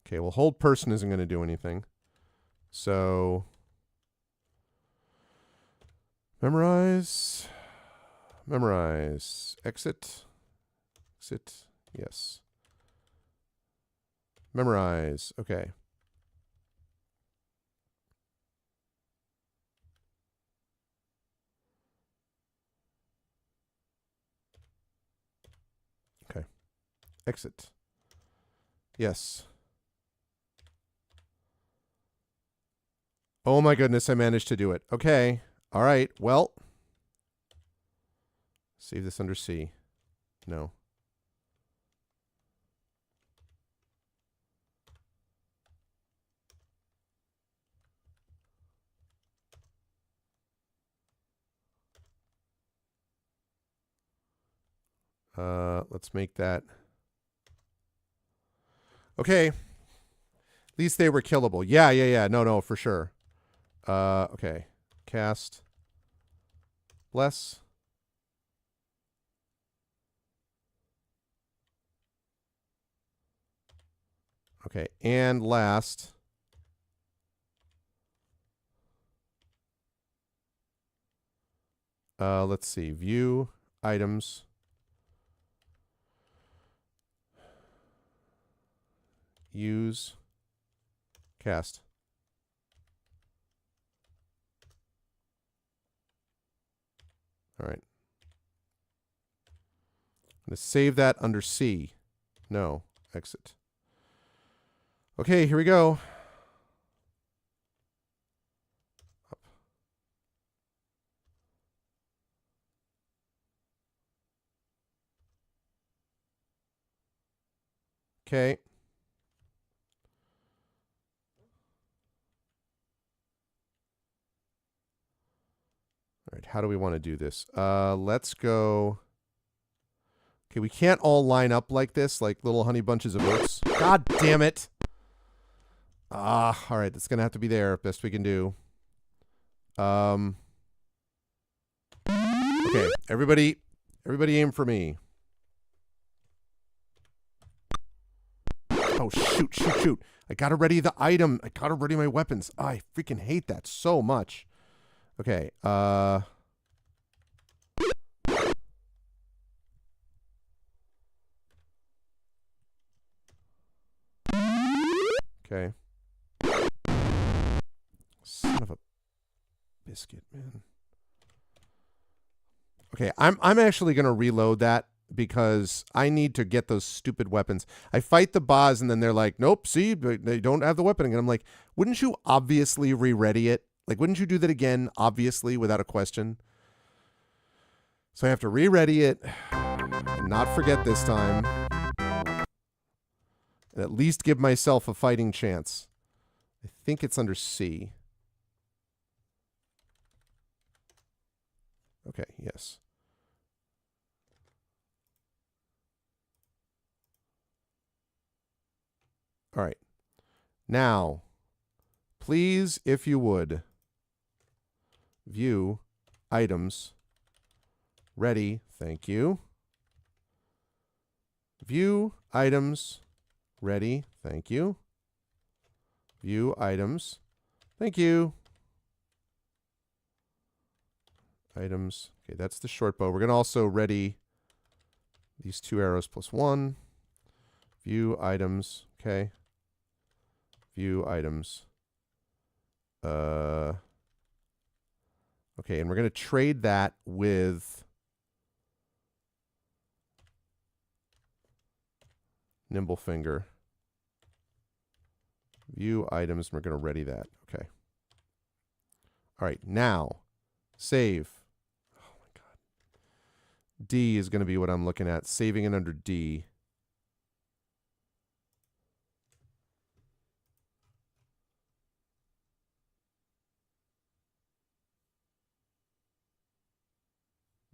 Okay, well, hold person isn't going to do anything. So memorize. Exit. Yes. Memorize. Okay. Okay. Exit. Yes. Oh my goodness, I managed to do it. Okay. All right. Well, save this under C. No. Let's make that. Okay. At least they were killable. Yeah. No, for sure. Okay. Cast. Bless. Okay. And last. Let's see. View items. Use. Cast. All right. I'm going to save that under C. No. Exit. Okay, here we go. Up. Okay. All right, how do we want to do this? Let's go. Okay, we can't all line up like this, like little honey bunches of oats. God damn it. All right, that's going to have to be there. Best we can do. Okay, everybody aim for me. Oh, shoot. I got to ready the item. I got to ready my weapons. Oh, I freaking hate that so much. Okay, okay. Son of a biscuit, man. Okay, I'm actually going to reload that because I need to get those stupid weapons. I fight the boss and then they're like, nope, see, they don't have the weapon. And I'm like, wouldn't you obviously re-ready it? Like, wouldn't you do that again, obviously, without a question? So I have to re-ready it and not forget this time. And at least give myself a fighting chance. I think it's under C. Okay, yes. All right. Now, please, if you would, view items. Ready. Thank you. View items. Ready. Thank you. View items. Thank you. Items. Okay, that's the short bow. We're going to also ready these 2 arrows plus 1. View items. Okay. View items. Okay, and we're going to trade that with Nimble Finger. View items. We're going to ready that. Okay. All right, now save. Oh my God. D is going to be what I'm looking at. Saving it under D.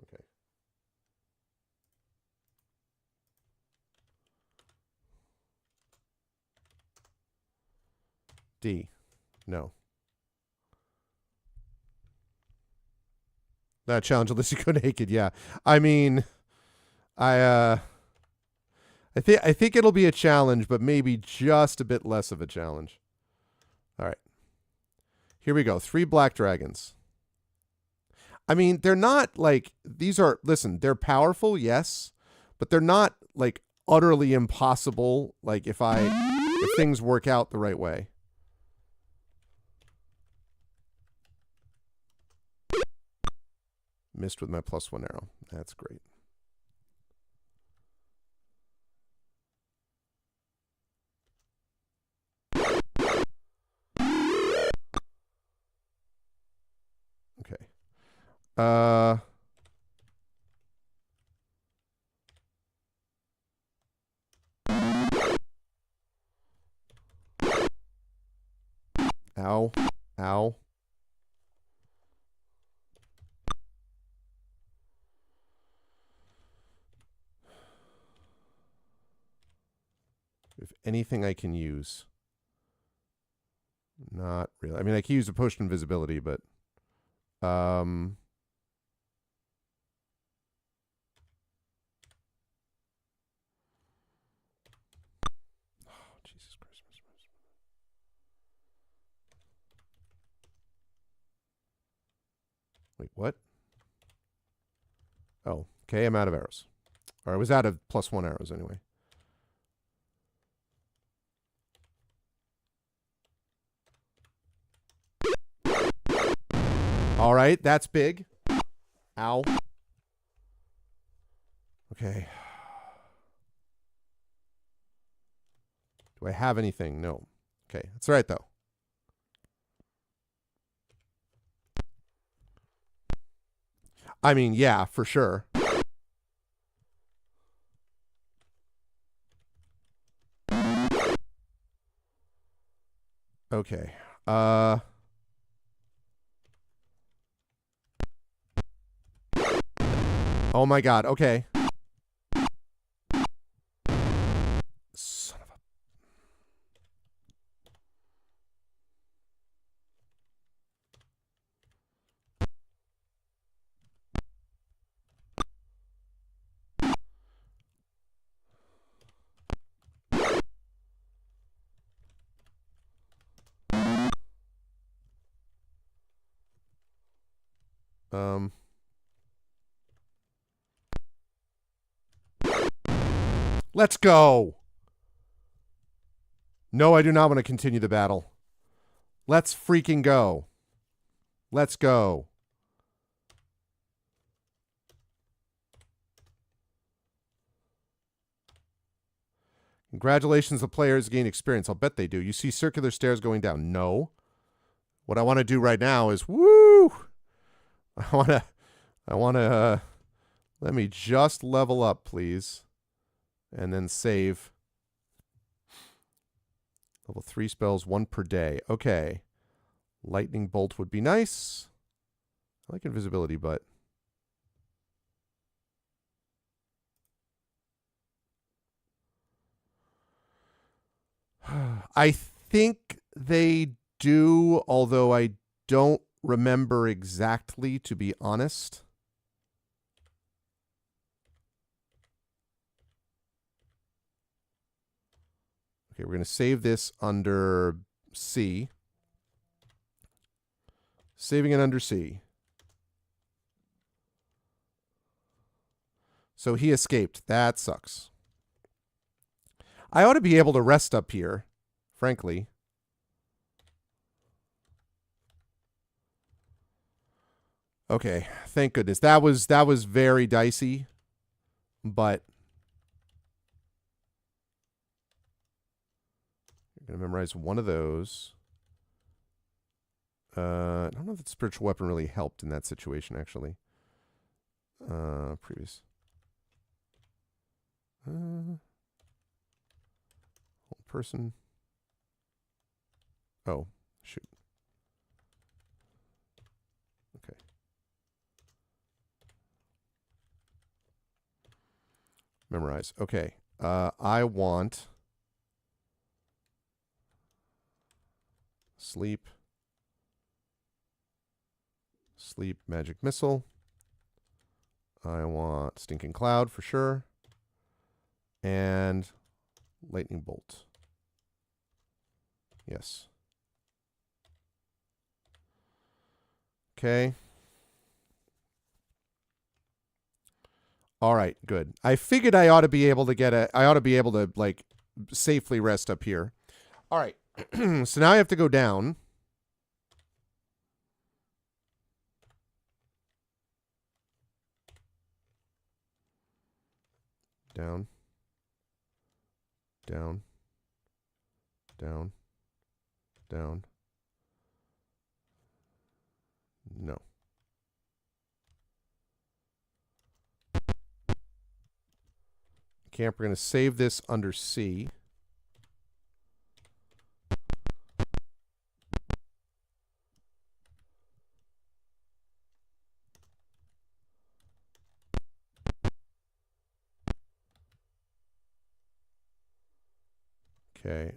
Okay. D. No. That challenge unless you go naked, yeah. I mean, I think it'll be a challenge, but maybe just a bit less of a challenge. All right. Here we go. 3 black dragons. I mean, they're not like, these are, listen, they're powerful, yes, but they're not like utterly impossible, like if things work out the right way. Missed with my +1 arrow. That's great. Okay. Ow. Ow. If anything I can use. Not really. I mean, I can use a potion of invisibility, but oh, Jesus Christ. Wait, what? Oh, okay, I'm out of arrows. Or I was out of +1 arrows anyway. All right, that's big. Ow. Okay. Do I have anything? No. Okay. That's all right, though. I mean, yeah, for sure. Okay. Oh my god. Okay. Son of a... Let's go. No, I do not want to continue the battle. Let's freaking go. Let's go. Congratulations, the players gain experience. I'll bet they do. You see circular stairs going down. No. What I want to do right now is, woo! I want to, let me just level up, please. And then save. Level 3 spells, 1 per day. Okay. Lightning bolt would be nice. I like invisibility, but... I think they do, although I don't remember exactly, to be honest. Okay, we're going to save this under C. Saving it under C. So he escaped. That sucks. I ought to be able to rest up here, frankly. Okay, thank goodness. That was very dicey, but you're going to memorize one of those. I don't know if the spiritual weapon really helped in that situation, actually. Previous. Person. Oh, shoot. Okay. Memorize. Okay. I want sleep. Sleep magic missile. I want stinking cloud for sure. And lightning bolt. Yes. Okay. All right, good. I figured I ought to be able to get I ought to be able to, like, safely rest up here. All right. So now I have to go down. Down. Down. Down. Down. No. Camp, we're going to save this under C. Okay.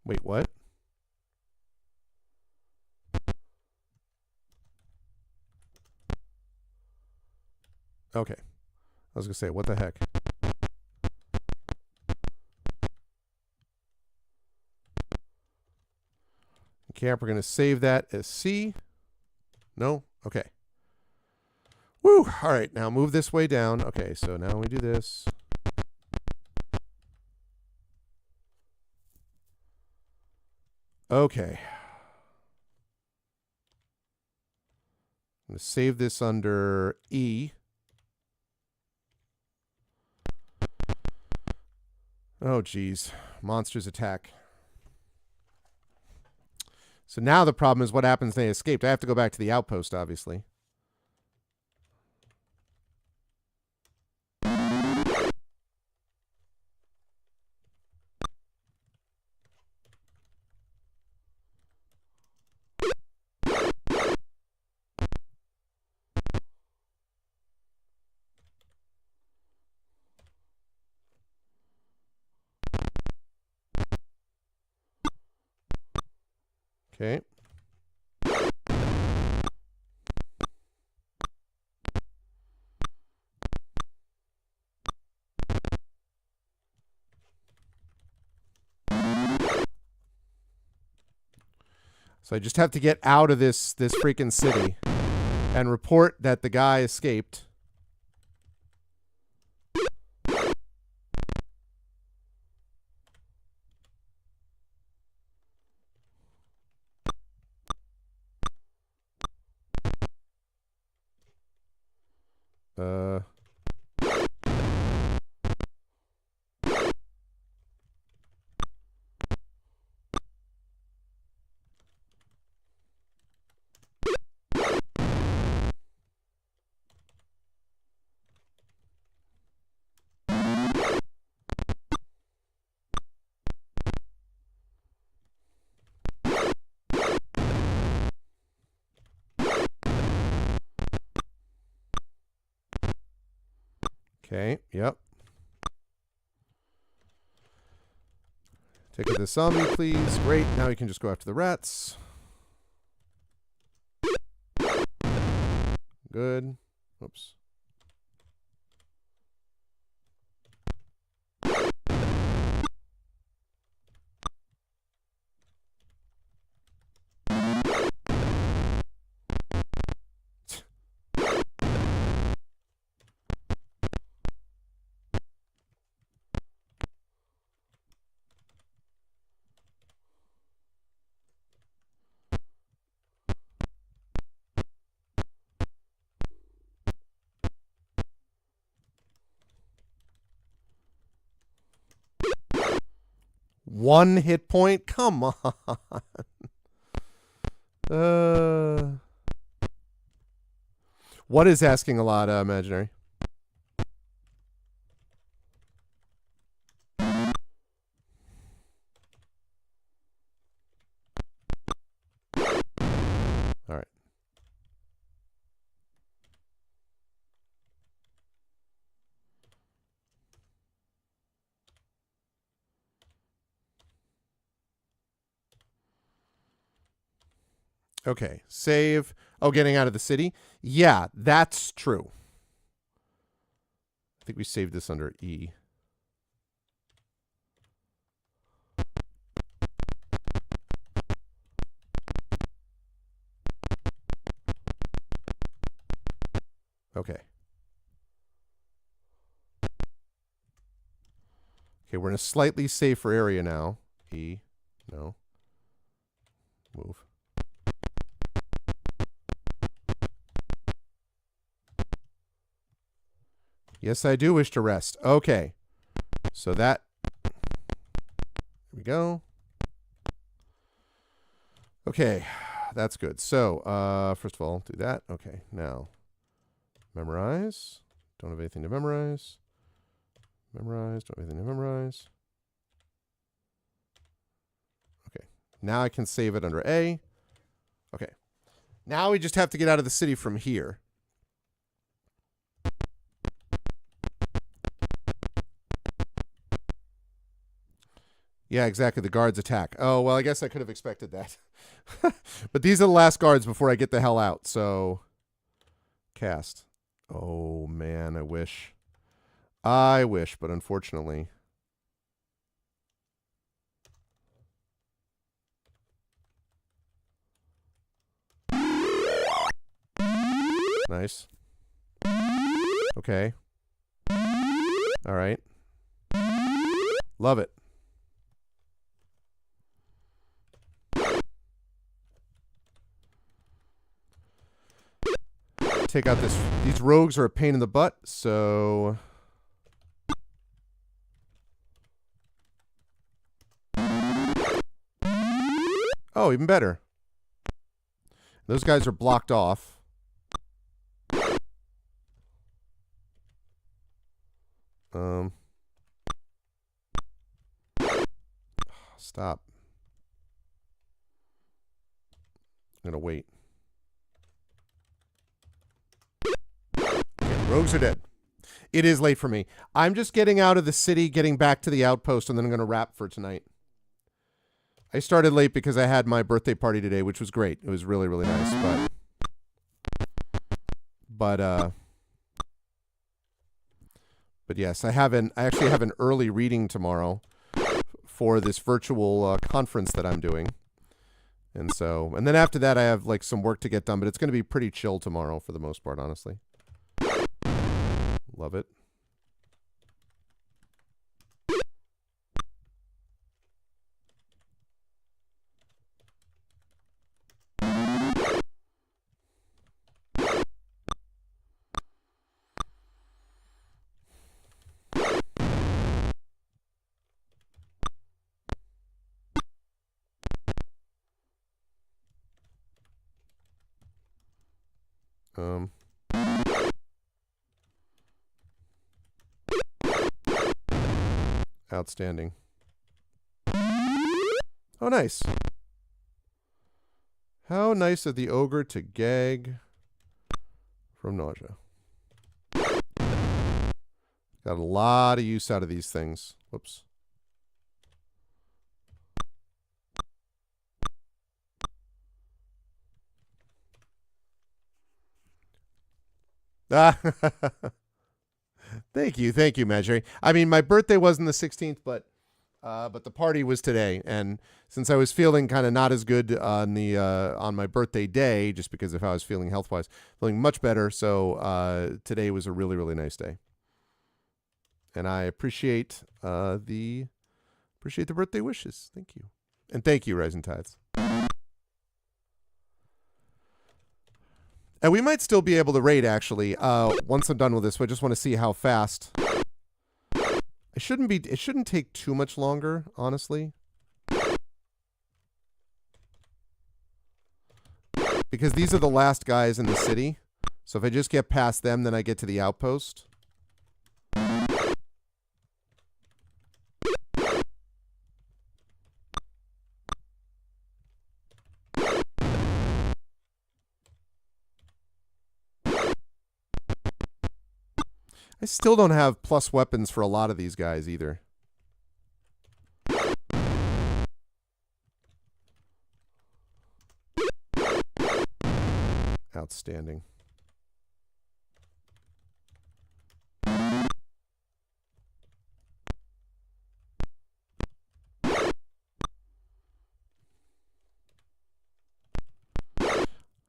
Wait, what? Okay. I was going to say, what the heck? Camp, we're going to save that as C. No? Okay. Woo! All right, now move this way down. Okay, so now we do this. Okay. I'm going to save this under E. Oh, geez. Monsters attack. So now the problem is what happens when they escaped. I have to go back to the outpost, obviously. Okay. So I just have to get out of this freaking city and report that the guy escaped. Okay, yep. Take out the zombie, please. Great, now we can just go after the rats. Good. Oops. One hit point? Come on. What is asking a lot, Imaginary? All right. Okay, save. Oh, getting out of the city? Yeah, that's true. I think we saved this under E. Okay. Okay, we're in a slightly safer area now. E. No. Move. Yes, I do wish to rest. Okay. So that... Here we go. Okay. That's good. So, first of all, do that. Okay, now. Memorize. Don't have anything to memorize. Memorize. Don't have anything to memorize. Okay. Now I can save it under A. Okay. Now we just have to get out of the city from here. Yeah, exactly. The guards attack. Oh, well, I guess I could have expected that. But these are the last guards before I get the hell out. So, cast. Oh, man, I wish. I wish, but unfortunately. Nice. Okay. All right. Love it. Take out this. These rogues are a pain in the butt, so... Oh, even better. Those guys are blocked off. Stop. I'm gonna wait. Okay, rogues are dead. It is late for me. I'm just getting out of the city, getting back to the outpost, and then I'm gonna wrap for tonight. I started late because I had my birthday party today, which was great. It was really, really nice, but yes, I actually have an early reading tomorrow for this virtual conference that I'm doing. And then after that, I have like some work to get done, but it's going to be pretty chill tomorrow for the most part, honestly. Love it. Outstanding. Oh, nice. How nice of the ogre to gag from nausea. Got a lot of use out of these things. Whoops. Ah, thank you, Marjorie. I mean, my birthday wasn't the 16th, but the party was today, and since I was feeling kind of not as good on my birthday day, just because of how I was feeling health wise, feeling much better. So today was a really, really nice day, and I appreciate the birthday wishes. Thank you, and thank you, Rising Tides. And we might still be able to raid, actually, once I'm done with this, but I just want to see how fast. It shouldn't take too much longer, honestly. Because these are the last guys in the city. So if I just get past them, then I get to the outpost. I still don't have plus weapons for a lot of these guys either. Outstanding.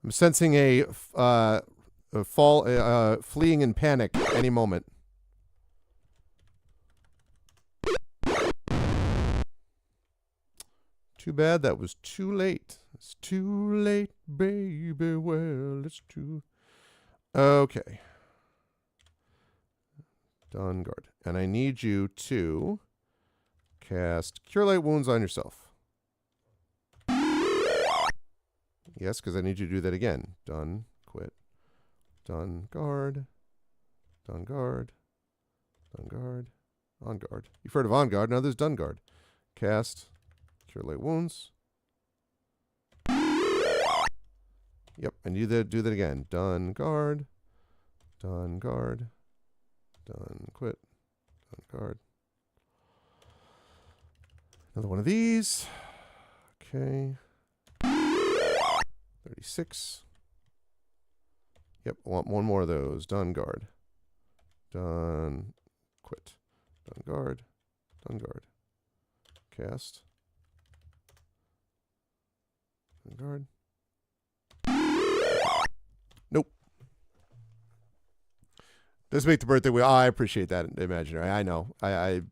I'm sensing a fleeing in panic any moment. Too bad that was too late. It's too late, baby. Well, it's too... Okay. Done guard. And I need you to cast Cure Light Wounds on yourself. Yes, because I need you to do that again. Done. Quit. Done. Guard. Done. Guard. Done. Guard. On guard. You've heard of on guard. Now there's done guard. Cast. Cure Light Wounds. Yep. And you do that again. Done. Guard. Done. Guard. Done. Quit. Done. Guard. Another one of these. Okay. 36. Yep, I want one more of those. Done guard. Done. Quit. Done guard. Done guard. Cast. Done guard. Nope. Let's make the birthday wheel. Oh, I appreciate that, imaginary. I know. I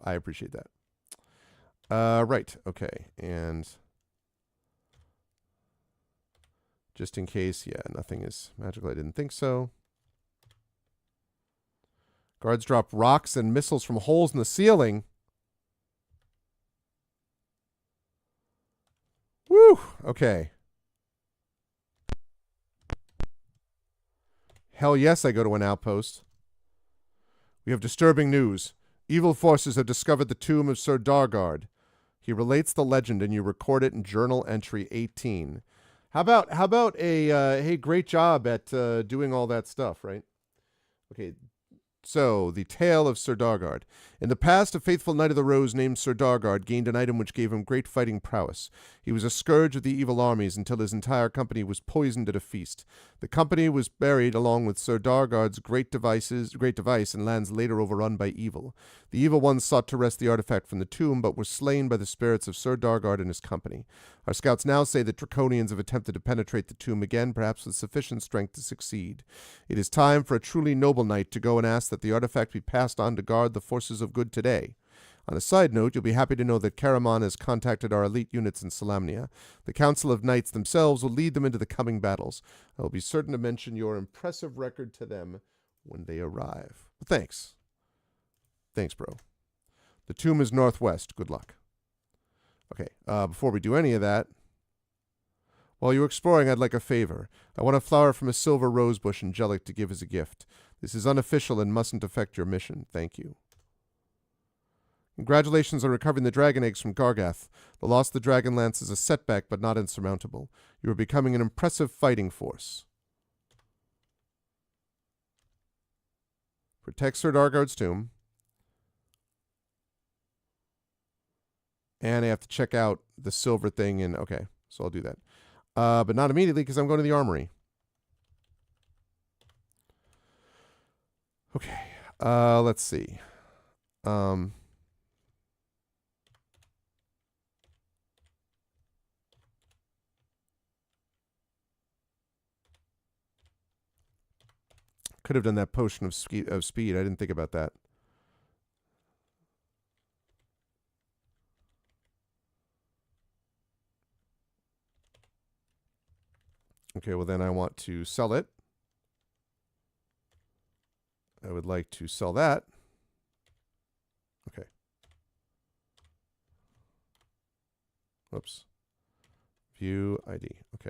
appreciate that. Right. Okay. And just in case, yeah, nothing is magical. I didn't think so. Guards drop rocks and missiles from holes in the ceiling. Woo! Okay. Hell yes, I go to an outpost. We have disturbing news. Evil forces have discovered the tomb of Sir Dargard. He relates the legend, and you record it in journal entry 18. How about a hey, great job at doing all that stuff, right? Okay. So, the tale of Sir Dargard. In the past, a faithful knight of the Rose named Sir Dargard gained an item which gave him great fighting prowess. He was a scourge of the evil armies until his entire company was poisoned at a feast. The company was buried along with Sir Dargard's great device in lands later overrun by evil. The evil ones sought to wrest the artifact from the tomb, but were slain by the spirits of Sir Dargard and his company. Our scouts now say that Draconians have attempted to penetrate the tomb again, perhaps with sufficient strength to succeed. It is time for a truly noble knight to go and ask that the artifact be passed on to guard the forces of good today. On a side note, you'll be happy to know that Karaman has contacted our elite units in Salamnia. The Council of Knights themselves will lead them into the coming battles. I will be certain to mention your impressive record to them when they arrive. Thanks. Thanks, bro. The tomb is northwest. Good luck. Okay, before we do any of that, while you're exploring, I'd like a favor. I want a flower from a silver rose bush in Jellic to give as a gift. This is unofficial and mustn't affect your mission. Thank you. Congratulations on recovering the dragon eggs from Gargath. The loss of the Dragonlance is a setback, but not insurmountable. You are becoming an impressive fighting force. Protect Sir Dargard's tomb. And I have to check out the silver thing. And okay, so I'll do that. But not immediately because I'm going to the armory. Okay. Let's see. Could have done that potion of speed. I didn't think about that. Okay, well then I want to sell it. I would like to sell that. Okay. Whoops. View ID. Okay.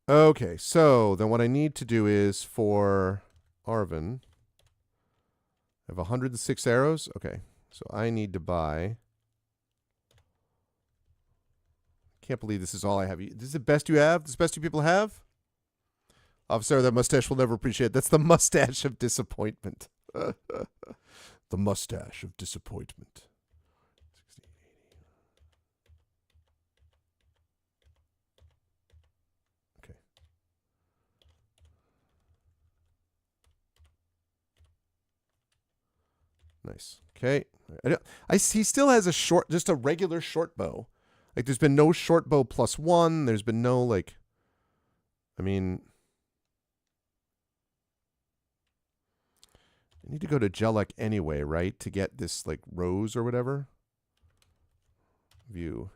Okay, so then what I need to do is for Arvin, I have 106 arrows. Okay, so I need to buy. Can't believe this is all I have. This is the best you have? This is the best you people have? Officer, that mustache will never appreciate it. That's the mustache of disappointment. The mustache of disappointment. 60, 80. Okay. Nice. Okay. He still has a short, just a regular short bow. Like, there's been no short bow +1. There's been no, like, I mean, I need to go to Jellic anyway, right? To get this, like, rose or whatever. View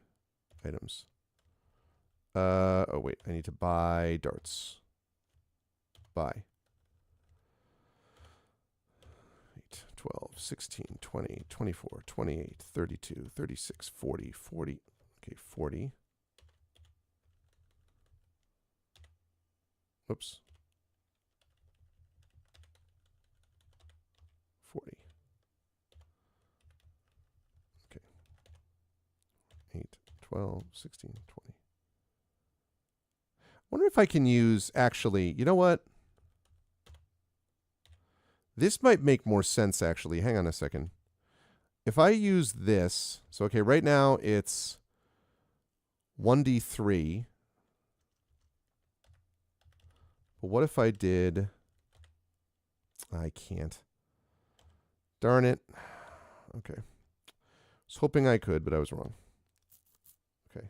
items. Oh, wait. I need to buy darts. Buy. 8, 12, 16, 20, 24, 28, 32, 36, 40, 40. Okay, 40. Whoops. 40. Okay. 8, 12, 16, 20. Wonder if I can use, actually, you know what? This might make more sense, actually. Hang on a second. If I use this, so okay, right now it's 1d3. But what if I did... I can't. Darn it. Okay. I was hoping I could, but I was wrong. Okay.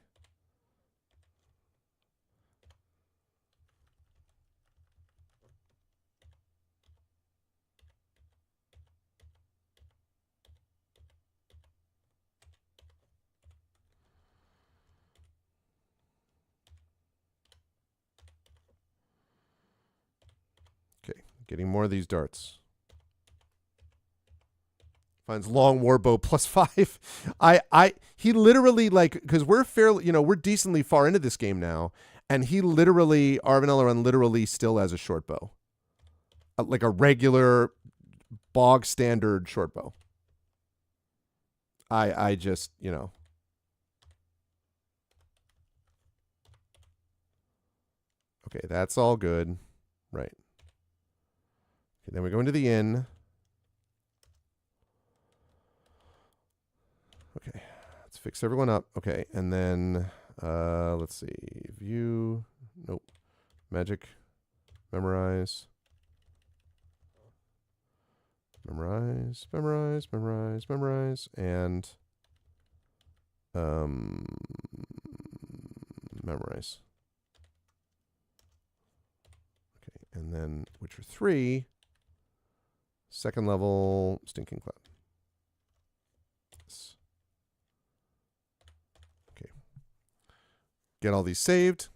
Getting more of these darts. Finds long warbow +5. He literally, like, because we're fairly, you know, we're decently far into this game now, and he literally, Arvin Elrond literally still has a short bow. Like a regular bog standard short bow. I just, you know. Okay, that's all good. Right. Okay, then we go into the inn. Okay, let's fix everyone up. Okay, and then let's see. View. Nope. Magic. Memorize. Memorize. Memorize. Memorize. Memorize. And memorize. Okay, and then Witcher 3. Second level. Stinking Cloud. Yes. Okay. Get all these saved.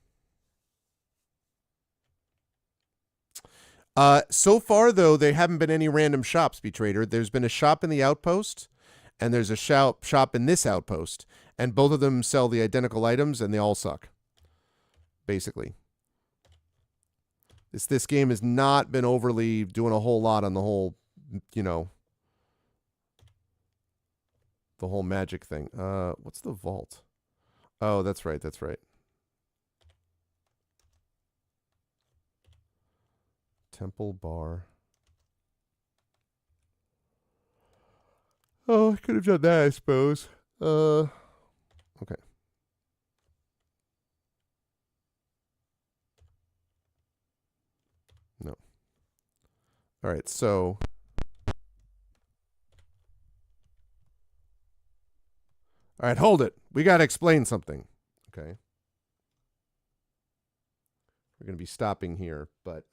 So far, though, there haven't been any random shops, B-Trader. There's been a shop in the outpost, and there's a shop in this outpost. And both of them sell the identical items, and they all suck. Basically. This game has not been overly doing a whole lot on the whole, you know, the whole magic thing. What's the vault? Oh, that's right, that's right. Temple bar. Oh, I could have done that, I suppose. Okay. No. All right, so all right, hold it. We got to explain something. Okay. We're going to be stopping here, but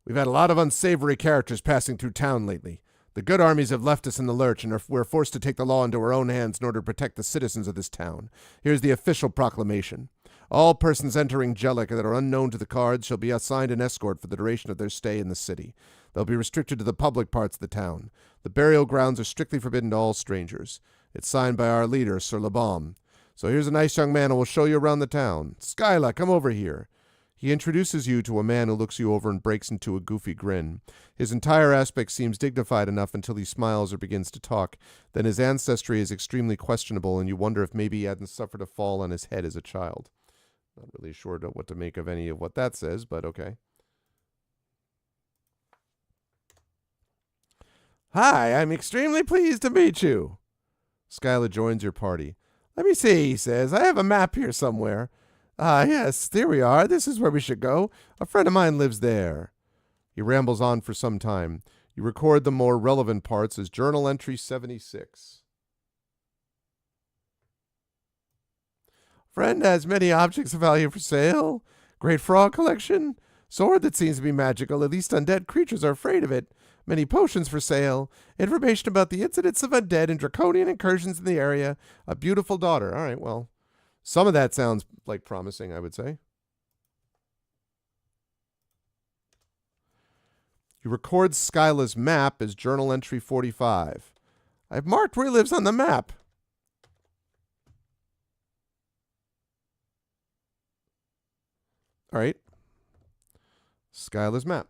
we've had a lot of unsavory characters passing through town lately. The good armies have left us in the lurch, and we're forced to take the law into our own hands in order to protect the citizens of this town. Here's the official proclamation. All persons entering Jellic that are unknown to the cards shall be assigned an escort for the duration of their stay in the city. They'll be restricted to the public parts of the town. The burial grounds are strictly forbidden to all strangers. It's signed by our leader, Sir Labaume. So here's a nice young man who will show you around the town. Skyla, come over here. He introduces you to a man who looks you over and breaks into a goofy grin. His entire aspect seems dignified enough until he smiles or begins to talk. Then his ancestry is extremely questionable, and you wonder if maybe he hadn't suffered a fall on his head as a child. Not really sure what to make of any of what that says, but okay. Hi, I'm extremely pleased to meet you. Skyla joins your party. Let me see, he says. I have a map here somewhere. Yes, there we are. This is where we should go. A friend of mine lives there. He rambles on for some time. You record the more relevant parts as journal entry 76. Friend has many objects of value for sale. Great frog collection. Sword that seems to be magical. At least undead creatures are afraid of it. Many potions for sale. Information about the incidents of undead and draconian incursions in the area. A beautiful daughter. All right, well, some of that sounds like promising, I would say. You record Skyla's map as journal entry 45. I've marked where he lives on the map. All right. Skyla's map.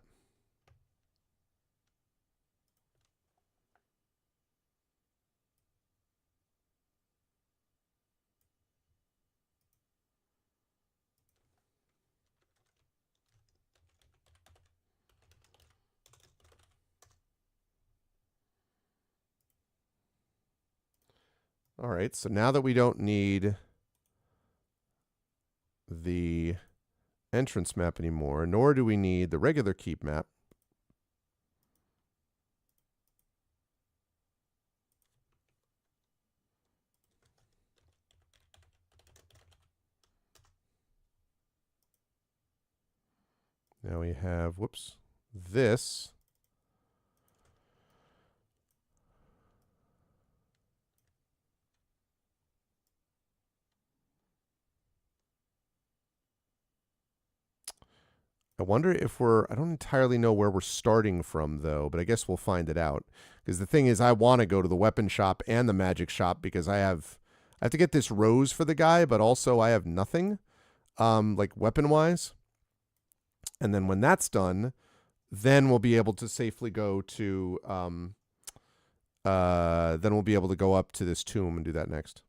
All right, so now that we don't need the entrance map anymore, nor do we need the regular keep map. Now we have, whoops, this. I wonder if I don't entirely know where we're starting from, though, but I guess we'll find it out. Because the thing is, I want to go to the weapon shop and the magic shop because I have to get this rose for the guy, but also I have nothing, like weapon-wise. And then when that's done, then we'll be able to safely go to, then we'll be able to go up to this tomb and do that next.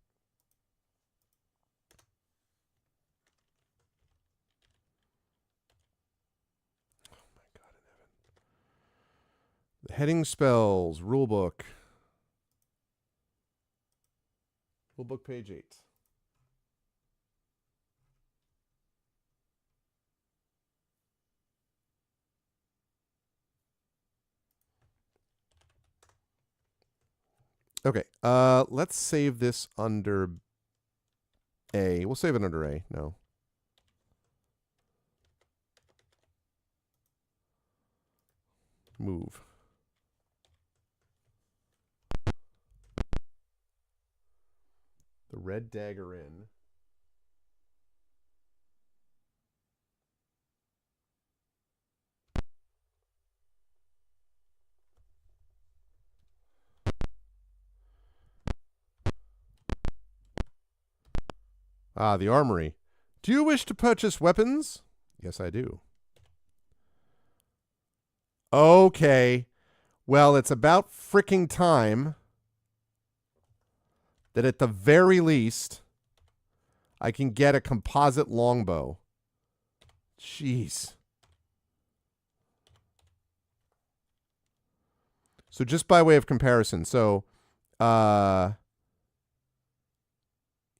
The heading spells, rulebook. Rulebook page 8. Okay, let's save this under A. We'll save it under A. No. Move. The red dagger in. Ah, the armory. Do you wish to purchase weapons? Yes, I do. Okay. Well, it's about freaking time that at the very least I can get a composite longbow. Jeez. So just by way of comparison, so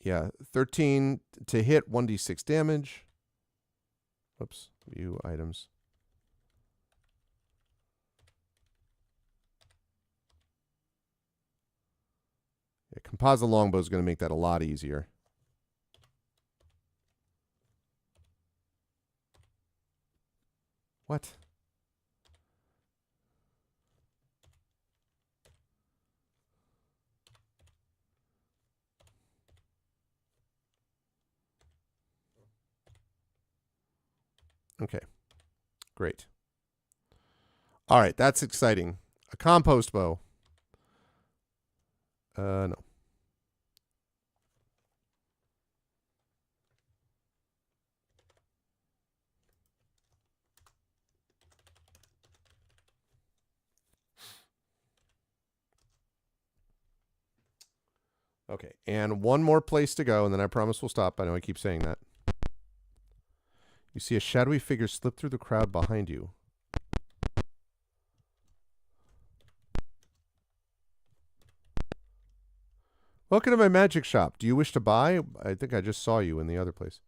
yeah, 13 to hit, 1d6 damage. Whoops, view items. Yeah, composite longbow is going to make that a lot easier. What? Okay, great. All right, that's exciting. A compost bow. No. Okay, and one more place to go, and then I promise we'll stop. I know I keep saying that. You see a shadowy figure slip through the crowd behind you. Welcome to my magic shop. Do you wish to buy? I think I just saw you in the other place.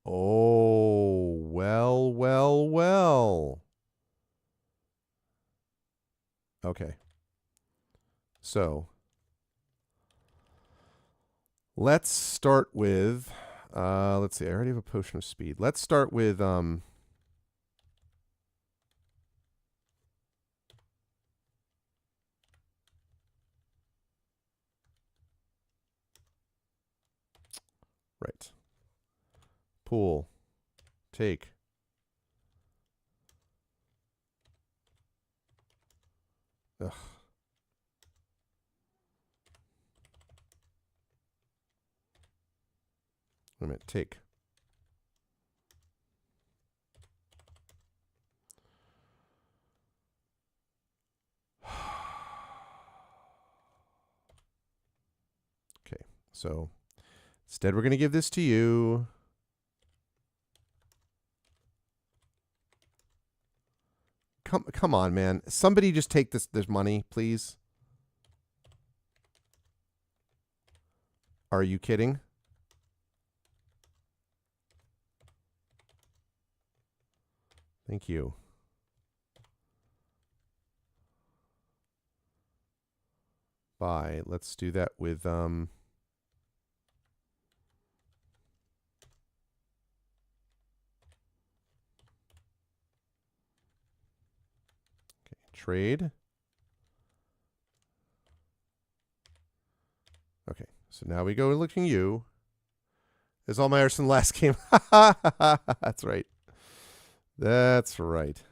Oh, well, well, well. Okay. So, let's start with, let's see, I already have a potion of speed. Let's start with, right. Pool. Take. Ugh. Wait a minute. Take. Okay. So, instead we're going to give this to you. Come on, man. Somebody just take this money, please. Are you kidding? Thank you. Bye. Let's do that with okay, trade. Okay, so now we go looking you. Is all my arson last game. That's right. That's right.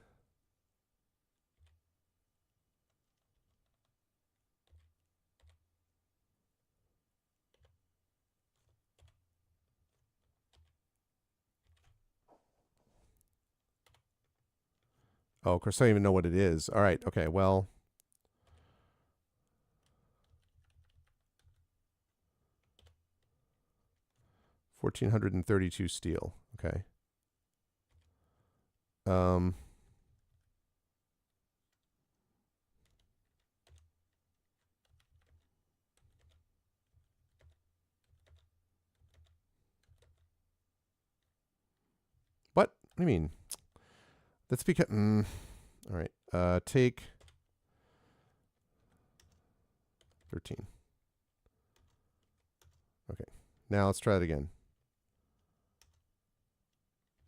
Oh, of course, I don't even know what it is. All right. Okay. Well. $1,432 steel. Okay. What? What do you mean? That's because. All right. Take 13. Okay. Now let's try it again.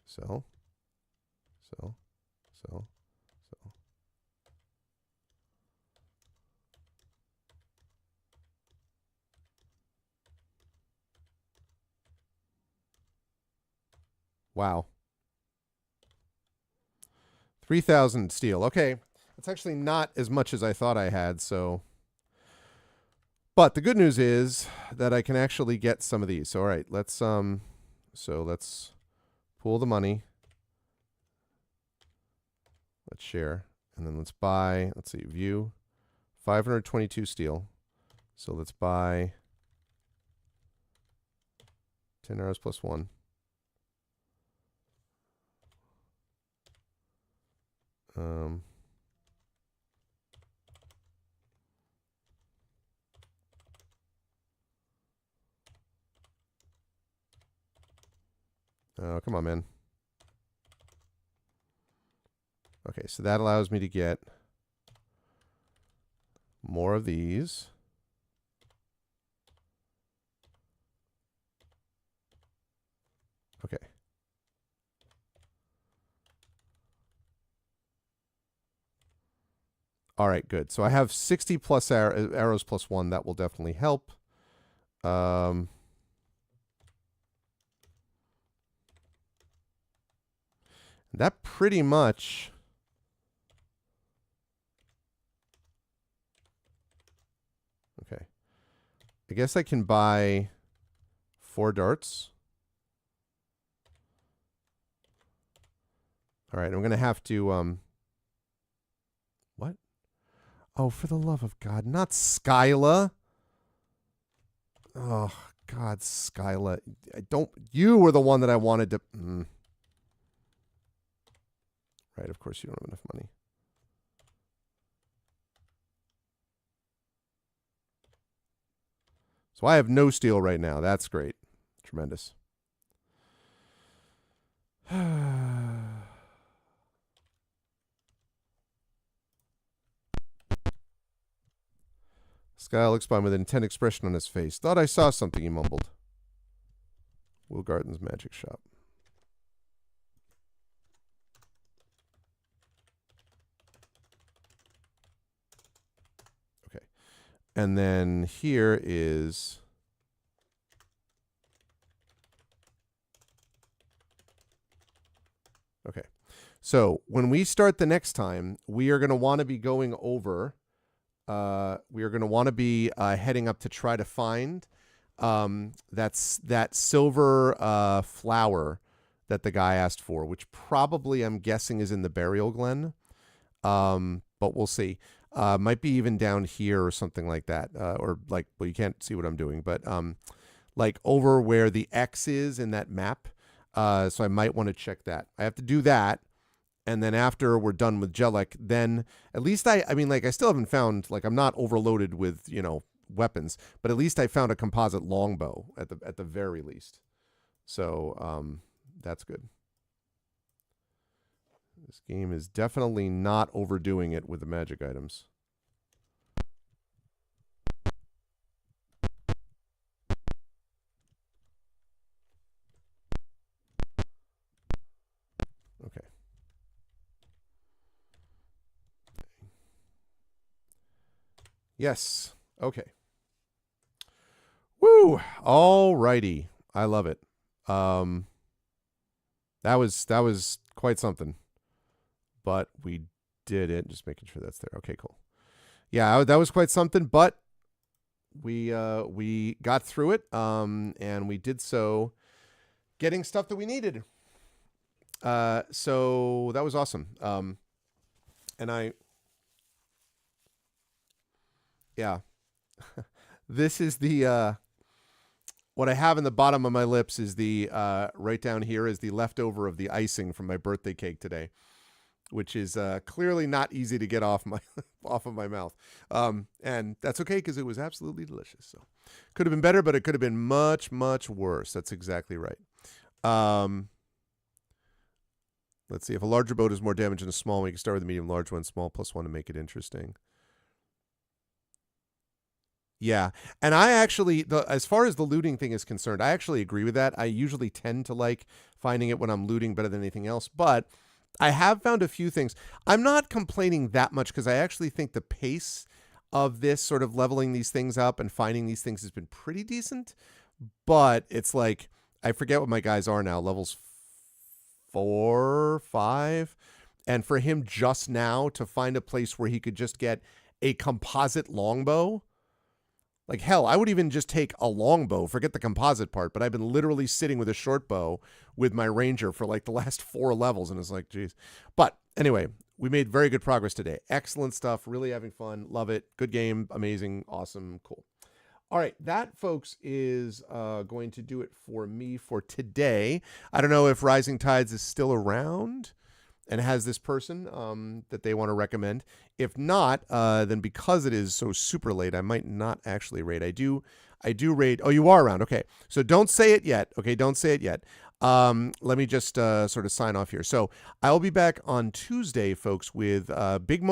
Sell. Sell. Sell. Sell. Wow. 3,000 steel. Okay. That's actually not as much as I thought I had, so. But the good news is that I can actually get some of these. So, all right, let's pool the money. Let's share. And then let's buy, let's see, view. 522 steel. So let's buy 10 arrows plus 1. Oh, come on, man. Okay, so that allows me to get more of these. Okay. All right, good. So I have 60 plus arrows plus 1. That will definitely help. That pretty much. Okay. I guess I can buy 4 darts. All right, I'm going to have to, what? Oh, for the love of God, not Skyla. Oh, God, Skyla. You were the one that I wanted to. Right, of course you don't have enough money. So I have no steel right now. That's great. Tremendous. Sky looks by with an intent expression on his face. Thought I saw something, he mumbled. Will Garden's magic shop. Okay. And then here is... Okay. So when we start the next time, we are going to want to be going over... we are going to want to be heading up to try to find that silver flower that the guy asked for, which probably I'm guessing is in the burial glen. But we'll see. Might be even down here or something like that. Or like, well, you can't see what I'm doing, but like over where the X is in that map. So I might want to check that. I have to do that. And then after we're done with Jellic, then at least I mean, like, I still haven't found, like, I'm not overloaded with, you know, weapons, but at least I found a composite longbow at the very least. So that's good. This game is definitely not overdoing it with the magic items. Okay. Yes. Okay. Woo! All righty. I love it. That was quite something. But we did it. Just making sure that's there. Okay, cool. Yeah, that was quite something, but we got through it, and we did so getting stuff that we needed. So that was awesome. And yeah, this is the, what I have in the bottom of my lips is the, right down here is the leftover of the icing from my birthday cake today, which is clearly not easy to get off my off of my mouth. And that's okay because it was absolutely delicious. So could have been better, but it could have been much, much worse. That's exactly right. Let's see. If a larger boat is more damage than a small one, you can start with a medium, large one, small +1 to make it interesting. Yeah. And I actually, as far as the looting thing is concerned, I actually agree with that. I usually tend to like finding it when I'm looting better than anything else, but I have found a few things. I'm not complaining that much because I actually think the pace of this sort of leveling these things up and finding these things has been pretty decent, but it's like, I forget what my guys are now, levels 4, 5. And for him just now to find a place where he could just get a composite longbow, like hell, I would even just take a longbow, forget the composite part, but I've been literally sitting with a short bow with my ranger for like the last 4 levels, and it's like, geez. But anyway, we made very good progress today. Excellent stuff, really having fun, love it, good game, amazing, awesome, cool. All right, that, folks, is going to do it for me for today. I don't know if Rising Tides is still around and has this person that they want to recommend. If not, then because it is so super late, I might not actually raid. I do raid. Oh, you are around. Okay, so don't say it yet. Okay, don't say it yet. Let me just sort of sign off here. So I'll be back on Tuesday, folks, with a big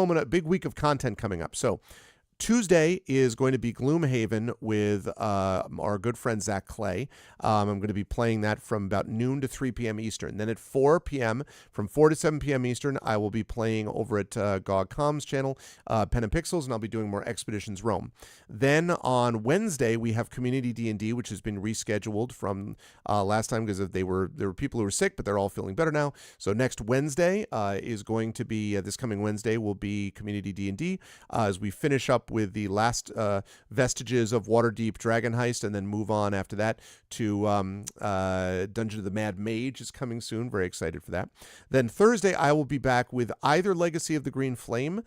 week of content coming up. So Tuesday is going to be Gloomhaven with our good friend Zach Clay. I'm going to be playing that from about noon to 3 p.m. Eastern. Then at 4 p.m., from 4 to 7 p.m. Eastern, I will be playing over at GOG.com's channel, Pen and Pixels, and I'll be doing more Expeditions Rome. Then on Wednesday, we have Community D&D, which has been rescheduled from last time because there were people who were sick, but they're all feeling better now. So next Wednesday is going to be, this coming Wednesday will be Community D&D as we finish up with the last vestiges of Waterdeep Dragon Heist, and then move on after that to Dungeon of the Mad Mage is coming soon. Very excited for that. Then Thursday, I will be back with either Legacy of the Green Flame,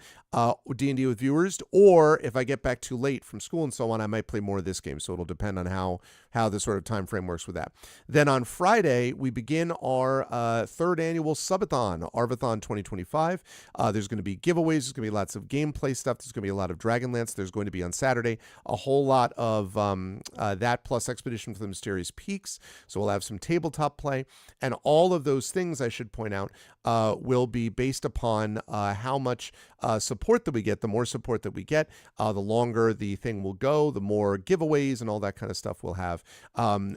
D&D with viewers, or if I get back too late from school and so on, I might play more of this game. So it'll depend on how the sort of time frame works with that. Then on Friday, we begin our third annual Subathon, Arvathon 2025. There's going to be giveaways. There's going to be lots of gameplay stuff. There's going to be a lot of Dragonlance. There's going to be on Saturday a whole lot of that plus Expedition for the Mysterious Peaks. So we'll have some tabletop play. And all of those things, I should point out, will be based upon how much support that we get. The more support that we get, the longer the thing will go, the more giveaways and all that kind of stuff we'll have.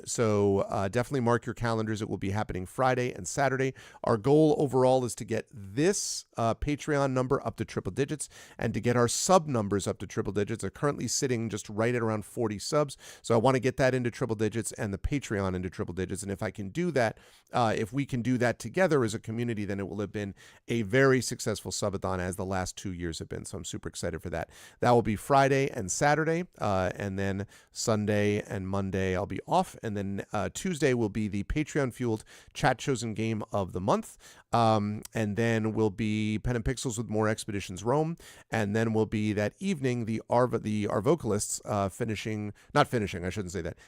So definitely mark your calendars. It will be happening Friday and Saturday. Our goal overall is to get this Patreon number up to triple digits and to get our sub numbers up to triple digits. Are currently sitting just right at around 40 subs. So I want to get that into triple digits and the Patreon into triple digits. And if I can do that, if we can do that together as a community, then it will have been a very successful subathon as the last 2 years have been. So I'm super excited for that. That will be Friday and Saturday. And then Sunday and Monday I'll be off. And then Tuesday will be the Patreon fueled chat chosen game of the month. And then will be Pen and Pixels with more Expeditions Rome. And then will be that evening the Vocalists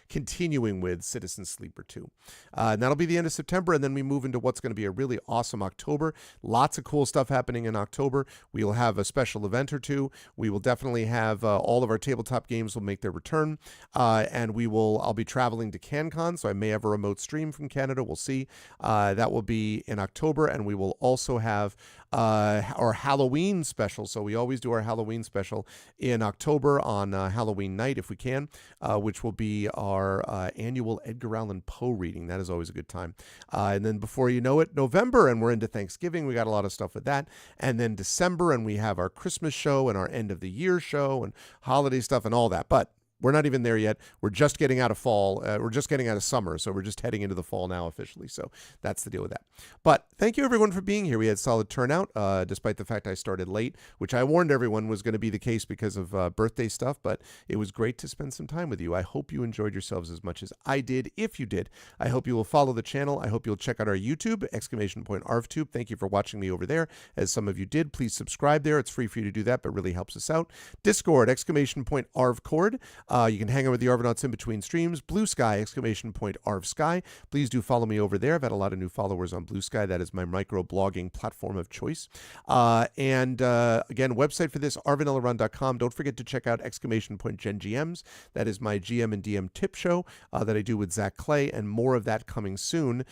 continuing with Citizen Sleeper 2. And that'll be the end of September, and then we move into what's going to be a really awesome October. Lots of cool stuff happening in October. We will have a special event or two. We will definitely have all of our tabletop games will make their return, and I'll be traveling to CanCon, so I may have a remote stream from Canada. We'll see. That will be in October, and we will also have our Halloween special. So we always do our Halloween special in October on Halloween night if we can, which will be our annual Edgar Allan Poe reading. That is always a good time. And then before you know it, November, and we're into Thanksgiving. We got a lot of stuff with that. And then December, and we have our Christmas show and our end of the year show and holiday stuff and all that. But we're not even there yet. We're just getting out of fall. We're just getting out of summer, so we're just heading into the fall now officially. So that's the deal with that. But thank you everyone for being here. We had solid turnout, despite the fact I started late, which I warned everyone was going to be the case because of birthday stuff. But it was great to spend some time with you. I hope you enjoyed yourselves as much as I did. If you did, I hope you will follow the channel. I hope you'll check out our YouTube, !ArvTube. Thank you for watching me over there. As some of you did, please subscribe there. It's free for you to do that, but really helps us out. Discord, !ArvCord. You can hang out with the Arvanauts in between streams. Blue Sky, !ArvSky. Please do follow me over there. I've had a lot of new followers on Blue Sky. That is my micro-blogging platform of choice. Again, website for this, arvanellarun.com. Don't forget to check out !GenGMs. That is my GM and DM tip show that I do with Zach Clay, and more of that coming soon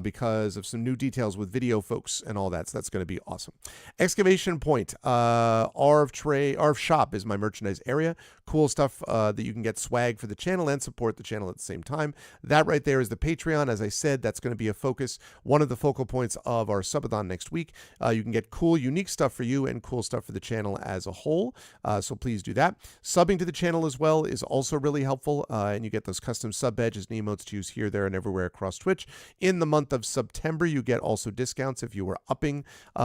because of some new details with video folks and all that. So that's going to be awesome. Exclamation point. Arv Shop is my merchandise area. Cool stuff that you can get swag for the channel and support the channel at the same time. That right there is the Patreon. As I said, that's going to be a focus, one of the focal points of our subathon next week. You can get cool, unique stuff for you and cool stuff for the channel as a whole. So please do that. Subbing to the channel as well is also really helpful. And you get those custom sub badges and emotes to use here, there, and everywhere across Twitch. In the month of September, you get also discounts if you were upping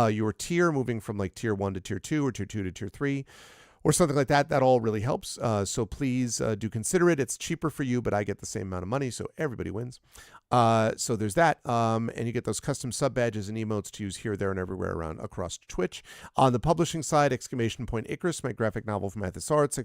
your tier, moving from like tier 1 to tier 2 or tier 2 to tier 3. Or something like that. That all really helps. So please do consider it. It's cheaper for you, but I get the same amount of money, so everybody wins. So there's that. And you get those custom sub badges and emotes to use here, there, and everywhere around across Twitch. On the publishing side, Icarus, my graphic novel from Athos Arts,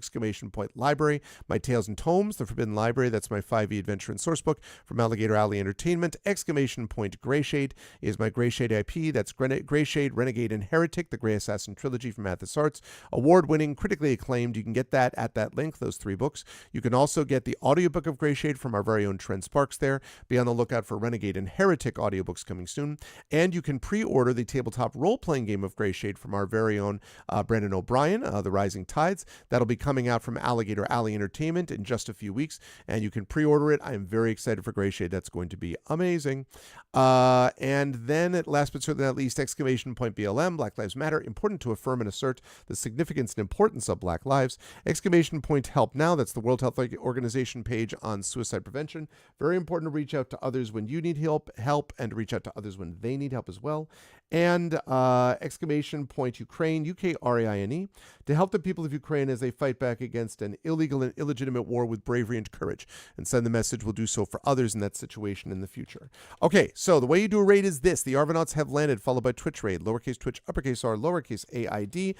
Library, my Tales and Tomes, The Forbidden Library, that's my 5e adventure and source book from Alligator Alley Entertainment, Greyshade is my Greyshade IP, that's Greyshade, Renegade, and Heretic, the Grey Assassin trilogy from Athos Arts, award-winning, critically acclaimed. You can get that at that link, those 3 books. You can also get the audiobook of Greyshade from our very own Trent Sparks there. Be on the lookout for Renegade and Heretic audiobooks coming soon. And you can pre-order the tabletop role-playing game of Greyshade from our very own Brandon O'Brien, The Rising Tides. That'll be coming out from Alligator Alley Entertainment in just a few weeks, and you can pre-order it. I am very excited for Greyshade. That's going to be amazing. And then, at last but certainly not least, BLM, Black Lives Matter, important to affirm and assert the significance and importance of Black lives. Help Now, that's the World Health Organization page on suicide prevention. Very important to reach out to others when you need help, and to reach out to others when they need help as well. And Ukraine, UKRAINE, to help the people of Ukraine as they fight back against an illegal and illegitimate war with bravery and courage, and send the message we'll do so for others in that situation in the future. Okay, so the way you do a raid is this. The Arvanauts have landed, followed by Twitch raid, lowercase Twitch, uppercase R, lowercase AID.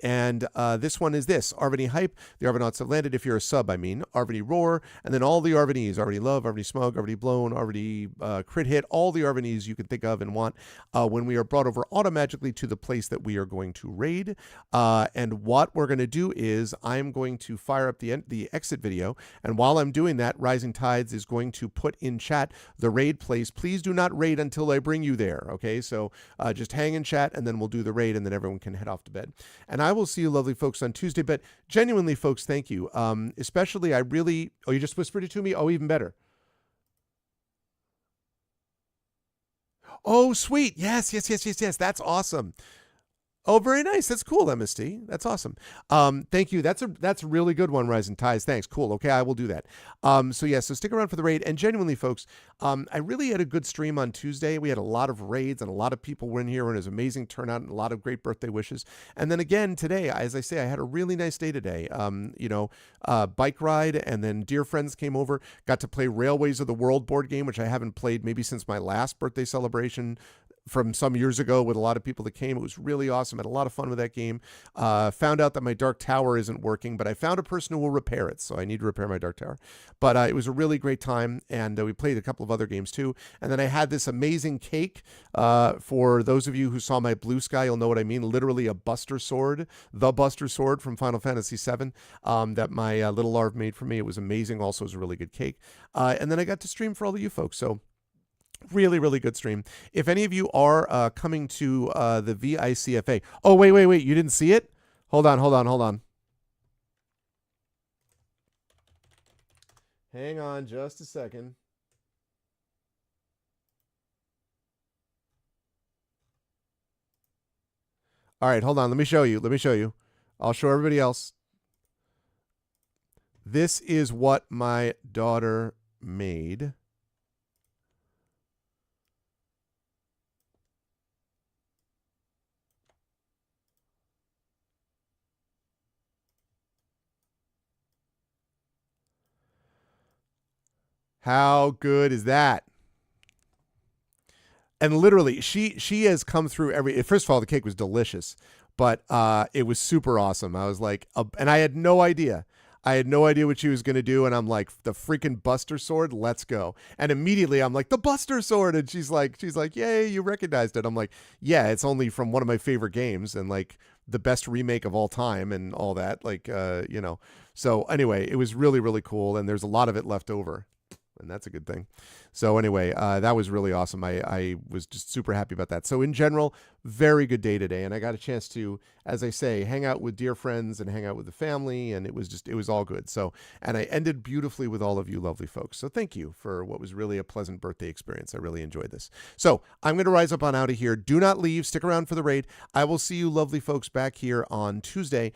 And this one is this, Arvany Hype. The Arvanauts have landed. If you're a sub, I mean, Arvany Roar, and then all the Arvanys, Arvany Love, Arvany Smug, Arvany Blown, Arvany Crit Hit, all the Arvanys you can think of and want when we are brought over automatically to the place that we are going to raid. And what we're going to do is I'm going to fire up the exit video, and while I'm doing that, Rising Tides is going to put in chat the raid place. Please do not raid until I bring you there, okay? So just hang in chat, and then we'll do the raid, and then everyone can head off to bed. And I will see you lovely folks on Tuesday, but genuinely, folks, thank you. Especially, oh, you just whispered it to me? Oh, even better. Oh, sweet. Yes. That's awesome. Oh, very nice. That's cool, MST. That's awesome. Thank you. That's a really good one, Rising Tides. Thanks. Cool. Okay, I will do that. So stick around for the raid. And genuinely, folks, I really had a good stream on Tuesday. We had a lot of raids and a lot of people were in here, and it was an amazing turnout and a lot of great birthday wishes. And then again today, as I say, I had a really nice day today. Bike ride, and then dear friends came over, got to play Railways of the World board game, which I haven't played maybe since my last birthday celebration from some years ago with a lot of people that came. It was really awesome. I had a lot of fun with that game. Found out that my Dark Tower isn't working, but I found a person who will repair it, so I need to repair my Dark Tower. But it was a really great time, and we played a couple of other games too. And then I had this amazing cake. For those of you who saw my Blue Sky, you'll know what I mean. Literally a Buster Sword, the Buster Sword from Final Fantasy VII that my little Larv made for me. It was amazing. Also, it was a really good cake. And then I got to stream for all of you folks, so really, really good stream. If any of you are coming to the VICFA. Oh, wait. You didn't see it? Hold on. Hang on just a second. All right, hold on. Let me show you. I'll show everybody else. This is what my daughter made. How good is that? And literally, she has come through every. First of all, the cake was delicious, but it was super awesome. I was like, and I had no idea. I had no idea what she was going to do, and I'm like, the freaking Buster Sword, let's go! And immediately, I'm like, the Buster Sword, and she's like, yay, you recognized it. I'm like, yeah, it's only from one of my favorite games, and like the best remake of all time, and all that, like, you know. So anyway, it was really, really cool, and there's a lot of it left over, and that's a good thing. So anyway, that was really awesome. I was just super happy about that. So in general, very good day today. And I got a chance to, as I say, hang out with dear friends and hang out with the family. And it was all good. So, and I ended beautifully with all of you lovely folks. So thank you for what was really a pleasant birthday experience. I really enjoyed this. So I'm going to rise up on out of here. Do not leave. Stick around for the raid. I will see you lovely folks back here on Tuesday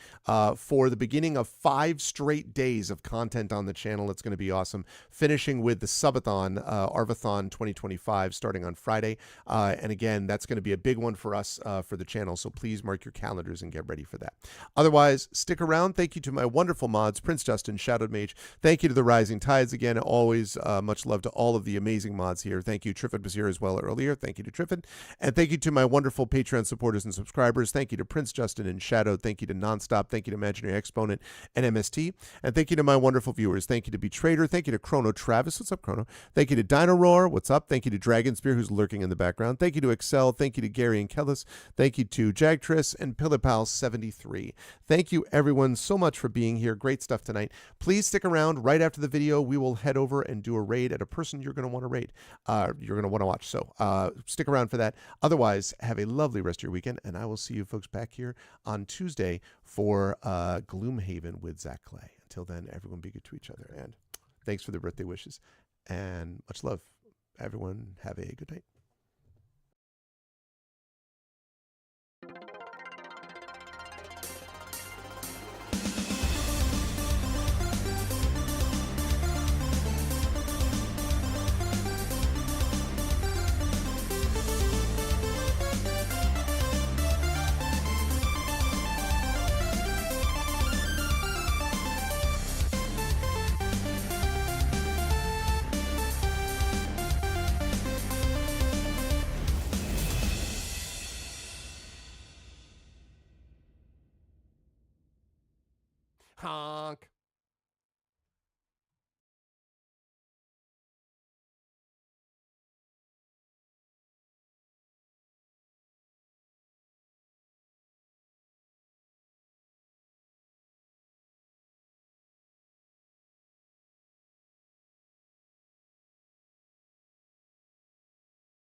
for the beginning of 5 straight days of content on the channel. It's going to be awesome. Finishing with the subathon, Arvathon 2025, starting on Friday. And again, that's going to be a big one for us for the channel. So please mark your calendars and get ready for that. Otherwise, stick around. Thank you to my wonderful mods, Prince Justin, Shadowed Mage. Thank you to the Rising Tides again. Always much love to all of the amazing mods here. Thank you. Triffid was here as well earlier. Thank you to Triffid. And thank you to my wonderful Patreon supporters and subscribers. Thank you to Prince Justin and Shadowed. Thank you to Nonstop. Thank you to Imaginary Exponent and MST. And thank you to my wonderful viewers. Thank you to Betrader. Thank you to Chrono Travis. What's up, Chrono? Thank you to Dino Roar. What's up? Thank you to Dragon Spear, who's lurking in the background. Thank you to Excel. Thank you to Gary and Kellis. Thank you to Jagtris and Pillipal73. Thank you, everyone, so much for being here. Great stuff tonight. Please stick around. Right after the video, we will head over and do a raid at a person you're going to want to raid. You're going to want to watch. So stick around for that. Otherwise, have a lovely rest of your weekend, and I will see you folks back here on Tuesday for Gloomhaven with Zach Clay. Until then, everyone be good to each other, and thanks for the birthday wishes, and much love. Everyone, have a good night.